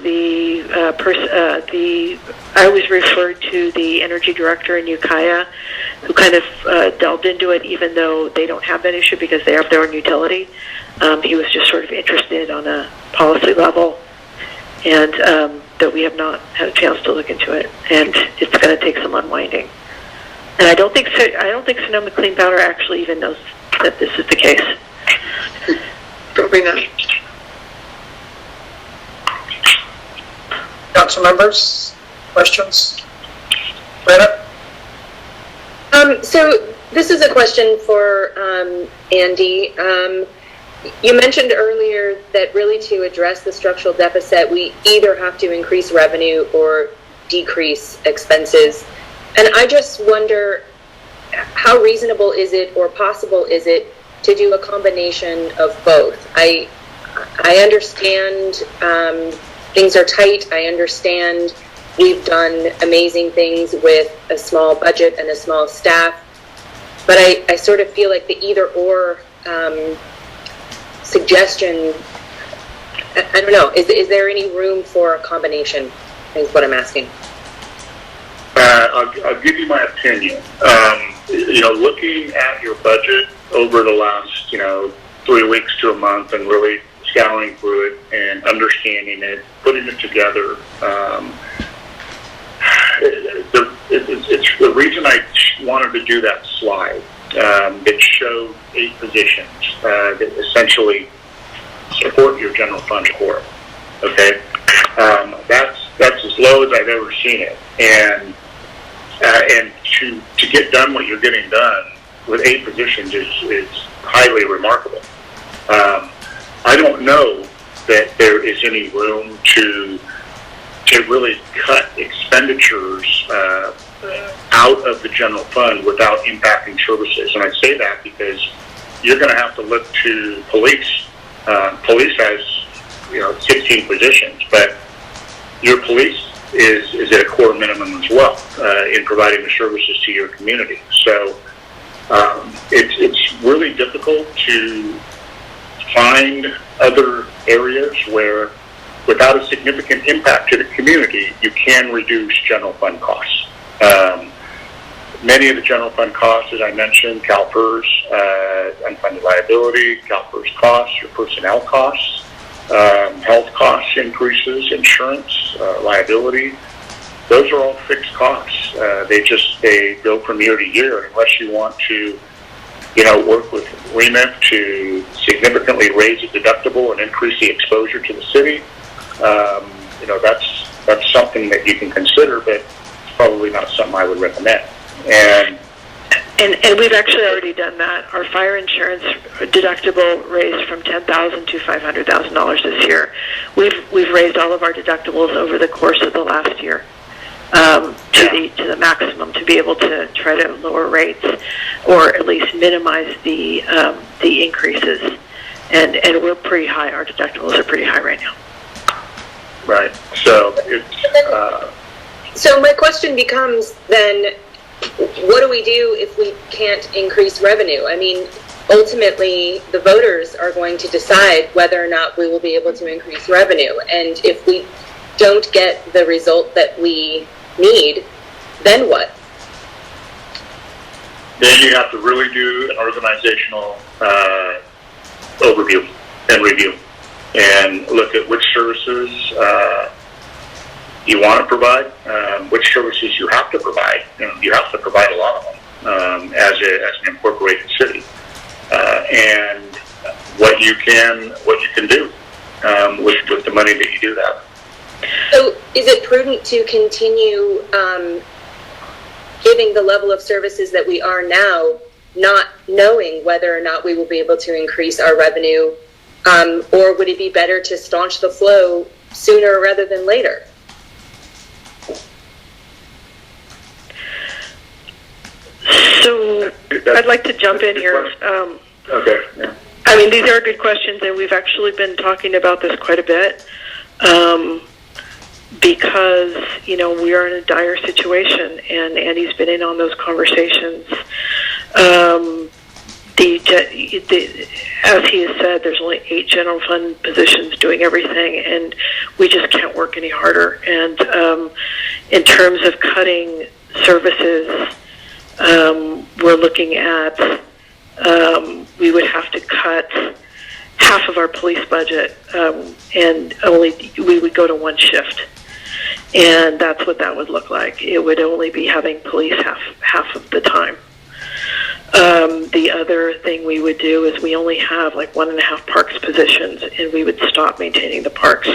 Speaker 4: I was referred to the energy director in Ukiah, who kind of delved into it, even though they don't have that issue because they have their own utility. He was just sort of interested on a policy level, and that we have not had a chance to look into it, and it's going to take some unwinding. And I don't think Sonoma Clean Power actually even knows that this is the case.
Speaker 6: Probably not.
Speaker 1: Council members, questions? Rita?
Speaker 8: So this is a question for Andy. You mentioned earlier that really to address the structural deficit, we either have to increase revenue or decrease expenses. And I just wonder, how reasonable is it or possible is it to do a combination of both? I understand things are tight. I understand we've done amazing things with a small budget and a small staff. But I sort of feel like the either or suggestion, I don't know, is there any room for a combination, is what I'm asking.
Speaker 13: I'll give you my opinion. Looking at your budget over the last, 3 weeks to a month and really scouring through it and understanding it, putting it together, it's the reason I wanted to do that slide that showed 8 positions that essentially support your general fund core. Okay, that's as low as I've ever seen it, and to get done what you're getting done with 8 positions is highly remarkable. I don't know that there is any room to really cut expenditures out of the general fund without impacting services. And I say that because you're going to have to look to police. Police has 16 positions, but your police is at a core minimum as well in providing the services to your community. So it's really difficult to find other areas where, without a significant impact to the community, you can reduce general fund costs. Many of the general fund costs, as I mentioned, CalPERS, unfunded liability, CalPERS costs, your personnel costs, health costs increases, insurance, liability, those are all fixed costs. They go from year to year unless you want to, work with REMIP to significantly raise the deductible and increase the exposure to the city. That's something that you can consider, but it's probably not something I would recommend. And
Speaker 4: we've actually already done that. Our fire insurance deductible raised from $10,000 to $500,000 this year. We've raised all of our deductibles over the course of the last year to the maximum to be able to try to lower rates or at least minimize the increases. And we're pretty high. Our deductibles are pretty high right now.
Speaker 13: Right. So it's.
Speaker 8: So my question becomes then, what do we do if we can't increase revenue? I mean, ultimately, the voters are going to decide whether or not we will be able to increase revenue. And if we don't get the result that we need, then what?
Speaker 13: Then you have to really do an organizational overview and review and look at which services you want to provide, which services you have to provide. You have to provide a lot of them as an incorporated city, and what you can do with the money that you do have.
Speaker 8: So, is it prudent to continue giving the level of services that we are now, not knowing whether or not we will be able to increase our revenue, or would it be better to staunch the flow sooner rather than later?
Speaker 4: So I'd like to jump in here.
Speaker 13: Okay. Yeah.
Speaker 4: I mean, these are good questions, and we've actually been talking about this quite a bit because, we are in a dire situation, and Andy's been in on those conversations. As he has said, there's only 8 general fund positions doing everything, and we just can't work any harder. And in terms of cutting services, we're looking at we would have to cut half of our police budget, and we would go to 1 shift, and that's what that would look like. It would only be having police half of the time. The other thing we would do is we only have 1.5 parks positions, and we would stop maintaining the parks.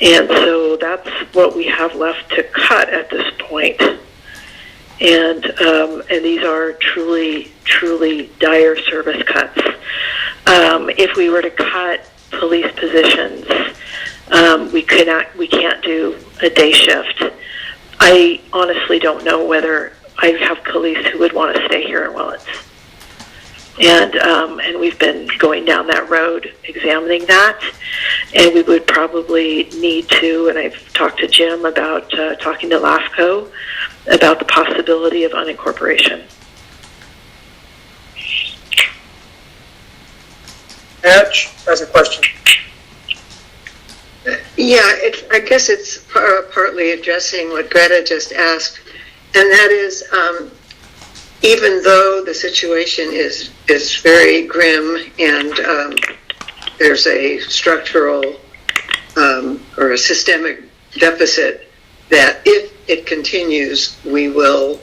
Speaker 4: And so that's what we have left to cut at this point. And these are truly dire service cuts. If we were to cut police positions, we can't do a day shift. I honestly don't know whether I have police who would want to stay here in Willits. And we've been going down that road, examining that, and we would probably need to, and I've talked to Jim about talking to LAFCO about the possibility of unincorporation.
Speaker 1: Hatch has a question.
Speaker 6: Yeah, I guess it's partly addressing what Greta just asked, and that is, even though the situation is very grim and there's a structural or a systemic deficit, that if it continues, we will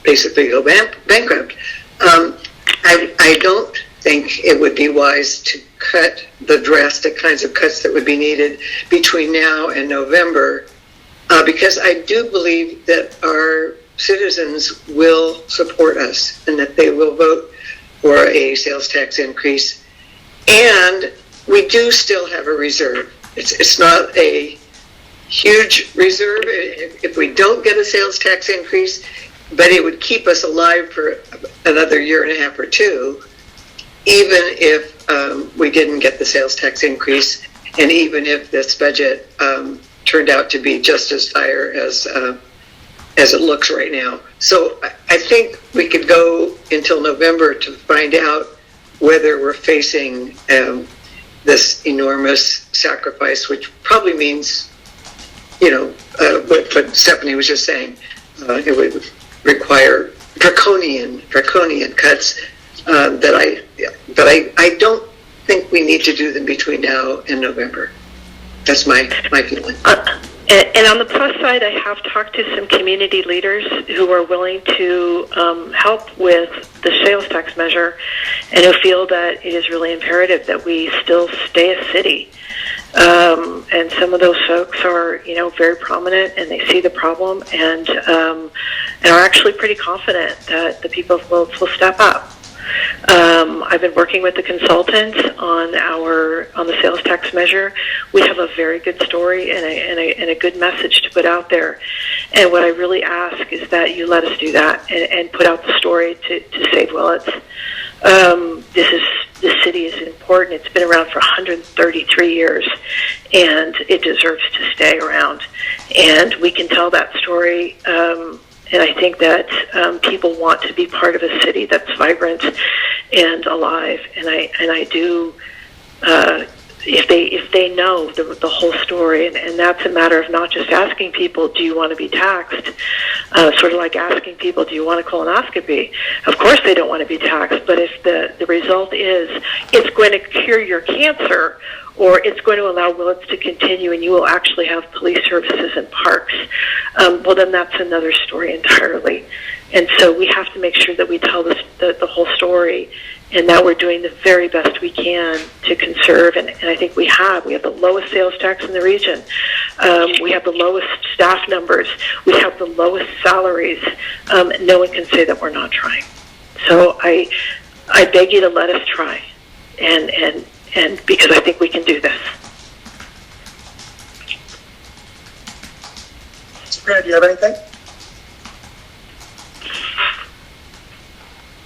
Speaker 6: basically go bankrupt. I don't think it would be wise to cut the drastic kinds of cuts that would be needed between now and November, because I do believe that our citizens will support us and that they will vote for a sales tax increase. And we do still have a reserve. It's not a huge reserve if we don't get a sales tax increase, but it would keep us alive for another year and a half or two, even if we didn't get the sales tax increase, and even if this budget turned out to be just as dire as it looks right now. So I think we could go until November to find out whether we're facing this enormous sacrifice, which probably means, what Stephanie was just saying, it would require draconian cuts that I don't think we need to do them between now and November. That's my feeling.
Speaker 4: And on the plus side, I have talked to some community leaders who are willing to help with the sales tax measure and who feel that it is really imperative that we still stay a city. And some of those folks are, very prominent, and they see the problem and are actually pretty confident that the people will step up. I've been working with the consultants on the sales tax measure. We have a very good story and a good message to put out there. And what I really ask is that you let us do that and put out the story to save Willits. This city is important. It's been around for 133 years, and it deserves to stay around. And we can tell that story. And I think that people want to be part of a city that's vibrant and alive. And I do, if they know the whole story, and that's a matter of not just asking people, do you want to be taxed? Sort of like asking people, do you want a colonoscopy? Of course they don't want to be taxed, but if the result is it's going to cure your cancer, or it's going to allow Willits to continue and you will actually have police services and parks, well, then that's another story entirely. And so we have to make sure that we tell the whole story, and that we're doing the very best we can to conserve. And I think we have. We have the lowest sales tax in the region. We have the lowest staff numbers. We have the lowest salaries. No one can say that we're not trying. So I beg you to let us try, and because I think we can do this.
Speaker 1: Sabrina, do you have anything?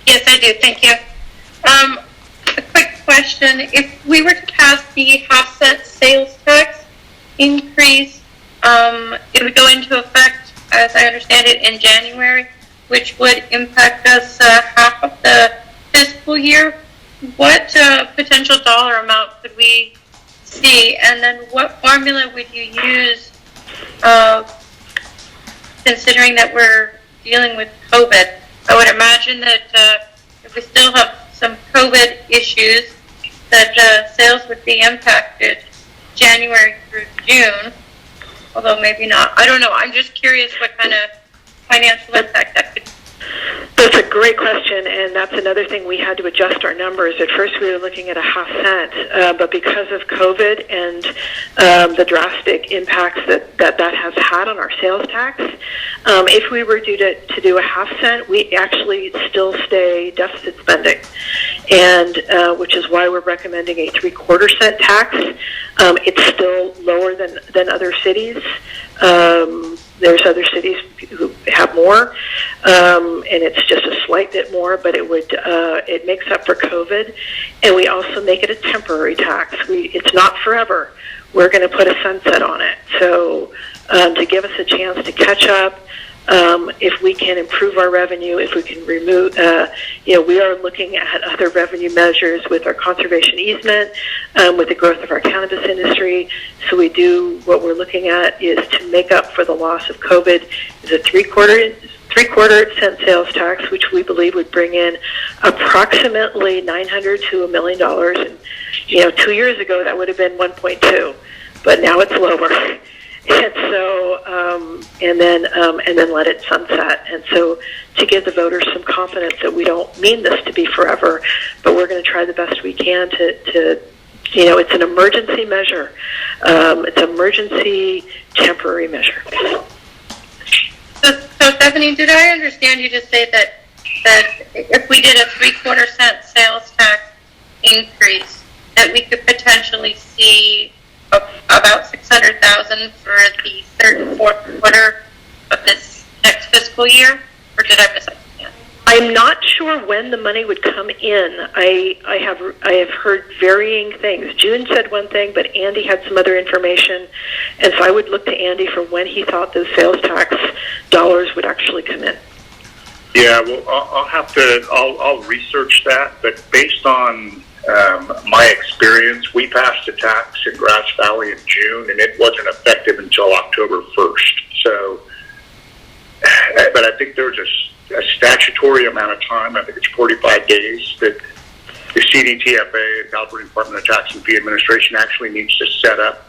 Speaker 12: Yes, I do. Thank you. A quick question. If we were to pass the half-cent sales tax increase, it would go into effect, as I understand it, in January, which would impact us half of the fiscal year. What potential dollar amount could we see? And then what formula would you use, considering that we're dealing with COVID? I would imagine that if we still have some COVID issues, that sales would be impacted January through June, although maybe not. I don't know. I'm just curious what kind of financial impact that could.
Speaker 4: That's a great question, and that's another thing we had to adjust our numbers. At first we were looking at a half cent, but because of COVID and the drastic impacts that has had on our sales tax, if we were to do a half cent, we actually still stay deficit spending, and which is why we're recommending a 3/4 cent tax. It's still lower than other cities. There's other cities who have more, and it's just a slight bit more, but it makes up for COVID, and we also make it a temporary tax. It's not forever. We're going to put a sunset on it, so to give us a chance to catch up, if we can improve our revenue, if we can remove, we are looking at other revenue measures with our conservation easement, with the growth of our cannabis industry. So what we're looking at is to make up for the loss of COVID is a three-quarter cent sales tax, which we believe would bring in approximately $900 to $1 million. And 2 years ago that would have been 1.2, but now it's lower. And so, and then let it sunset. And so, to give the voters some confidence that we don't mean this to be forever, but we're going to try the best we can to it's an emergency measure. It's an emergency temporary measure.
Speaker 12: So Stephanie, did I understand you to say that if we did a 3/4 cent sales tax increase, that we could potentially see about $600,000 for the third and fourth quarter of this next fiscal year, or did I miss something?
Speaker 4: I'm not sure when the money would come in. I have heard varying things. June said one thing, but Andy had some other information, and so I would look to Andy for when he thought those sales tax dollars would actually come in.
Speaker 13: Yeah, well, I'll research that, but based on my experience, we passed a tax in Grass Valley in June, and it wasn't effective until October 1st. So, but I think there's a statutory amount of time, I think it's 45 days, that the CDTFA, the California Department of Tax and Fee Administration, actually needs to set up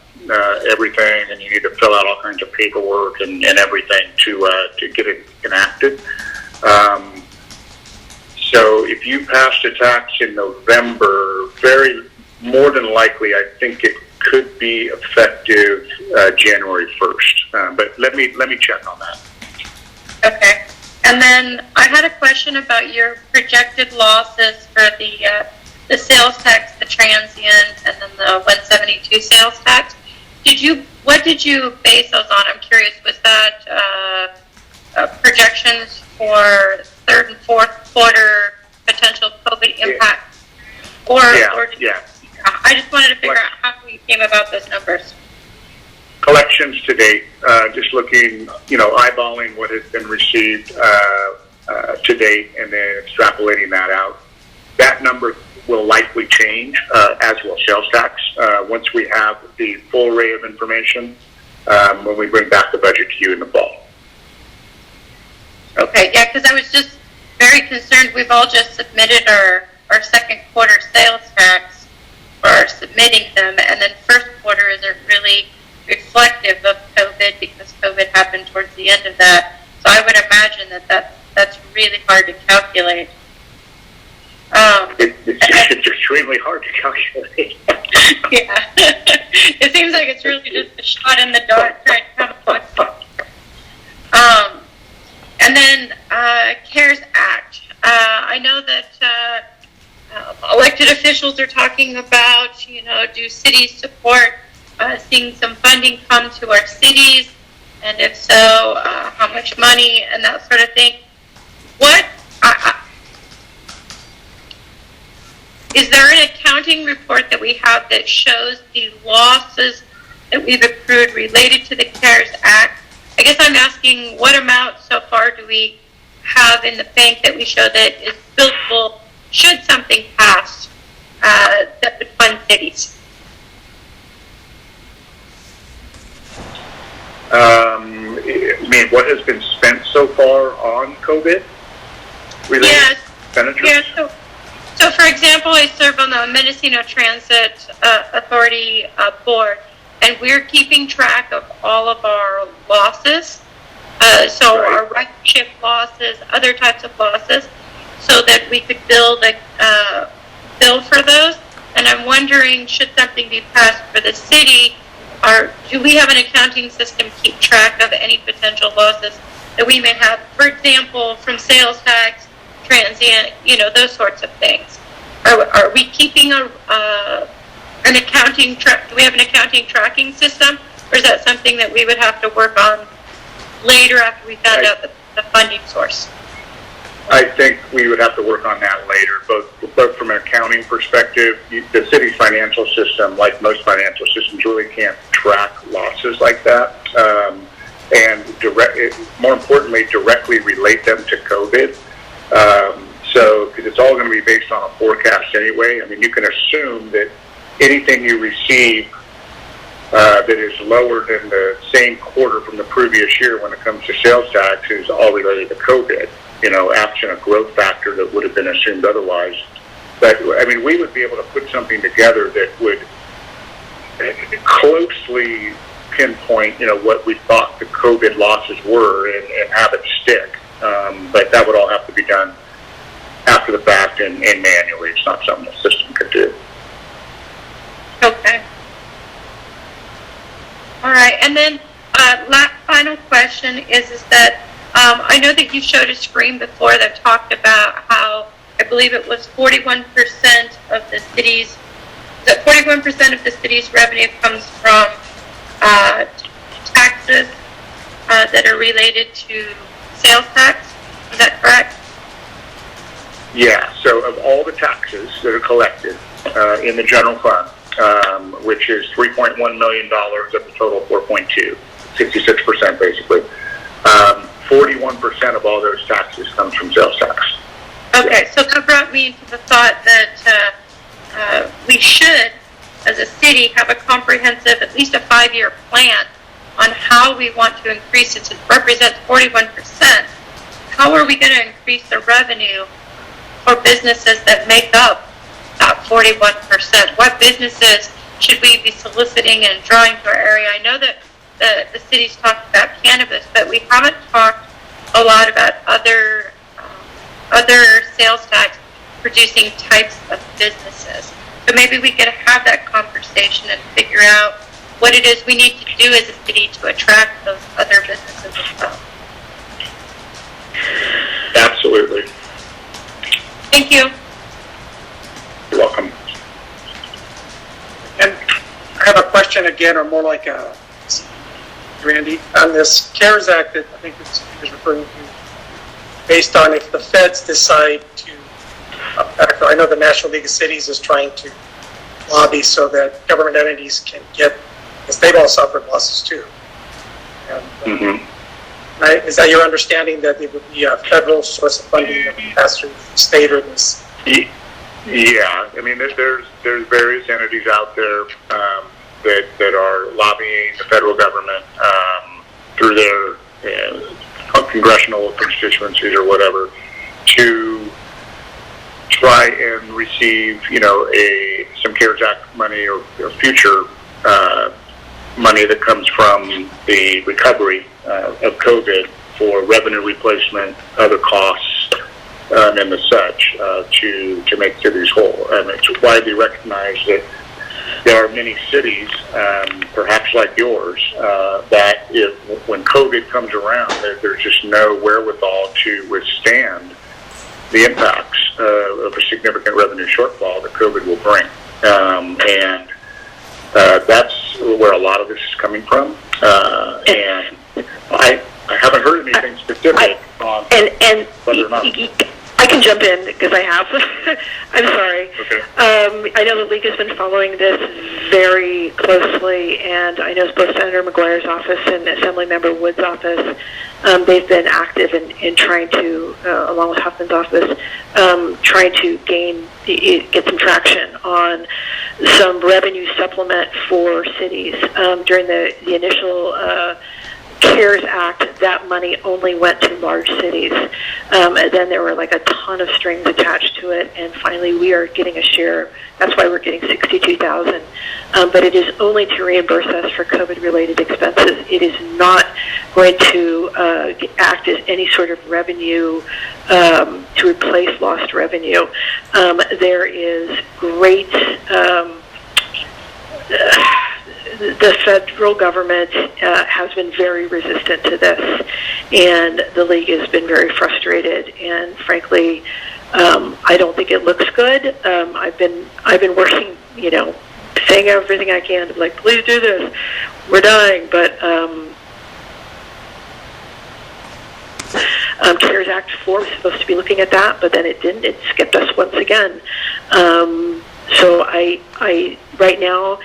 Speaker 13: everything, and you need to fill out all kinds of paperwork and everything to get it enacted. So if you passed a tax in November, more than likely, I think it could be effective January 1st. But let me check on that. Okay.
Speaker 12: And then I had a question about your projected losses for the sales tax, the transient, and then the 172 sales tax. What did you base those on? I'm curious. Was that projections for third and fourth quarter potential COVID impact?
Speaker 13: Yeah.
Speaker 12: I just wanted to figure out how we came about those numbers.
Speaker 13: Collections to date, just looking, eyeballing what has been received to date and then extrapolating that out. That number will likely change, as will sales tax, once we have the full array of information when we bring back the budget to you in the fall.
Speaker 12: Okay, yeah, because I was just very concerned. We've all just submitted our second quarter sales tax, or submitting them, and then first quarter isn't really reflective of COVID because COVID happened towards the end of that. So I would imagine that's really hard to calculate.
Speaker 13: It's extremely hard to calculate.
Speaker 12: Yeah. It seems like it's really just a shot in the dark trying to come up. And then CARES Act. I know that elected officials are talking about, do cities support seeing some funding come to our cities, and if so, how much money and that sort of thing. Is there an accounting report that we have that shows the losses that we've accrued related to the CARES Act? I guess I'm asking what amount so far do we have in the bank that we show that is billable should something pass that would fund cities?
Speaker 13: I mean, what has been spent so far on COVID related expenditures?
Speaker 12: Yeah, so for example, I serve on the Mendocino Transit Authority board, and we're keeping track of all of our losses, our ridership losses, other types of losses, so that we could bill for those. And I'm wondering, should something be passed for the city, or do we have an accounting system to keep track of any potential losses that we may have, for example, from sales tax, transient, those sorts of things? Are we keeping an accounting do we have an accounting tracking system, or is that something that we would have to work on later after we found out the funding source?
Speaker 13: I think we would have to work on that later, both from an accounting perspective. The city's financial system, like most financial systems, really can't track losses like that. and more importantly, directly relate them to COVID. So, because it's all going to be based on a forecast anyway. I mean, you can assume that anything you receive that is lower than the same quarter from the previous year when it comes to sales tax is all related to COVID, absent a growth factor that would have been assumed otherwise. But, I mean, we would be able to put something together that would closely pinpoint, what we thought the COVID losses were and have it stick. But that would all have to be done after the fact and manually. It's not something the system could do.
Speaker 12: Okay. All right, and then final question is that I know that you showed a screen before that talked about how I believe it was 41% of the city's 41% of the city's revenue comes from taxes that are related to sales tax. Is that correct?
Speaker 13: Yeah. So of all the taxes that are collected in the general fund, which is $3.1 million of the total 4.2, 66% basically. 41% of all those taxes comes from sales tax.
Speaker 12: Okay, so that brought me to the thought that we should, as a city, have a comprehensive, at least a 5-year plan on how we want to increase it. It represents 41%. How are we going to increase the revenue for businesses that make up that 41%? What businesses should we be soliciting and drawing to our area? I know that the city's talked about cannabis, but we haven't talked a lot about other sales tax producing types of businesses. So maybe we could have that conversation and figure out what it is we need to do as a city to attract those other businesses as well.
Speaker 13: Absolutely.
Speaker 12: Thank you.
Speaker 13: You're welcome.
Speaker 1: And I have a question again, or more like a Randy, on this CARES Act that I think is referring to, based on if the feds decide to, I know the National League of Cities is trying to lobby so that government entities can get, because they've all suffered losses too. And, right, is that your understanding that it would be a federal source of funding that would pass through the state or this?
Speaker 13: Yeah, I mean, there's various entities out there that are lobbying the federal government through their congressional constituencies or whatever to try and receive, some CARES Act money or future money that comes from the recovery of COVID for revenue replacement, other costs, and the such to make cities whole. And it's widely recognized that there are many cities, perhaps like yours, that when COVID comes around, there's just no wherewithal to withstand the impacts of a significant revenue shortfall that COVID will bring. And that's where a lot of this is coming from. And I haven't heard anything specific on whether or not.
Speaker 4: I can jump in because I have. I'm sorry.
Speaker 13: Okay.
Speaker 4: I know the league has been following this very closely, and I know both Senator McGuire's office and Assemblymember Wood's office, they've been active in trying to, along with Huffman's office, trying to get some traction on some revenue supplement for cities. During the initial CARES Act, that money only went to large cities. And then there were like a ton of strings attached to it, and finally we are getting a share. That's why we're getting $62,000. But it is only to reimburse us for COVID-related expenses. It is not going to act as any sort of revenue to replace lost revenue. There is great... the federal government has been very resistant to this, and the league has been very frustrated. And frankly, I don't think it looks good. I've been working, saying everything I can to like, please do this. We're dying, but CARES Act 4 was supposed to be looking at that, but then it didn't. It skipped us once again. So I right now,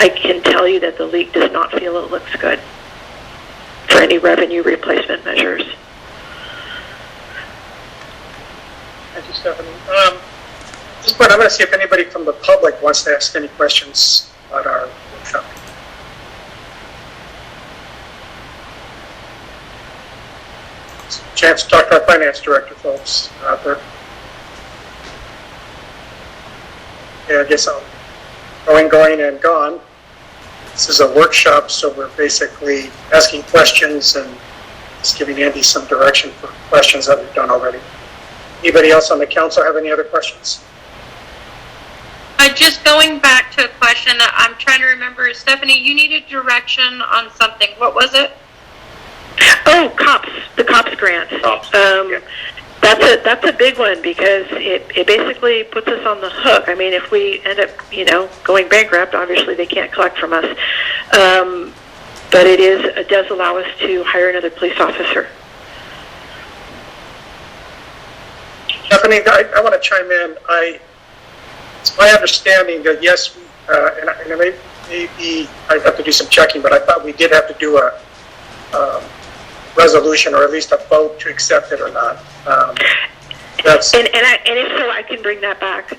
Speaker 4: I can tell you that the league does not feel it looks good. So for any revenue replacement measures.
Speaker 1: Thank you, Stephanie. At this point, I'm going to see if anybody from the public wants to ask any questions about our workshop. It's a chance to talk to our finance director, folks, out there. Yeah, I guess I'm going, and gone. This is a workshop, so we're basically asking questions and just giving Andy some direction for questions that we've done already. Anybody else on the council have any other questions?
Speaker 12: Just going back to a question, I'm trying to remember. Stephanie, you needed direction on something. What was it?
Speaker 4: Oh, COPS, the COPS grant. That's a big one because it basically puts us on the hook. I mean, if we end up, going bankrupt, obviously they can't collect from us. But it does allow us to hire another police officer.
Speaker 1: Stephanie, I want to chime in. It's my understanding that yes, and maybe I have to do some checking, but I thought we did have to do a resolution or at least a vote to accept it or not.
Speaker 4: And if so, I can bring that back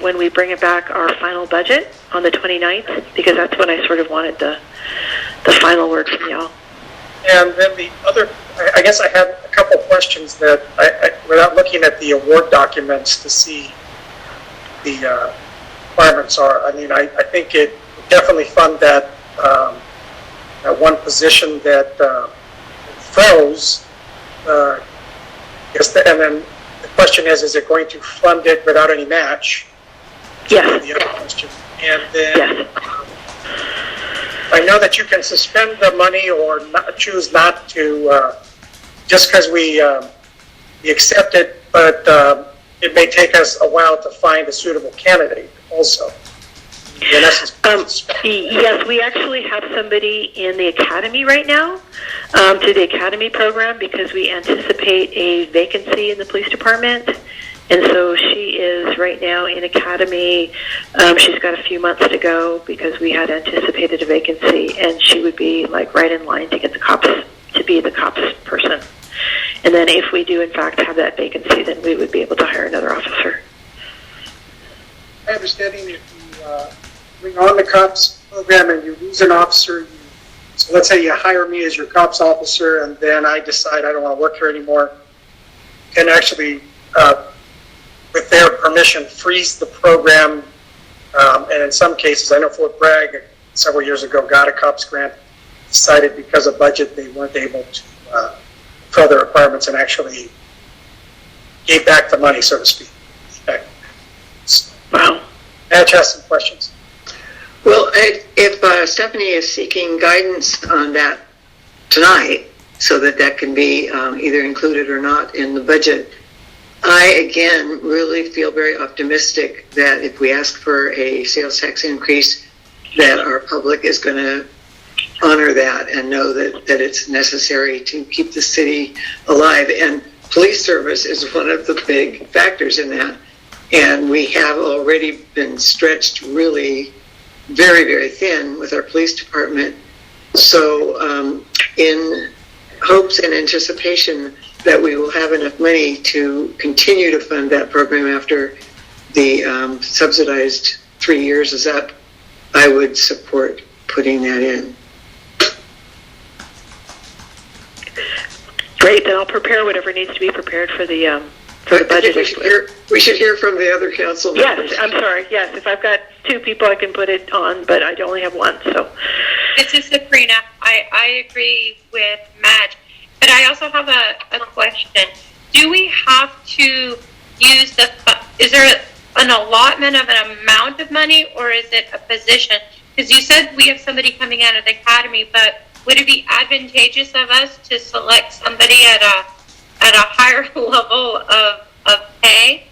Speaker 4: when we bring it back our final budget on the 29th, because that's when I sort of wanted the final word from y'all.
Speaker 1: And then the other, I guess I have a couple of questions that without looking at the award documents to see the requirements are. I mean, I think it would definitely fund that one position that froze. And then the question is it going to fund it without any match?
Speaker 4: Yes.
Speaker 1: The other question. And then
Speaker 4: yes.
Speaker 1: I know that you can suspend the money or choose not to just because we accept it, but it may take us a while to find a suitable candidate also. In essence,
Speaker 4: yes, we actually have somebody in the academy right now to the academy program because we anticipate a vacancy in the police department. And so she is right now in academy. She's got a few months to go because we had anticipated a vacancy, and she would be like right in line to get the cops, to be the cops person. And then if we do in fact have that vacancy, then we would be able to hire another officer.
Speaker 1: My understanding, if you bring on the cops program and you lose an officer, so let's say you hire me as your cops officer, and then I decide I don't want to work here anymore, can actually, with their permission, freeze the program. And in some cases, I know Fort Bragg several years ago got a cops grant, decided because of budget they weren't able to fill their requirements and actually gave back the money, so to speak.
Speaker 4: Wow.
Speaker 1: Madge has some questions.
Speaker 6: Well, if Stephanie is seeking guidance on that tonight, so that can be either included or not in the budget, I, again, really feel very optimistic that if we ask for a sales tax increase, that our public is going to honor that and know that it's necessary to keep the city alive. And police service is one of the big factors in that. And we have already been stretched really very, very thin with our police department. So in hopes and anticipation that we will have enough money to continue to fund that program after the subsidized 3 years is up, I would support putting that in.
Speaker 4: Great, then I'll prepare whatever needs to be prepared for the budget.
Speaker 6: We should hear from the other council members.
Speaker 4: Yes, I'm sorry. Yes, if I've got two people, I can put it on, but I only have one. So,
Speaker 12: This is Sabrina. I agree with Matt, but I also have a question. Do we have to use is there an allotment of an amount of money, or is it a position? Because you said we have somebody coming out of the academy, but would it be advantageous of us to select somebody at a higher level of pay?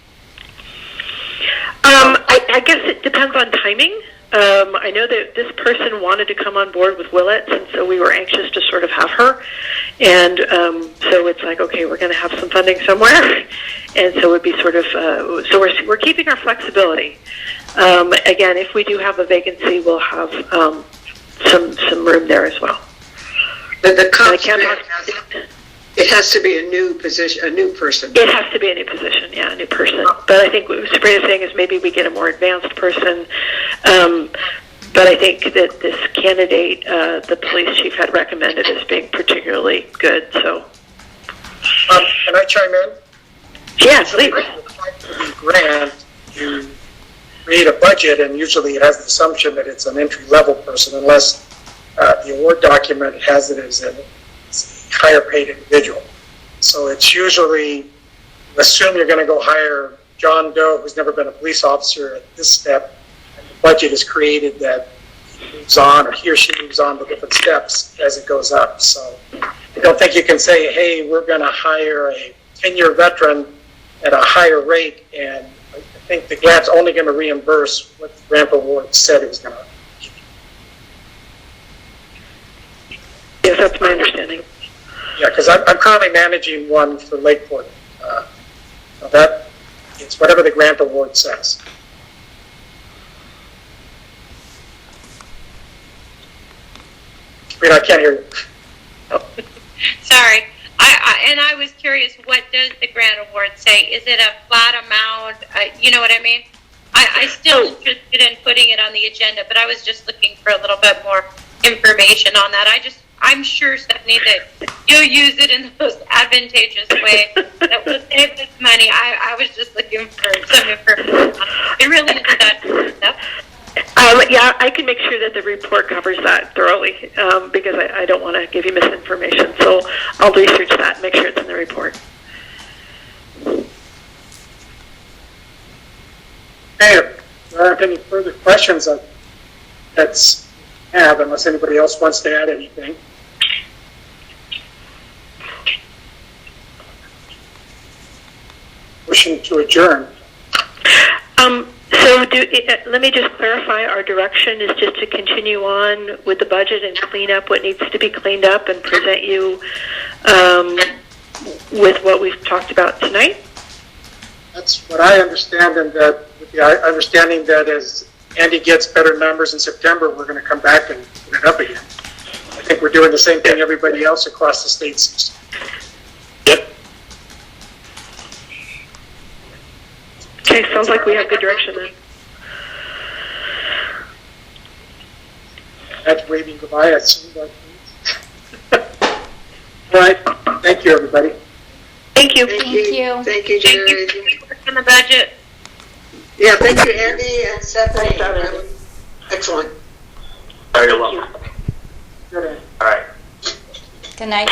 Speaker 4: I guess it depends on timing. I know that this person wanted to come on board with Willits, and so we were anxious to sort of have her. And so it's like, okay, we're going to have some funding somewhere. And so it would be sort of, so we're keeping our flexibility. Again, if we do have a vacancy, we'll have some room there as well.
Speaker 6: The
Speaker 4: I
Speaker 6: cops,
Speaker 4: can't
Speaker 6: it has to be a new position, a new person.
Speaker 4: It has to be a new position, yeah, a new person. But I think what Sabrina's saying is maybe we get a more advanced person. But I think that this candidate, the police chief had recommended as being particularly good, so.
Speaker 1: Can I chime in?
Speaker 4: Yeah, please.
Speaker 1: The grant, you create a budget, and usually it has the assumption that it's an entry-level person, unless the award document has it as a higher paid individual. So it's usually, you assume you're going to go hire John Doe, who's never been a police officer at this step, and the budget is created that he moves on, or he or she moves on the different steps as it goes up. So I don't think you can say, hey, we're going to hire a 10-year veteran at a higher rate, and I think the grant's only going to reimburse what the grant award said it was going to.
Speaker 4: Yes, that's my understanding.
Speaker 1: Yeah, because I'm currently managing one for Lakeport. That it's whatever the grant award says. I can't hear you. Oh.
Speaker 12: Sorry. I was curious, what does the grant award say? Is it a flat amount? You know what I mean? I still interested in putting it on the agenda, but I was just looking for a little bit more information on that. I'm sure, Stephanie, that you'll use it in the most advantageous way that will save us money. I was just looking for some information. It really isn't that stuff.
Speaker 4: Yeah, I can make sure that the report covers that thoroughly because I don't want to give you misinformation. So I'll research that and make sure it's in the report.
Speaker 1: Hey, if there aren't any further questions, that's have, unless anybody else wants to add anything. Motion to adjourn.
Speaker 4: So let me just clarify, our direction is just to continue on with the budget and clean up what needs to be cleaned up and present you with what we've talked about tonight?
Speaker 1: That's what I understand, and that with the understanding that as Andy gets better numbers in September, we're going to come back and put it up again. I think we're doing the same thing everybody else across the states.
Speaker 11: Yep.
Speaker 4: Okay, sounds like we have good direction then.
Speaker 1: That's waving goodbye. I assume that. All right. Thank you, everybody.
Speaker 4: Thank you.
Speaker 3: Thank you. Thank you, Jerry.
Speaker 12: On the budget.
Speaker 6: Yeah, thank you, Andy and Stephanie. Excellent.
Speaker 11: You're welcome.
Speaker 1: Good.
Speaker 11: All right.
Speaker 2: Good night.